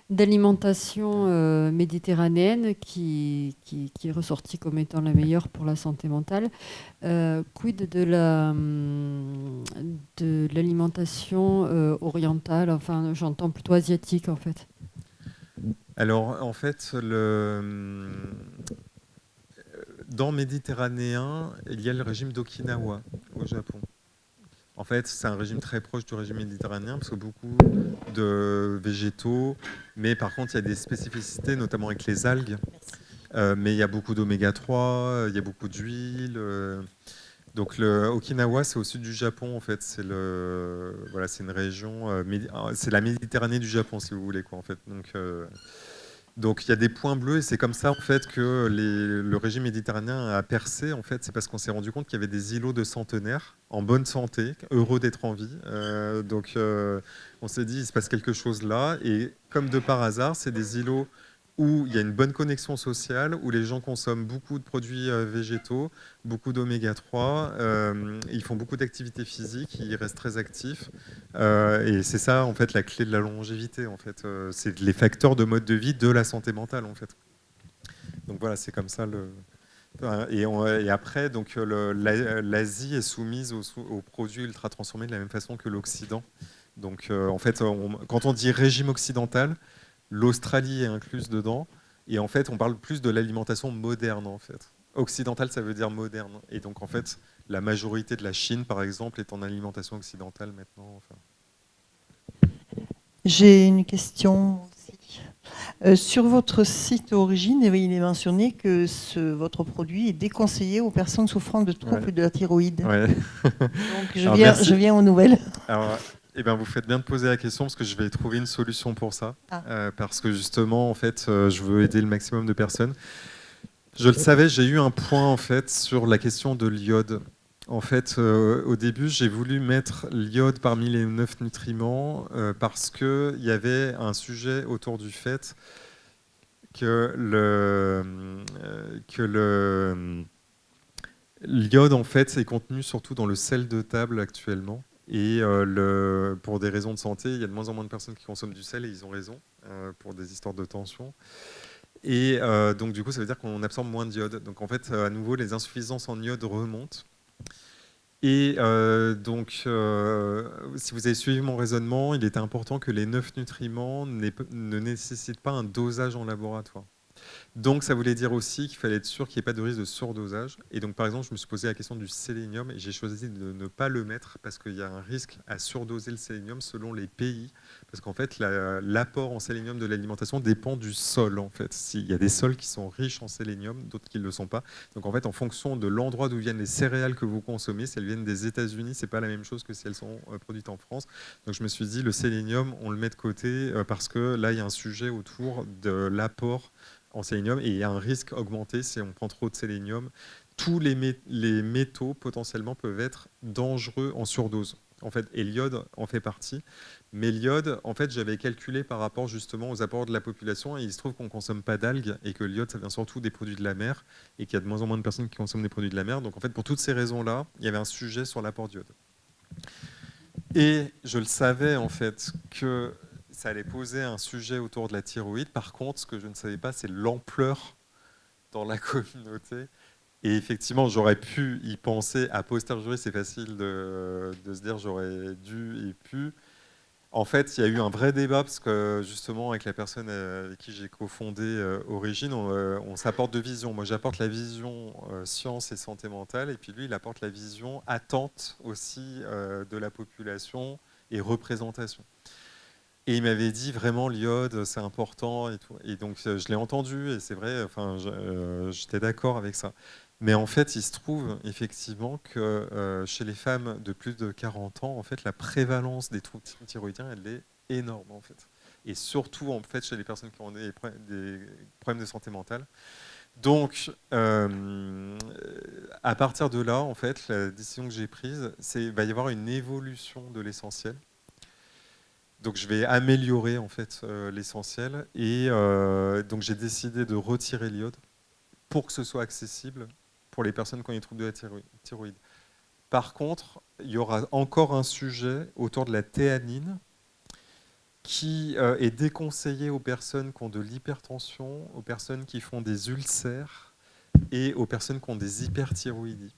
D'alimentation méditerranéenne qui est ressortie comme étant la meilleure pour la santé mentale. Quid de l'alimentation orientale, j'entends plutôt asiatique en fait. Alors en fait, dans méditerranéen, il y a le régime d'Okinawa au Japon. En fait, c'est un régime très proche du régime méditerranéen parce que beaucoup de végétaux, mais par contre, il y a des spécificités, notamment avec les algues. Mais il y a beaucoup d'oméga 3, il y a beaucoup d'huile. Donc, le Okinawa, c'est au sud du Japon, en fait. C'est une région, c'est la Méditerranée du Japon, si vous voulez, quoi, en fait. Donc il y a des points bleus et c'est comme ça en fait que le régime méditerranéen a percé. En fait, c'est parce qu'on s'est rendu compte qu'il y avait des îlots de centenaires en bonne santé, heureux d'être en vie. On s'est dit il se passe quelque chose là et comme de par hasard, c'est des îlots où il y a une bonne connexion sociale, où les gens consomment beaucoup de produits végétaux, beaucoup d'oméga 3, ils font beaucoup d'activités physiques, ils restent très actifs. Et c'est ça, en fait, la clé de la longévité. En fait. C'est les facteurs de mode de vie de la santé mentale, en fait. Donc voilà, c'est comme ça. Et après, donc, l'Asie est soumise aux produits ultra transformés de la même façon que l'Occident. Donc, en fait, quand on dit régime occidental, l'Australie est incluse dedans. Et en fait, on parle plus de l'alimentation moderne, en fait. Occidentale, ça veut dire moderne. Et donc, en fait, la majorité de la Chine, par exemple, est en alimentation occidentale maintenant. Enfin. J'ai une question aussi. Sur votre site d'origine, il est mentionné que votre produit est déconseillé aux personnes souffrant de troubles de la thyroïde. Ouais. Donc, je viens aux nouvelles. Alors, eh ben, vous faites bien de poser la question parce que je vais trouver une solution pour ça. Parce que justement, en fait, je veux aider le maximum de personnes. Je le savais, j'ai eu un point en fait sur la question de l'iode. En fait, au début, j'ai voulu mettre l'iode parmi les 9 nutriments parce qu'il y avait un sujet autour du fait que l'iode en fait est contenu surtout dans le sel de table actuellement. Et pour des raisons de santé, il y a de moins en moins de personnes qui consomment du sel et ils ont raison pour des histoires de tension. Et donc du coup, ça veut dire qu'on absorbe moins d'iode. Donc en fait, à nouveau, les insuffisances en iode remontent. Et donc, si vous avez suivi mon raisonnement, il était important que les 9 nutriments ne nécessitent pas un dosage en laboratoire. Donc, ça voulait dire aussi qu'il fallait être sûr qu'il n'y ait pas de risque de surdosage. Et donc, par exemple, je me suis posé la question du sélénium et j'ai choisi de ne pas le mettre parce qu'il y a un risque à surdoser le sélénium selon les pays. Parce qu'en fait, l'apport en sélénium de l'alimentation dépend du sol. En fait, il y a des sols qui sont riches en sélénium, d'autres qui ne le sont pas. Donc, en fait, en fonction de l'endroit d'où viennent les céréales que vous consommez, si elles viennent des États-Unis, c'est pas la même chose que si elles sont produites en France. Donc, je me suis dit, le sélénium, on le met de côté parce que là, il y a un sujet autour de l'apport en sélénium et il y a un risque augmenté si on prend trop de sélénium. Tous les métaux potentiellement peuvent être dangereux en surdose. En fait, et l'iode en fait partie. Mais l'iode, en fait, j'avais calculé par rapport justement aux apports de la population et il se trouve qu'on ne consomme pas d'algues et que l'iode, ça vient surtout des produits de la mer et qu'il y a de moins en moins de personnes qui consomment des produits de la mer. Donc en fait, pour toutes ces raisons-là, il y avait un sujet sur l'apport d'iode. Et je le savais en fait que ça allait poser un sujet autour de la thyroïde. Par contre, ce que je ne savais pas, c'est l'ampleur dans la communauté. Et effectivement, j'aurais pu y penser a posteriori, c'est facile de se dire j'aurais dû et pu. En fait, il y a eu un vrai débat parce que justement, avec la personne avec qui j'ai cofondé Origine, on s'apporte deux visions. Moi, j'apporte la vision science et santé mentale, et puis lui, il apporte la vision attente aussi de la population et représentation. Et il m'avait dit vraiment l'iode, c'est important et tout. Et donc je l'ai entendu et c'est vrai, enfin, j'étais d'accord avec ça. Mais en fait, il se trouve effectivement que chez les femmes de plus de 40 ans, en fait, la prévalence des troubles thyroïdiens, elle est énorme en fait. Et surtout en fait chez les personnes qui ont des problèmes de santé mentale. Donc, à partir de là, en fait, la décision que j'ai prise, c'est qu'il va y avoir une évolution de l'essentiel. Donc je vais améliorer en fait l'essentiel et donc j'ai décidé de retirer l'iode pour que ce soit accessible pour les personnes qui ont des troubles de la thyroïde. Par contre, il y aura encore un sujet autour de la théanine qui est déconseillé aux personnes qui ont de l'hypertension, aux personnes qui font des ulcères et aux personnes qui ont des hyperthyroïdies.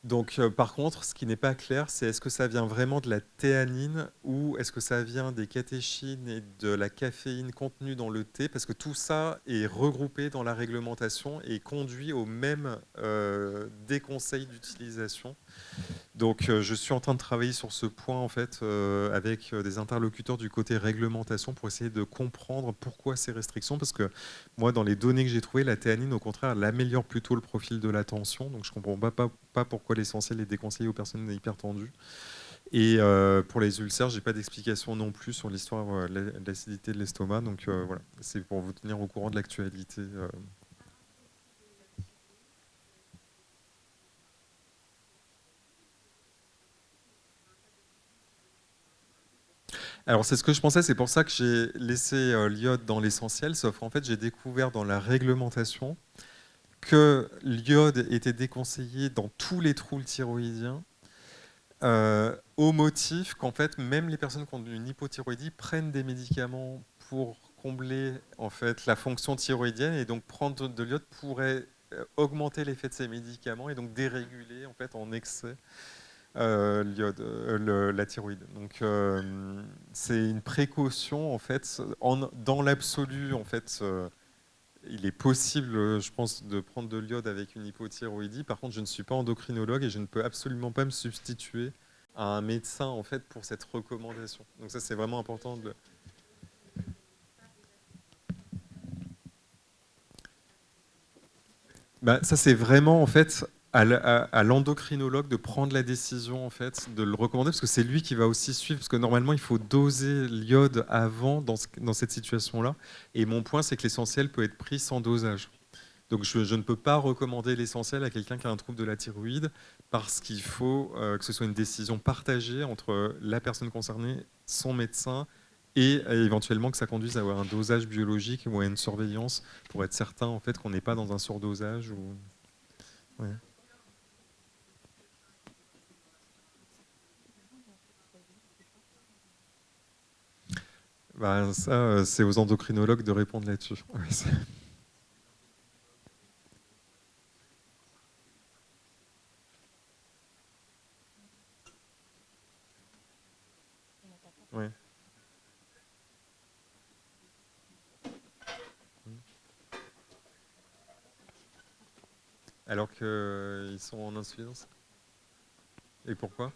Donc, par contre, ce qui n'est pas clair, c'est est-ce que ça vient vraiment de la théanine ou est-ce que ça vient des catéchines et de la caféine contenue dans le thé, parce que tout ça est regroupé dans la réglementation et conduit au même déconseil d'utilisation. Donc, je suis en train de travailler sur ce point en fait avec des interlocuteurs du côté réglementation pour essayer de comprendre pourquoi ces restrictions, parce que moi, dans les données que j'ai trouvées, la théanine, au contraire, elle améliore plutôt le profil de la tension. Donc, je ne comprends pas pourquoi l'essentiel est déconseillé aux personnes hypertendues. Et pour les ulcères, je n'ai pas d'explication non plus sur l'histoire de l'acidité de l'estomac. Donc, voilà, c'est pour vous tenir au courant de l'actualité. Alors c'est ce que je pensais, c'est pour ça que j'ai laissé l'iode dans l'essentiel, sauf qu'en fait j'ai découvert dans la réglementation que l'iode était déconseillé dans tous les troubles thyroïdiens, au motif qu'en fait même les personnes qui ont une hypothyroïdie prennent des médicaments pour combler en fait la fonction thyroïdienne, et donc prendre de l'iode pourrait augmenter l'effet de ces médicaments et donc déréguler en fait en excès l'iode, la thyroïde. Donc c'est une précaution en fait. Dans l'absolu en fait. Il est possible, je pense, de prendre de l'iode avec une hypothyroïdie. Par contre, je ne suis pas endocrinologue et je ne peux absolument pas me substituer à un médecin en fait, pour cette recommandation. Donc ça, c'est vraiment important de... Ça, c'est vraiment en fait, à l'endocrinologue de prendre la décision en fait, de le recommander, parce que c'est lui qui va aussi suivre, parce que normalement il faut doser l'iode avant dans cette situation-là. Et mon point, c'est que l'essentiel peut être pris sans dosage. Donc je ne peux pas recommander l'essentiel à quelqu'un qui a un trouble de la thyroïde, parce qu'il faut que ce soit une décision partagée entre la personne concernée, son médecin, et éventuellement que ça conduise à avoir un dosage biologique ou à une surveillance pour être certain en fait, qu'on n'est pas dans un surdosage. Ouais. Ça, c'est aux endocrinologues de répondre là-dessus. Ouais. Alors qu'ils sont en insuffisance. Et pourquoi?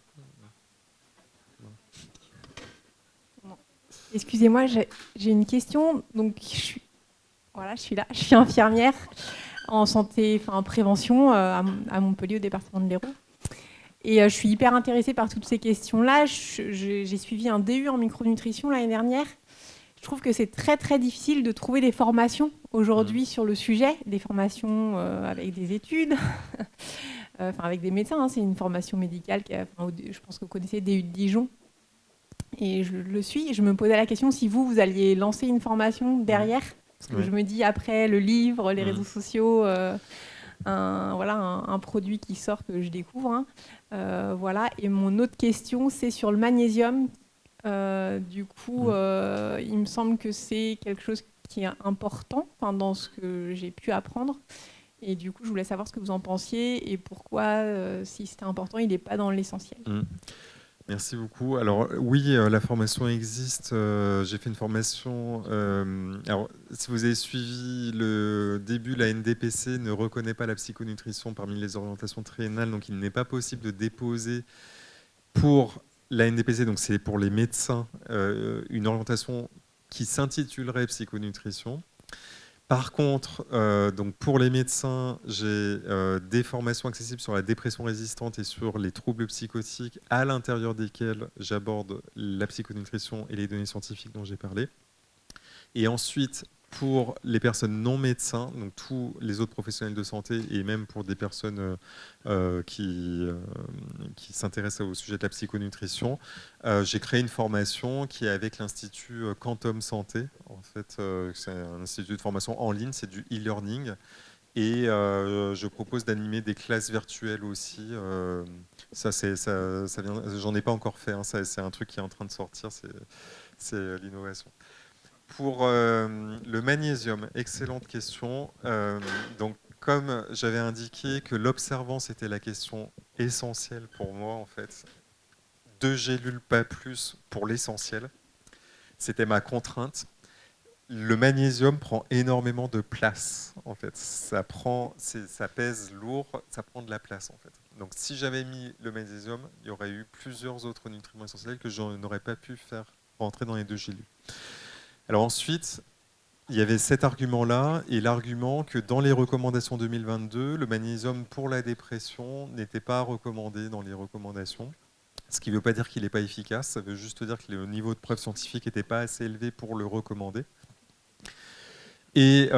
Excusez-moi, j'ai une question. Donc, je suis là. Je suis infirmière en santé, en prévention à Montpellier, au département de l'Hérault. Et je suis hyper intéressée par toutes ces questions-là. J'ai suivi un DU en micronutrition l'année dernière. Je trouve que c'est très, très difficile de trouver des formations aujourd'hui sur le sujet, des formations avec des études, avec des médecins. Hein. C'est une formation médicale, je pense que vous connaissez DU de Dijon. Et je le suis. Je me posais la question si vous alliez lancer une formation derrière. Parce que je me dis, après le livre, les réseaux sociaux, un produit qui sort que je découvre. Hein. Et mon autre question, c'est sur le magnésium. Du coup, il me semble que c'est quelque chose qui est important dans ce que j'ai pu apprendre. Et du coup, je voulais savoir ce que vous en pensiez et pourquoi, si c'était important, il n'est pas dans l'essentiel. Merci beaucoup. Alors oui, la formation existe. J'ai fait une formation. Alors, si vous avez suivi le début, la NDPC ne reconnaît pas la psychonutrition parmi les orientations triennales, donc il n'est pas possible de déposer pour la NDPC, donc c'est pour les médecins, une orientation qui s'intitulerait psychonutrition. Par contre, donc pour les médecins, j'ai des formations accessibles sur la dépression résistante et sur les troubles psychotiques, à l'intérieur desquels j'aborde la psychonutrition et les données scientifiques dont j'ai parlé. Et ensuite, pour les personnes non médecins, donc tous les autres professionnels de santé, et même pour des personnes qui s'intéressent au sujet de la psychonutrition, j'ai créé une formation qui est avec l'Institut Quantum Santé. En fait, c'est un institut de formation en ligne, c'est du e-learning. Et je propose d'animer des classes virtuelles aussi. Ça vient, j'en ai pas encore fait, hein, c'est un truc qui est en train de sortir, c'est l'innovation. Pour le magnésium, excellente question. Donc, comme j'avais indiqué que l'observance était la question essentielle pour moi, en fait, 2 gélules, pas plus, pour l'essentiel, c'était ma contrainte. Le magnésium prend énormément de place, en fait. Ça pèse lourd, ça prend de la place, en fait. Donc, si j'avais mis le magnésium, il y aurait eu plusieurs autres nutriments essentiels que je n'aurais pas pu faire rentrer dans les 2 gélules. Alors ensuite, il y avait cet argument-là et l'argument que dans les recommandations 2022, le magnésium pour la dépression n'était pas recommandé dans les recommandations. Ce qui ne veut pas dire qu'il n'est pas efficace, ça veut juste dire que le niveau de preuve scientifique n'était pas assez élevé pour le recommander. Et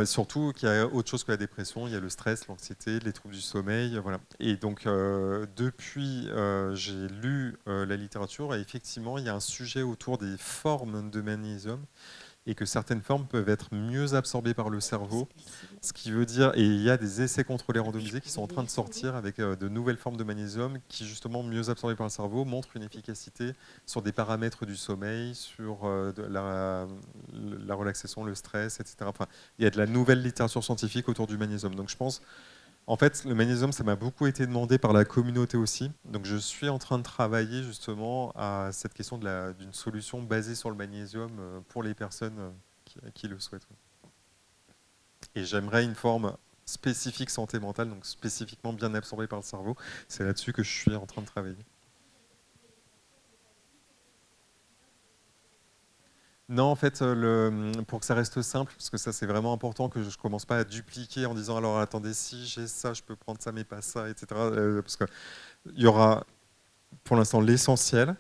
surtout qu'il y a autre chose que la dépression, il y a le stress, l'anxiété, les troubles du sommeil, voilà. Et donc depuis, j'ai lu la littérature et effectivement, il y a un sujet autour des formes de magnésium et que certaines formes peuvent être mieux absorbées par le cerveau, ce qui veut dire, et il y a des essais contrôlés randomisés qui sont en train de sortir avec de nouvelles formes de magnésium qui, justement, mieux absorbées par le cerveau, montrent une efficacité sur des paramètres du sommeil, sur la relaxation, le stress, etc. Enfin, il y a de la nouvelle littérature scientifique autour du magnésium. Donc je pense, en fait, le magnésium, ça m'a beaucoup été demandé par la communauté aussi. Donc je suis en train de travailler justement à cette question d'une solution basée sur le magnésium pour les personnes qui le souhaitent. Et j'aimerais une forme spécifique santé mentale, donc spécifiquement bien absorbée par le cerveau. C'est là-dessus que je suis en train de travailler. Non, en fait, pour que ça reste simple, parce que ça c'est vraiment important que je ne commence pas à dupliquer en disant alors attendez, si j'ai ça, je peux prendre ça, mais pas ça, etc. Parce qu'il y aura pour l'instant l'essentiel.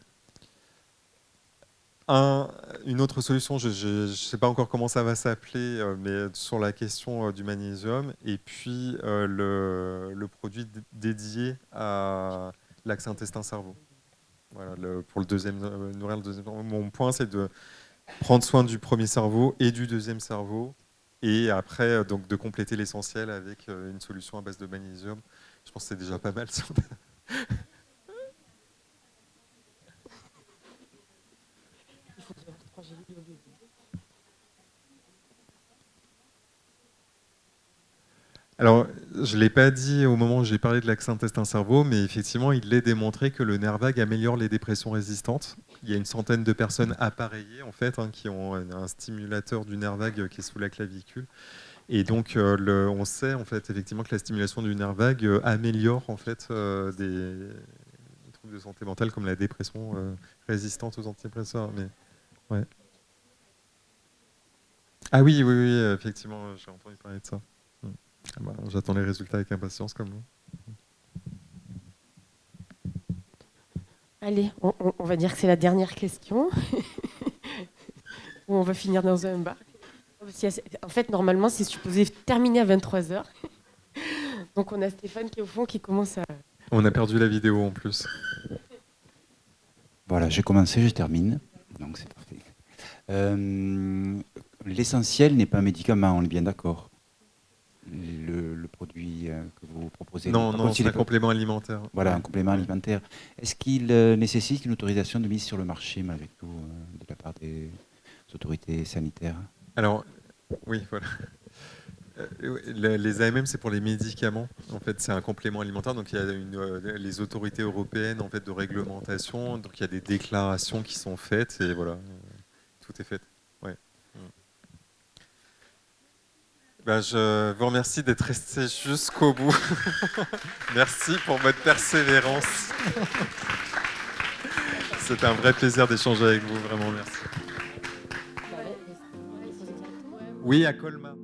Une autre solution, je ne sais pas encore comment ça va s'appeler, mais sur la question du magnésium, et puis le produit dédié à l'axe intestin-cerveau. Voilà, pour le deuxième, nourrir le deuxième. Mon point, c'est de prendre soin du premier cerveau et du deuxième cerveau, et après donc de compléter l'essentiel avec une solution à base de magnésium. Je pense que c'est déjà pas mal. Alors, je ne l'ai pas dit au moment où j'ai parlé de l'axe intestin-cerveau, mais effectivement, il est démontré que le nerf vague améliore les dépressions résistantes. Il y a une centaine de personnes appareillées, en fait, qui ont un stimulateur du nerf vague qui est sous la clavicule. Et donc, on sait, en fait, effectivement, que la stimulation du nerf vague améliore, en fait, des troubles de santé mentale comme la dépression résistante aux antidépresseurs. Mais, ouais. Ah oui, effectivement, j'ai entendu parler de ça. Ah bah, j'attends les résultats avec impatience comme nous. Allez, on va dire que c'est la dernière question. Où on va finir dans un bar. En fait, normalement, c'est supposé terminer à 23h. Donc on a Stéphane qui est au fond qui commence à... On a perdu la vidéo en plus. Voilà, j'ai commencé, je termine. Donc c'est parfait. L'essentiel n'est pas un médicament, on est bien d'accord. Le produit que vous proposez. Non, c'est un complément alimentaire. Voilà, un complément alimentaire. Est-ce qu'il nécessite une autorisation de mise sur le marché, malgré tout, de la part des autorités sanitaires? Alors, oui, voilà. Les AMM, c'est pour les médicaments. En fait, c'est un complément alimentaire. Donc, il y a les autorités européennes en fait, de réglementation. Donc, il y a des déclarations qui sont faites. Et voilà, tout est fait. Ouais. Ben, je vous remercie d'être resté jusqu'au bout. Merci pour votre persévérance. C'était un vrai plaisir d'échanger avec vous, vraiment merci. Oui, à Colmar.